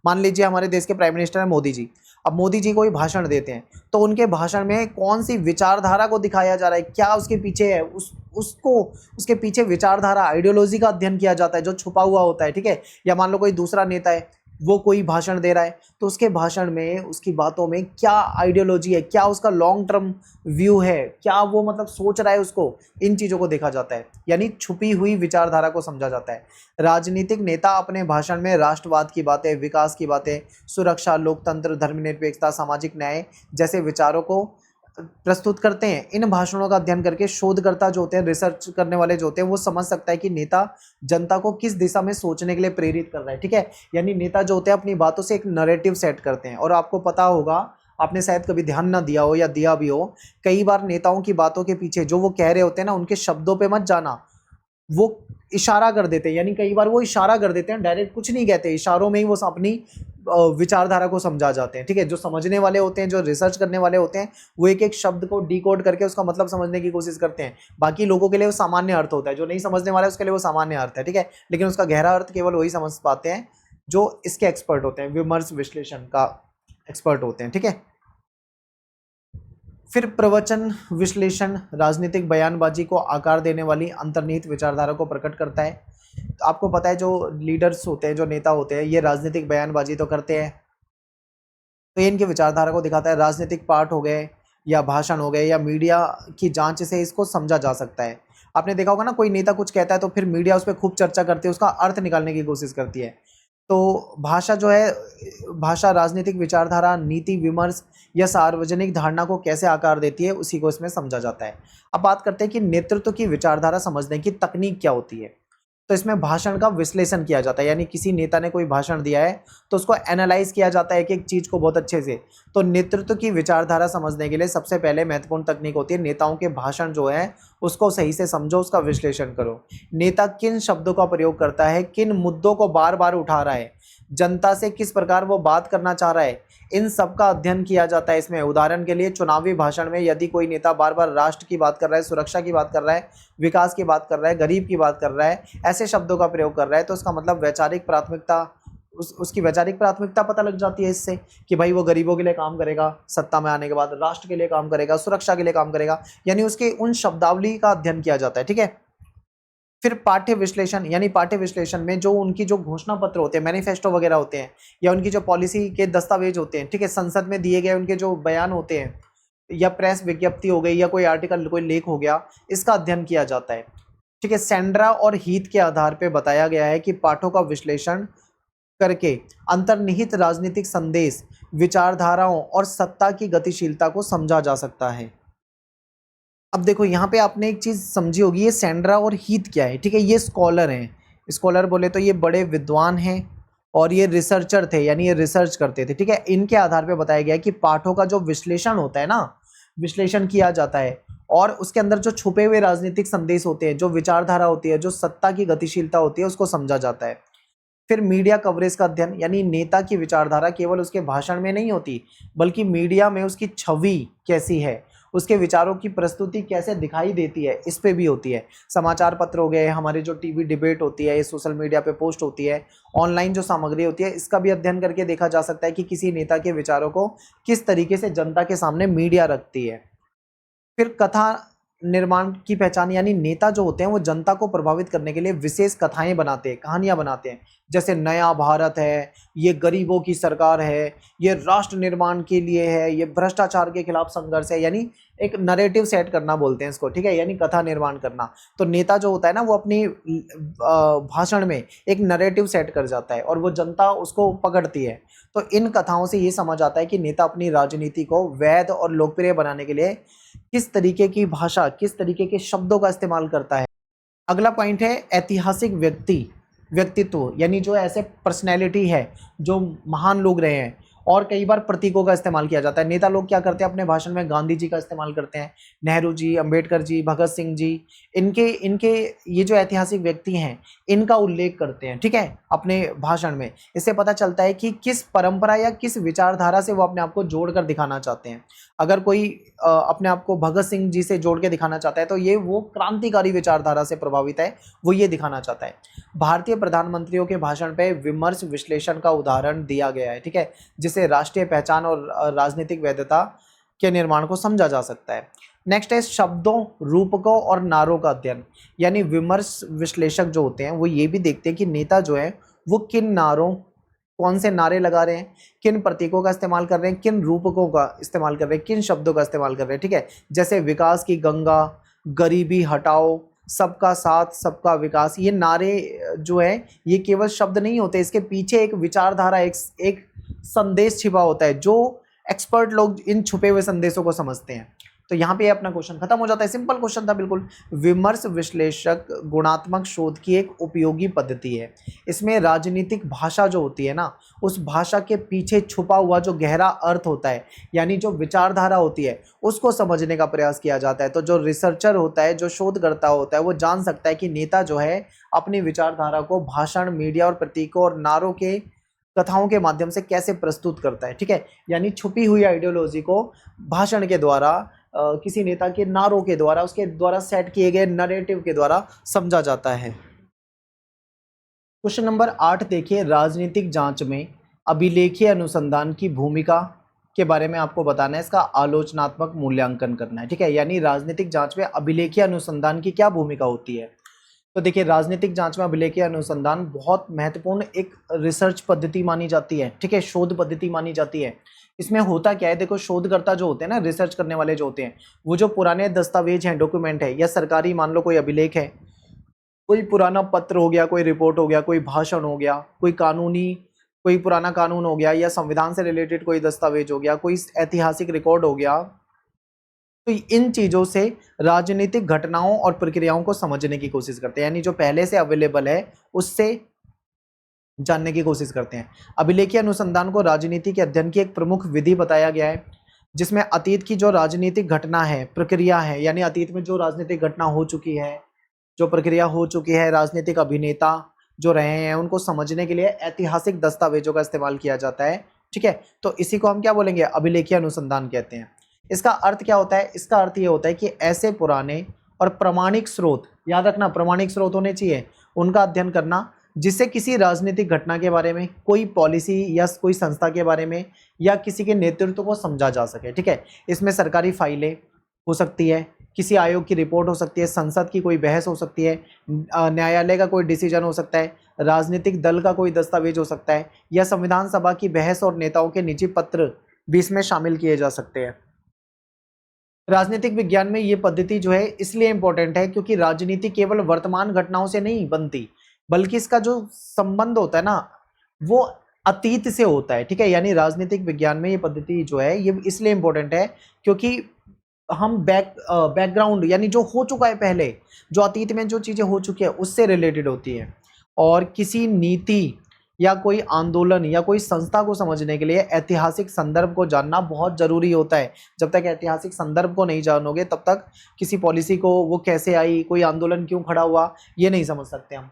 [SPEAKER 1] मान लीजिए हमारे देश के प्राइम मिनिस्टर है मोदी जी। अब मोदी जी कोई भाषण देते हैं तो उनके भाषण में कौन सी विचारधारा को दिखाया जा रहा है, क्या उसके पीछे है, उसके पीछे विचारधारा, आइडियोलॉजी का अध्ययन किया जाता है जो छुपा हुआ होता है। ठीक है, या मान लो कोई दूसरा नेता है, वो कोई भाषण दे रहा है तो उसके भाषण में, उसकी बातों में क्या आइडियोलॉजी है, क्या उसका लॉन्ग टर्म व्यू है, क्या वो मतलब सोच रहा है, उसको, इन चीज़ों को देखा जाता है। यानी छुपी हुई विचारधारा को समझा जाता है। राजनीतिक नेता अपने भाषण में राष्ट्रवाद की बातें, विकास की बातें, सुरक्षा, लोकतंत्र, धर्मनिरपेक्षता, सामाजिक न्याय जैसे विचारों को प्रस्तुत करते हैं। इन भाषणों का अध्ययन करके शोधकर्ता जो होते हैं, रिसर्च करने वाले जो होते हैं, वो समझ सकता है कि नेता जनता को किस दिशा में सोचने के लिए प्रेरित कर रहा है। ठीक है, यानी नेता जो होते हैं अपनी बातों से एक नैरेटिव सेट करते हैं। और आपको पता होगा, आपने शायद कभी ध्यान ना दिया हो या दिया भी हो, कई बार नेताओं की बातों के पीछे जो वो कह रहे होते हैं ना, उनके शब्दों पे मत जाना, वो इशारा कर देते हैं, यानी कई बार वो इशारा कर देते हैं, डायरेक्ट कुछ नहीं कहते, इशारों में ही वो अपनी विचारधारा को समझा जाते हैं। ठीक है, जो समझने वाले होते हैं, जो रिसर्च करने वाले होते हैं, वो एक एक शब्द को डिकोड करके उसका मतलब समझने की कोशिश करते हैं। बाकी लोगों के लिए वो सामान्य अर्थ होता है, जो नहीं समझने वाला है उसके लिए वो सामान्य अर्थ है। ठीक है, लेकिन उसका गहरा अर्थ केवल वही समझ पाते हैं जो इसके एक्सपर्ट होते हैं, विमर्श विश्लेषण का एक्सपर्ट होते हैं। ठीक है, फिर प्रवचन विश्लेषण राजनीतिक बयानबाजी को आकार देने वाली अंतर्निहित विचारधारा को प्रकट करता है। तो आपको पता है जो लीडर्स होते हैं, जो नेता होते हैं, ये राजनीतिक बयानबाजी तो करते हैं, तो ये इनकी विचारधारा को दिखाता है। राजनीतिक पाठ हो गए या भाषण हो गए या मीडिया की जांच से इसको समझा जा सकता है। आपने देखा होगा ना, कोई नेता कुछ कहता है तो फिर मीडिया उस पर खूब चर्चा करती है, उसका अर्थ निकालने की कोशिश करती है। तो भाषा जो है, भाषा राजनीतिक विचारधारा, नीति विमर्श या सार्वजनिक धारणा को कैसे आकार देती है, उसी को इसमें समझा जाता है। अब बात करते हैं कि नेतृत्व की विचारधारा समझने की तकनीक क्या होती है। तो इसमें भाषण का विश्लेषण किया जाता है, यानी किसी नेता ने कोई भाषण दिया है तो उसको एनालाइज किया जाता है, एक एक चीज़ को बहुत अच्छे से। तो नेतृत्व की विचारधारा समझने के लिए सबसे पहले महत्वपूर्ण तकनीक होती है, नेताओं के भाषण जो है उसको सही से समझो, उसका विश्लेषण करो। नेता किन शब्दों का प्रयोग करता है, किन मुद्दों को बार बार उठा रहा है, जनता से किस प्रकार वो बात करना चाह रहा है, इन सब का अध्ययन किया जाता है इसमें। उदाहरण के लिए चुनावी भाषण में यदि कोई नेता बार बार राष्ट्र की बात कर रहा है, सुरक्षा की बात कर रहा है, विकास की बात कर रहा है, गरीब की बात कर रहा है, ऐसे शब्दों का प्रयोग कर रहा है, तो उसका मतलब वैचारिक प्राथमिकता, उसकी वैचारिक प्राथमिकता पता लग जाती है इससे कि भाई वो गरीबों के लिए काम करेगा, सत्ता में आने के बाद राष्ट्र के लिए काम करेगा, सुरक्षा के लिए काम करेगा, यानी उसके उन शब्दावली का अध्ययन किया जाता है। ठीक है, फिर पाठ्य विश्लेषण, यानी पाठ्य विश्लेषण में जो उनकी जो घोषणा पत्र होते हैं, मैनिफेस्टो वगैरह होते हैं, या उनकी जो पॉलिसी के दस्तावेज होते हैं, ठीक है, संसद में दिए गए उनके जो बयान होते हैं, या प्रेस विज्ञप्ति हो गई, या कोई आर्टिकल, कोई लेख हो गया, इसका अध्ययन किया जाता है। ठीक है, सेंड्रा और हीथ के आधार पर बताया गया है कि पाठों का विश्लेषण करके अंतर्निहित राजनीतिक संदेश, विचारधाराओं और सत्ता की गतिशीलता को समझा जा सकता है। अब देखो यहाँ पे आपने एक चीज़ समझी होगी, ये सेंड्रा और हीथ क्या है। ठीक है, ये स्कॉलर हैं, स्कॉलर बोले तो ये बड़े विद्वान हैं और ये रिसर्चर थे, यानी ये रिसर्च करते थे। ठीक है, इनके आधार पे बताया गया कि पाठों का जो विश्लेषण होता है ना, विश्लेषण किया जाता है और उसके अंदर जो छुपे हुए राजनीतिक संदेश होते हैं, जो विचारधारा होती है, जो सत्ता की गतिशीलता होती है, उसको समझा जाता है। फिर मीडिया कवरेज का अध्ययन, यानी नेता की विचारधारा केवल उसके भाषण में नहीं होती, बल्कि मीडिया में उसकी छवि कैसी है, उसके विचारों की प्रस्तुति कैसे दिखाई देती है, इस पे भी होती है। समाचार पत्र हो गए, हमारे जो टीवी डिबेट होती है, सोशल मीडिया पे पोस्ट होती है, ऑनलाइन जो सामग्री होती है, इसका भी अध्ययन करके देखा जा सकता है कि किसी नेता के विचारों को किस तरीके से जनता के सामने मीडिया रखती है। फिर कथा निर्माण की पहचान, यानी नेता जो होते हैं वो जनता को प्रभावित करने के लिए विशेष कथाएं बनाते हैं, कहानियां बनाते हैं। जैसे नया भारत है, ये गरीबों की सरकार है, ये राष्ट्र निर्माण के लिए है, ये भ्रष्टाचार के खिलाफ संघर्ष है, यानी एक नरेटिव सेट करना बोलते हैं इसको। ठीक है, यानी कथा निर्माण करना। तो नेता जो होता है ना, वो अपनी भाषण में एक नरेटिव सेट कर जाता है और वो जनता उसको पकड़ती है। तो इन कथाओं से ये समझ आता है कि नेता अपनी राजनीति को वैध और लोकप्रिय बनाने के लिए किस तरीके की भाषा, किस तरीके के शब्दों का इस्तेमाल करता है। अगला पॉइंट है ऐतिहासिक व्यक्तित्व, यानी जो ऐसे पर्सनैलिटी है, जो महान लोग रहे हैं, और कई बार प्रतीकों का इस्तेमाल किया जाता है। नेता लोग क्या करते हैं, अपने भाषण में गांधी जी का इस्तेमाल करते हैं, नेहरू जी, अंबेडकर जी, भगत सिंह जी, इनके ये जो ऐतिहासिक व्यक्ति हैं, इनका उल्लेख करते हैं। ठीक है, अपने भाषण में। इससे पता चलता है कि किस परंपरा या किस विचारधारा से वो अपने आप को जोड़कर दिखाना चाहते हैं। अगर कोई अपने आप को भगत सिंह जी से जोड़ के दिखाना चाहता है तो ये वो क्रांतिकारी विचारधारा से प्रभावित है, वो ये दिखाना चाहता है। भारतीय प्रधानमंत्रियों के भाषण पे विमर्श विश्लेषण का उदाहरण दिया गया है। ठीक है, जिसे राष्ट्रीय पहचान और राजनीतिक वैधता के निर्माण को समझा जा सकता है। नेक्स्ट है शब्दों, रूपकों और नारों का अध्ययन, यानी विमर्श विश्लेषक जो होते हैं वो ये भी देखते हैं कि नेता जो है वो किन नारों, कौन से नारे लगा रहे हैं, किन प्रतीकों का इस्तेमाल कर रहे हैं, किन रूपकों का इस्तेमाल कर रहे हैं, किन शब्दों का इस्तेमाल कर रहे हैं। ठीक है, जैसे विकास की गंगा, गरीबी हटाओ, सबका साथ सबका विकास, ये नारे जो है ये केवल शब्द नहीं होते, इसके पीछे एक विचारधारा, एक संदेश छिपा होता है, जो एक्सपर्ट लोग इन छुपे हुए संदेशों को समझते हैं। तो यहाँ पे अपना क्वेश्चन खत्म हो जाता है। सिंपल क्वेश्चन था बिल्कुल। विमर्श विश्लेषक गुणात्मक शोध की एक उपयोगी पद्धति है। इसमें राजनीतिक भाषा जो होती है ना, उस भाषा के पीछे छुपा हुआ जो गहरा अर्थ होता है, यानी जो विचारधारा होती है, उसको समझने का प्रयास किया जाता है। तो जो रिसर्चर होता है, जो शोधकर्ता होता है, वो जान सकता है कि नेता जो है अपनी विचारधारा को भाषण, मीडिया और प्रतीकों और नारों के कथाओं के माध्यम से कैसे प्रस्तुत करता है। ठीक है, यानी छुपी हुई आइडियोलॉजी को भाषण के द्वारा, किसी नेता के नारों के द्वारा, उसके द्वारा सेट किए गए नरेटिव के द्वारा समझा जाता है। क्वेश्चन नंबर 8 देखिए, राजनीतिक जांच में अभिलेखीय अनुसंधान की भूमिका के बारे में आपको बताना है, इसका आलोचनात्मक मूल्यांकन करना है। ठीक है, यानी राजनीतिक जांच में अभिलेखीय अनुसंधान की क्या भूमिका होती है। तो देखिए, राजनीतिक जांच में अभिलेखीय अनुसंधान बहुत महत्वपूर्ण एक रिसर्च पद्धति मानी जाती है। ठीक है, शोध पद्धति मानी जाती है। इसमें होता क्या है, देखो शोधकर्ता जो होते हैं ना, रिसर्च करने वाले जो होते हैं, वो जो पुराने दस्तावेज हैं, डॉक्यूमेंट है, या सरकारी मान लो कोई अभिलेख है, कोई पुराना पत्र हो गया, कोई रिपोर्ट हो गया, कोई भाषण हो गया, कोई पुराना कानून हो गया, या संविधान से रिलेटेड कोई दस्तावेज हो गया, कोई ऐतिहासिक रिकॉर्ड हो गया, तो इन चीजों से राजनीतिक घटनाओं और प्रक्रियाओं को समझने की कोशिश करते हैं, यानी जो पहले से अवेलेबल है उससे जानने की कोशिश करते हैं। अभिलेखीय अनुसंधान को राजनीति के अध्ययन की एक प्रमुख विधि बताया गया है, जिसमें अतीत की जो राजनीतिक घटना है, प्रक्रिया है, यानी अतीत में जो राजनीतिक घटना हो चुकी है, जो प्रक्रिया हो चुकी है, राजनीतिक अभिनेता जो रहे हैं, उनको समझने के लिए ऐतिहासिक दस्तावेजों का इस्तेमाल किया जाता है। ठीक है, तो इसी को हम क्या बोलेंगे, अभिलेखीय अनुसंधान कहते हैं। इसका अर्थ क्या होता है, इसका अर्थ ये होता है कि ऐसे पुराने और प्रमाणिक स्रोत, याद रखना प्रमाणिक स्रोत होने चाहिए, उनका अध्ययन करना, जिससे किसी राजनीतिक घटना के बारे में, कोई पॉलिसी या कोई संस्था के बारे में, या किसी के नेतृत्व को समझा जा सके। ठीक है, इसमें सरकारी फाइलें हो सकती है, किसी आयोग की रिपोर्ट हो सकती है, संसद की कोई बहस हो सकती है, न्यायालय का कोई डिसीजन हो सकता है, राजनीतिक दल का कोई दस्तावेज हो सकता है, या संविधान सभा की बहस और नेताओं के निजी पत्र भी इसमें शामिल किए जा सकते हैं। राजनीतिक विज्ञान में ये पद्धति जो है इसलिए इंपॉर्टेंट है क्योंकि राजनीति केवल वर्तमान घटनाओं से नहीं बनती, बल्कि इसका जो संबंध होता है ना, वो अतीत से होता है। ठीक है, यानी राजनीतिक विज्ञान में ये पद्धति जो है ये इसलिए इंपॉर्टेंट है क्योंकि हम बैकग्राउंड, यानी जो हो चुका है पहले, जो अतीत में जो चीजें हो चुकी है उससे रिलेटेड होती है। और किसी नीति या कोई आंदोलन या कोई संस्था को समझने के लिए ऐतिहासिक संदर्भ को जानना बहुत जरूरी होता है। जब तक ऐतिहासिक संदर्भ को नहीं जानोगे तब तक किसी पॉलिसी को, वो कैसे आई, कोई आंदोलन क्यों खड़ा हुआ, ये नहीं समझ सकते हम।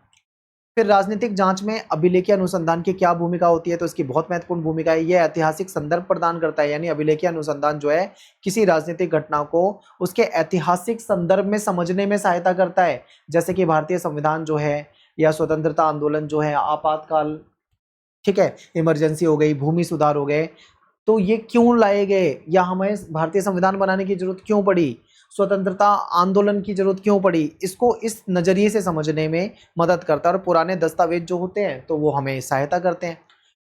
[SPEAKER 1] फिर राजनीतिक जांच में अभिलेखीय अनुसंधान की क्या भूमिका होती है, तो इसकी बहुत महत्वपूर्ण भूमिका है। यह ऐतिहासिक संदर्भ प्रदान करता है, यानी अभिलेखीय अनुसंधान जो है किसी राजनीतिक घटना को उसके ऐतिहासिक संदर्भ में समझने में सहायता करता है। जैसे कि भारतीय संविधान जो है, या स्वतंत्रता आंदोलन जो है, आपातकाल, ठीक है, इमरजेंसी हो गई, भूमि सुधार हो गए, तो ये क्यों लाए गए, या हमें भारतीय संविधान बनाने की जरूरत क्यों पड़ी, स्वतंत्रता आंदोलन की जरूरत क्यों पड़ी, इसको इस नजरिए से समझने में मदद करता है। और पुराने दस्तावेज जो होते हैं तो वो हमें सहायता करते हैं।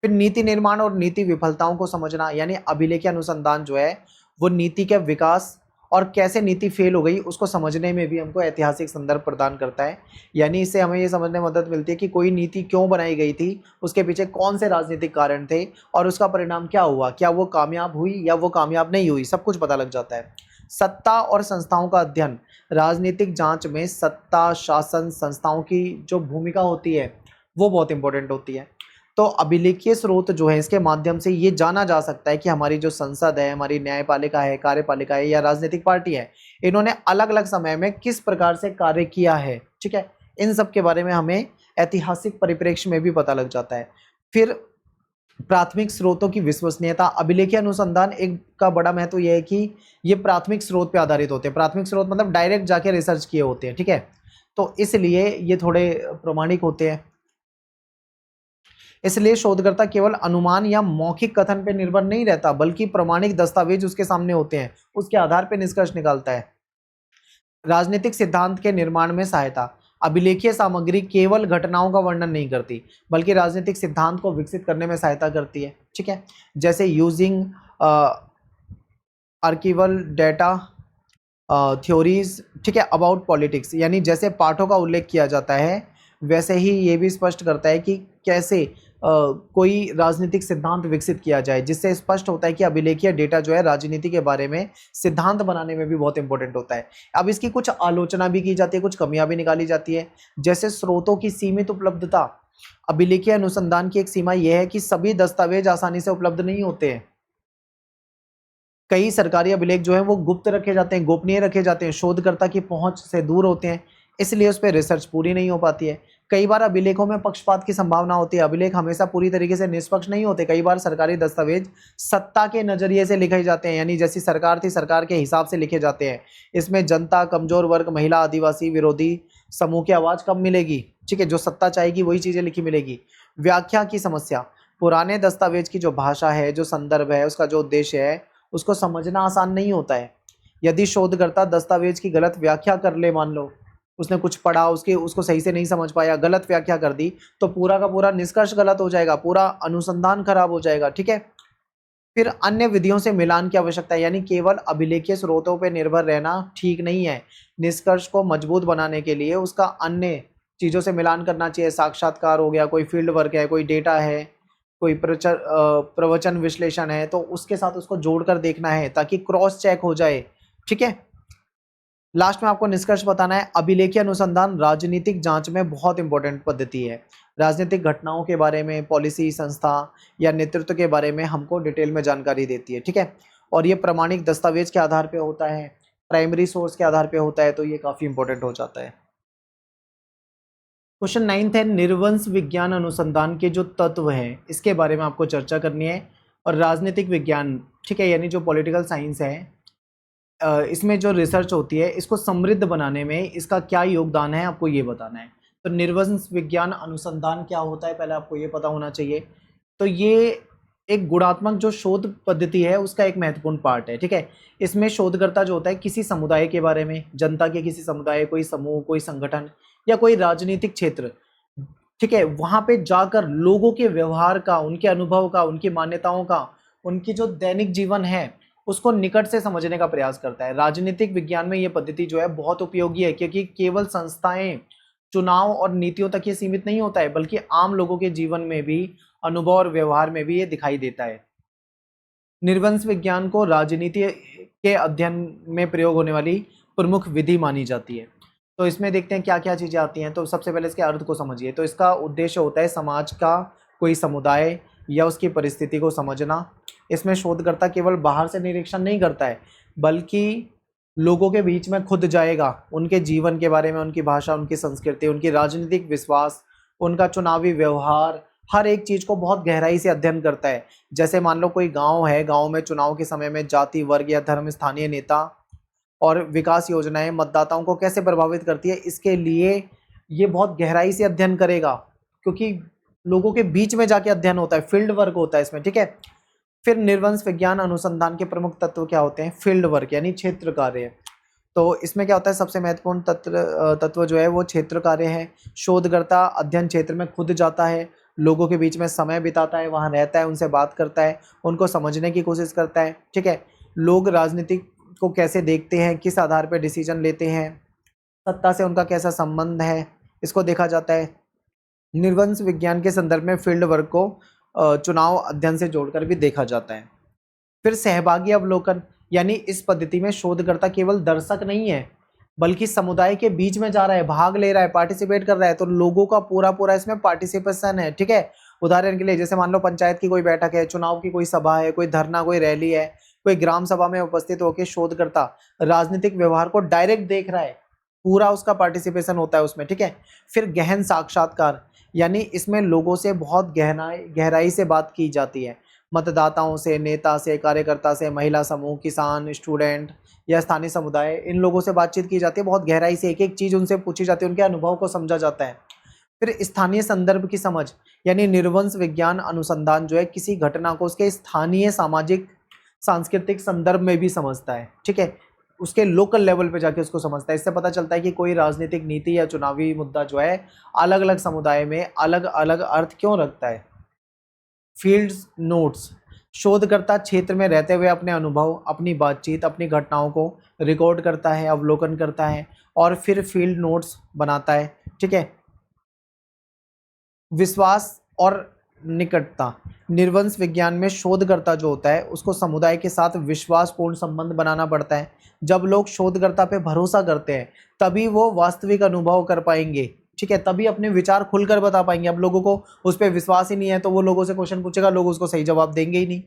[SPEAKER 1] फिर नीति निर्माण और नीति विफलताओं को समझना, यानी अभिलेखीय अनुसंधान जो है वो नीति के विकास और कैसे नीति फेल हो गई उसको समझने में भी हमको ऐतिहासिक संदर्भ प्रदान करता है। यानी इससे हमें ये समझने में मदद मिलती है कि कोई नीति क्यों बनाई गई थी, उसके पीछे कौन से राजनीतिक कारण थे, और उसका परिणाम क्या हुआ, क्या वो कामयाब हुई या वो कामयाब नहीं हुई, सब कुछ पता लग जाता है। सत्ता और संस्थाओं का अध्ययन, राजनीतिक जांच में सत्ता, शासन, संस्थाओं की जो भूमिका होती है वो बहुत इंपॉर्टेंट होती है। तो अभिलेखीय स्रोत जो है इसके माध्यम से ये जाना जा सकता है कि हमारी जो संसद है, हमारी न्यायपालिका है, कार्यपालिका है, या राजनीतिक पार्टी है, इन्होंने अलग अलग समय में किस प्रकार से कार्य किया है। ठीक है, इन सब के बारे में हमें ऐतिहासिक परिप्रेक्ष्य में भी पता लग जाता है। फिर प्राथमिक स्रोतों की विश्वसनीयता, अभिलेखीय अनुसंधान एक का बड़ा महत्व यह है कि ये प्राथमिक स्रोत पे आधारित होते हैं। प्राथमिक स्रोत मतलब डायरेक्ट जाके रिसर्च किए होते हैं। ठीक है, तो इसलिए ये थोड़े प्रमाणिक होते हैं। इसलिए शोधकर्ता केवल अनुमान या मौखिक कथन पर निर्भर नहीं रहता, बल्कि प्रमाणिक दस्तावेज उसके सामने होते हैं, उसके आधार पर निष्कर्ष निकालता है। राजनीतिक सिद्धांत के निर्माण में सहायता, अभिलेखीय सामग्री केवल घटनाओं का वर्णन नहीं करती, बल्कि राजनीतिक सिद्धांत को विकसित करने में सहायता करती है। ठीक है, जैसे यूजिंग आर्किवल डेटा थ्योरीज, ठीक है, अबाउट पॉलिटिक्स, यानी जैसे पाठों का उल्लेख किया जाता है वैसे ही ये भी स्पष्ट करता है कि कैसे कोई राजनीतिक सिद्धांत विकसित किया जाए, जिससे स्पष्ट होता है कि अभिलेखीय डेटा जो है राजनीति के बारे में सिद्धांत बनाने में भी बहुत इंपॉर्टेंट होता है। अब इसकी कुछ आलोचना भी की जाती है, कुछ कमियां भी निकाली जाती है, जैसे स्रोतों की सीमित उपलब्धता। अभिलेखीय अनुसंधान की एक सीमा यह है कि सभी दस्तावेज आसानी से उपलब्ध नहीं होते हैं। कई सरकारी अभिलेख जो है वो गुप्त रखे जाते हैं, गोपनीय रखे जाते हैं, शोधकर्ता की पहुंच से दूर होते हैं, इसलिए उस पर रिसर्च पूरी नहीं हो पाती है। कई बार अभिलेखों में पक्षपात की संभावना होती है, अभिलेख हमेशा पूरी तरीके से निष्पक्ष नहीं होते। कई बार सरकारी दस्तावेज सत्ता के नजरिए से लिखे जाते हैं, यानी जैसी सरकार थी सरकार के हिसाब से लिखे जाते हैं। इसमें जनता, कमजोर वर्ग, महिला, आदिवासी, विरोधी समूह की आवाज कम मिलेगी। ठीक है, जो सत्ता चाहेगी वही चीजें लिखी मिलेगी। व्याख्या की समस्या, पुराने दस्तावेज की जो भाषा है, जो संदर्भ है, उसका जो उद्देश्य है, उसको समझना आसान नहीं होता है। यदि शोधकर्ता दस्तावेज की गलत व्याख्या कर ले, मान लो उसने कुछ पढ़ा, उसको सही से नहीं समझ पाया, गलत व्याख्या कर दी, तो पूरा का पूरा निष्कर्ष गलत हो जाएगा, पूरा अनुसंधान खराब हो जाएगा। ठीक है, फिर अन्य विधियों से मिलान की आवश्यकता है, यानी केवल अभिलेखीय स्रोतों पर निर्भर रहना ठीक नहीं है। निष्कर्ष को मजबूत बनाने के लिए उसका अन्य चीज़ों से मिलान करना चाहिए। साक्षात्कार हो गया, कोई फील्ड वर्क है, कोई डेटा है, कोई प्रवचन विश्लेषण है, तो उसके साथ उसको जोड़कर देखना है ताकि क्रॉस चेक हो जाए। ठीक है, लास्ट में आपको निष्कर्ष बताना है। अभिलेखीय अनुसंधान राजनीतिक जांच में बहुत इंपॉर्टेंट पद्धति है। राजनीतिक घटनाओं के बारे में, पॉलिसी, संस्था या नेतृत्व के बारे में हमको डिटेल में जानकारी देती है। ठीक है, और ये प्रमाणिक दस्तावेज के आधार पे होता है, प्राइमरी सोर्स के आधार पे होता है, तो ये काफ़ी इंपॉर्टेंट हो जाता है। क्वेश्चन 9 है, निर्वंश विज्ञान अनुसंधान के जो तत्व हैं इसके बारे में आपको चर्चा करनी है। और राजनीतिक विज्ञान, ठीक है, यानी जो पॉलिटिकल साइंस है, इसमें जो रिसर्च होती है इसको समृद्ध बनाने में इसका क्या योगदान है, आपको ये बताना है। तो निर्वंश विज्ञान अनुसंधान क्या होता है, पहले आपको ये पता होना चाहिए। तो ये एक गुणात्मक जो शोध पद्धति है उसका एक महत्वपूर्ण पार्ट है। ठीक है, इसमें शोधकर्ता जो होता है किसी समुदाय के बारे में, जनता के किसी समुदाय, कोई समूह, कोई संगठन या कोई राजनीतिक क्षेत्र, ठीक है, वहां पे जाकर लोगों के व्यवहार का, उनके अनुभव का, उनकी मान्यताओं का, उनकी जो दैनिक जीवन है उसको निकट से समझने का प्रयास करता है। राजनीतिक विज्ञान में ये पद्धति जो है बहुत उपयोगी है, क्योंकि केवल संस्थाएं, चुनाव और नीतियों तक ये सीमित नहीं होता है, बल्कि आम लोगों के जीवन में भी, अनुभव और व्यवहार में भी ये दिखाई देता है। निर्वंश विज्ञान को राजनीति के अध्ययन में प्रयोग होने वाली प्रमुख विधि मानी जाती है। तो इसमें देखते हैं क्या क्या चीज़ें आती हैं। तो सबसे पहले इसके अर्थ को समझिए। तो इसका उद्देश्य होता है समाज का कोई समुदाय या उसकी परिस्थिति को समझना। इसमें शोधकर्ता केवल बाहर से निरीक्षण नहीं करता है, बल्कि लोगों के बीच में खुद जाएगा, उनके जीवन के बारे में, उनकी भाषा, उनकी संस्कृति, उनकी राजनीतिक विश्वास, उनका चुनावी व्यवहार, हर एक चीज़ को बहुत गहराई से अध्ययन करता है। जैसे मान लो कोई गांव है, गांव में चुनाव के समय में जाति, वर्ग या धर्म, स्थानीय नेता और विकास योजनाएं मतदाताओं को कैसे प्रभावित करती है, इसके लिए ये बहुत गहराई से अध्ययन करेगा, क्योंकि लोगों के बीच में जाके अध्ययन होता है, फील्ड वर्क होता है इसमें। ठीक है, फिर निर्वंश विज्ञान अनुसंधान के प्रमुख तत्व क्या होते हैं? फील्ड वर्क यानी क्षेत्र कार्य। तो इसमें क्या होता है, सबसे महत्वपूर्ण तत्व जो है वो क्षेत्र कार्य है। शोधकर्ता अध्ययन क्षेत्र में खुद जाता है, लोगों के बीच में समय बिताता है, वहाँ रहता है, उनसे बात करता है, उनको समझने की कोशिश करता है। ठीक है, लोग राजनीति को कैसे देखते हैं, किस आधार पर डिसीजन लेते हैं, सत्ता से उनका कैसा संबंध है, इसको देखा जाता है। निर्वंश विज्ञान के संदर्भ में फील्ड वर्क को चुनाव अध्ययन से जोड़कर भी देखा जाता है। फिर सहभागी अवलोकन, यानी इस पद्धति में शोधकर्ता केवल दर्शक नहीं है, बल्कि समुदाय के बीच में जा रहा है, भाग ले रहा है, पार्टिसिपेट कर रहा है। तो लोगों का पूरा पूरा इसमें पार्टिसिपेशन है। ठीक है, उदाहरण के लिए जैसे मान लो पंचायत की कोई बैठक है, चुनाव की कोई सभा है, कोई धरना, कोई रैली है, कोई ग्राम सभा में उपस्थित होकर शोधकर्ता राजनीतिक व्यवहार को डायरेक्ट देख रहा है, पूरा उसका पार्टिसिपेशन होता है उसमें। ठीक है, फिर गहन साक्षात्कार, यानी इसमें लोगों से बहुत गहराई से बात की जाती है, मतदाताओं से, नेता से, कार्यकर्ता से, महिला समूह, किसान, स्टूडेंट या स्थानीय समुदाय, इन लोगों से बातचीत की जाती है बहुत गहराई से, एक एक चीज़ उनसे पूछी जाती है, उनके अनुभव को समझा जाता है। फिर स्थानीय संदर्भ की समझ, यानी निर्वंश विज्ञान अनुसंधान जो है किसी घटना को उसके स्थानीय सामाजिक सांस्कृतिक संदर्भ में भी समझता है। ठीक है, उसके लोकल लेवल पे जाके उसको समझता है। इससे पता चलता है कि कोई राजनीतिक नीति या चुनावी मुद्दा जो है अलग अलग समुदाय में अलग अलग अर्थ क्यों रखता है। फील्ड्स नोट्स, शोधकर्ता क्षेत्र में रहते हुए अपने अनुभव, अपनी बातचीत, अपनी घटनाओं को रिकॉर्ड करता है, अवलोकन करता है और फिर फील्ड नोट्स बनाता है। ठीक है, विश्वास और निकटता। निर्वंश विज्ञान में शोधकर्ता जो होता है उसको समुदाय के साथ विश्वासपूर्ण संबंध बनाना पड़ता है। जब लोग शोधकर्ता पे भरोसा करते हैं तभी वो वास्तविक अनुभव कर पाएंगे, ठीक है, तभी अपने विचार खुलकर बता पाएंगे। अब लोगों को उस पर विश्वास ही नहीं है तो वो लोगों से क्वेश्चन पूछेगा, लोग उसको सही जवाब देंगे ही नहीं।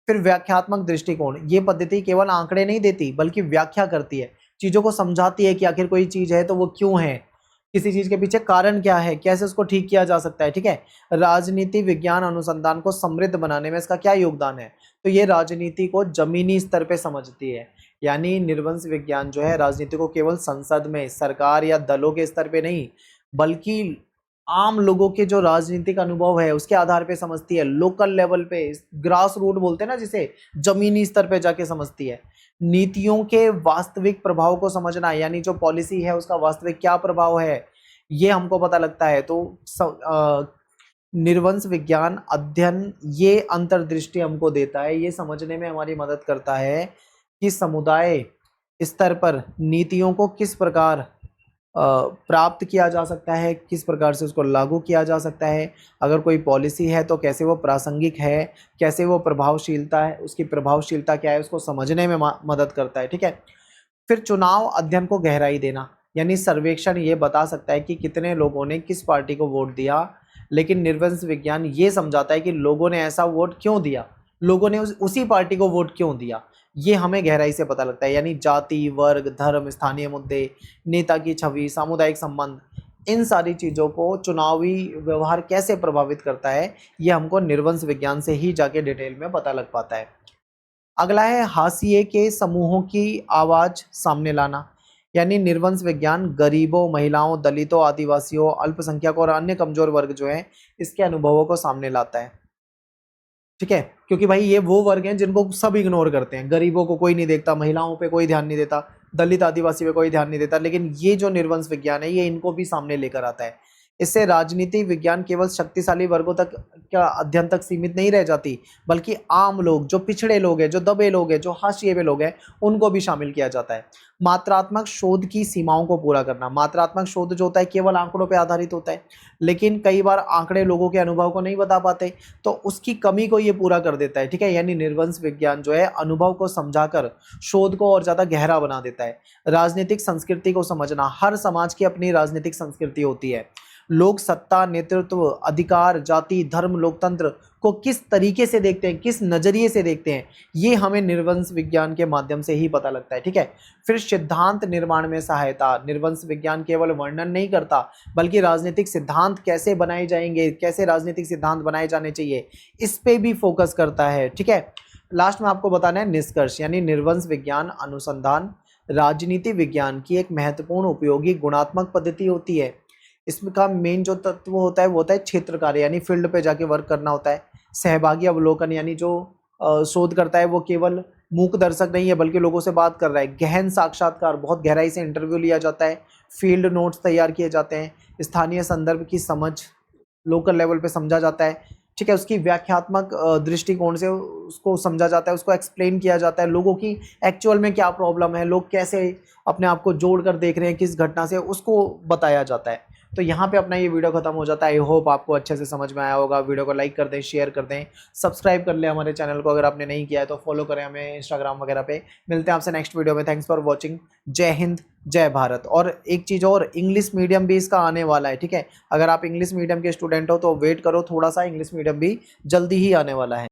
[SPEAKER 1] फिर व्याख्यात्मक दृष्टिकोण, ये पद्धति केवल आंकड़े नहीं देती बल्कि व्याख्या करती है, चीजों को समझाती है कि आखिर कोई चीज है तो वो क्यों है, किसी चीज के पीछे कारण क्या है, कैसे उसको ठीक किया जा सकता है, ठीक है। राजनीति विज्ञान अनुसंधान को समृद्ध बनाने में इसका क्या योगदान है, तो ये राजनीति को जमीनी स्तर पे समझती है। यानी निर्वंश विज्ञान जो है राजनीति को केवल संसद में, सरकार या दलों के स्तर पे नहीं बल्कि आम लोगों के जो राजनीतिक अनुभव है उसके आधार पे समझती है। लोकल लेवल पे, ग्रास रूट बोलते हैं ना जिसे, जमीनी स्तर पे जाके समझती है। नीतियों के वास्तविक प्रभाव को समझना, यानी जो पॉलिसी है उसका वास्तविक क्या प्रभाव है ये हमको पता लगता है। तो निर्वंश विज्ञान अध्ययन ये अंतर्दृष्टि हमको देता है, ये समझने में हमारी मदद करता है कि समुदाय स्तर पर नीतियों को किस प्रकार प्राप्त किया जा सकता है, किस प्रकार से उसको लागू किया जा सकता है। अगर कोई पॉलिसी है तो कैसे वो प्रासंगिक है, कैसे वो प्रभावशीलता है, उसकी प्रभावशीलता क्या है, उसको समझने में मदद करता है, ठीक है। फिर चुनाव अध्ययन को गहराई देना, यानी सर्वेक्षण ये बता सकता है कि कितने लोगों ने किस पार्टी को वोट दिया, लेकिन निर्वंश विज्ञान ये समझाता है कि लोगों ने ऐसा वोट क्यों दिया, लोगों ने उसी पार्टी को वोट क्यों दिया, ये हमें गहराई से पता लगता है। यानी जाति, वर्ग, धर्म, स्थानीय मुद्दे, नेता की छवि, सामुदायिक संबंध, इन सारी चीज़ों को चुनावी व्यवहार कैसे प्रभावित करता है ये हमको निर्वंश विज्ञान से ही जाके डिटेल में पता लग पाता है। अगला है हाशिए के समूहों की आवाज़ सामने लाना, यानी निर्वंश विज्ञान गरीबों, महिलाओं, दलितों, आदिवासियों, अल्पसंख्यकों और अन्य कमजोर वर्ग जो हैं इसके अनुभवों को सामने लाता है, ठीक है। क्योंकि भाई ये वो वर्ग हैं जिनको सब इग्नोर करते हैं, गरीबों को कोई नहीं देखता, महिलाओं पे कोई ध्यान नहीं देता, दलित आदिवासी पे कोई ध्यान नहीं देता, लेकिन ये जो निर्वंश विज्ञान है ये इनको भी सामने लेकर आता है। इससे राजनीति विज्ञान केवल शक्तिशाली वर्गों तक का अध्ययन तक सीमित नहीं रह जाती बल्कि आम लोग, जो पिछड़े लोग हैं, जो दबे लोग हैं, जो हाशिए पे लोग हैं, उनको भी शामिल किया जाता है। मात्रात्मक शोध की सीमाओं को पूरा करना, मात्रात्मक शोध जो होता है केवल आंकड़ों पर आधारित होता है, लेकिन कई बार आंकड़े लोगों के अनुभव को नहीं बता पाते, तो उसकी कमी को ये पूरा कर देता है, ठीक है। यानी निर्वंश विज्ञान जो है अनुभव को समझाकर शोध को और ज़्यादा गहरा बना देता है। राजनीतिक संस्कृति को समझना, हर समाज की अपनी राजनीतिक संस्कृति होती है। लोग सत्ता, नेतृत्व, अधिकार, जाति, धर्म, लोकतंत्र को किस तरीके से देखते हैं, किस नजरिए से देखते हैं, ये हमें निर्वंश विज्ञान के माध्यम से ही पता लगता है, ठीक है। फिर सिद्धांत निर्माण में सहायता, निर्वंश विज्ञान केवल वर्णन नहीं करता बल्कि राजनीतिक सिद्धांत कैसे बनाए जाएंगे, कैसे राजनीतिक सिद्धांत बनाए जाने चाहिए, इस पे भी फोकस करता है, ठीक है। लास्ट में आपको बताना है निष्कर्ष, यानी निर्वंश विज्ञान अनुसंधान राजनीति विज्ञान की एक महत्वपूर्ण उपयोगी गुणात्मक पद्धति होती है। इसका मेन जो तत्व होता है वो होता है क्षेत्र कार्य, यानी फील्ड पे जाके वर्क करना होता है। सहभागी अवलोकन, यानी जो शोध करता है वो केवल मूक दर्शक नहीं है बल्कि लोगों से बात कर रहा है। गहन साक्षात्कार, बहुत गहराई से इंटरव्यू लिया जाता है। फील्ड नोट्स तैयार किए जाते हैं। स्थानीय संदर्भ की समझ लोकल लेवल पे समझा जाता है, ठीक है। उसकी व्याख्यात्मक दृष्टिकोण से उसको समझा जाता है, उसको एक्सप्लेन किया जाता है, लोगों की एक्चुअल में क्या प्रॉब्लम है, लोग कैसे अपने आप को जोड़ कर देख रहे हैं किस घटना से, उसको बताया जाता है। तो यहाँ पे अपना ये वीडियो खत्म हो जाता है। आई होप आपको अच्छे से समझ में आया होगा। वीडियो को लाइक कर दें, शेयर कर दें, सब्सक्राइब कर लें हमारे चैनल को अगर आपने नहीं किया है तो फॉलो करें हमें इंस्टाग्राम वगैरह पे। मिलते हैं आपसे नेक्स्ट वीडियो में। Thanks for watching. जय हिंद, जय भारत। और एक चीज़ और, इंग्लिश मीडियम भी इसका आने वाला है, ठीक है। अगर आप इंग्लिश मीडियम के स्टूडेंट हो तो वेट करो थोड़ा सा, इंग्लिश मीडियम भी जल्दी ही आने वाला है।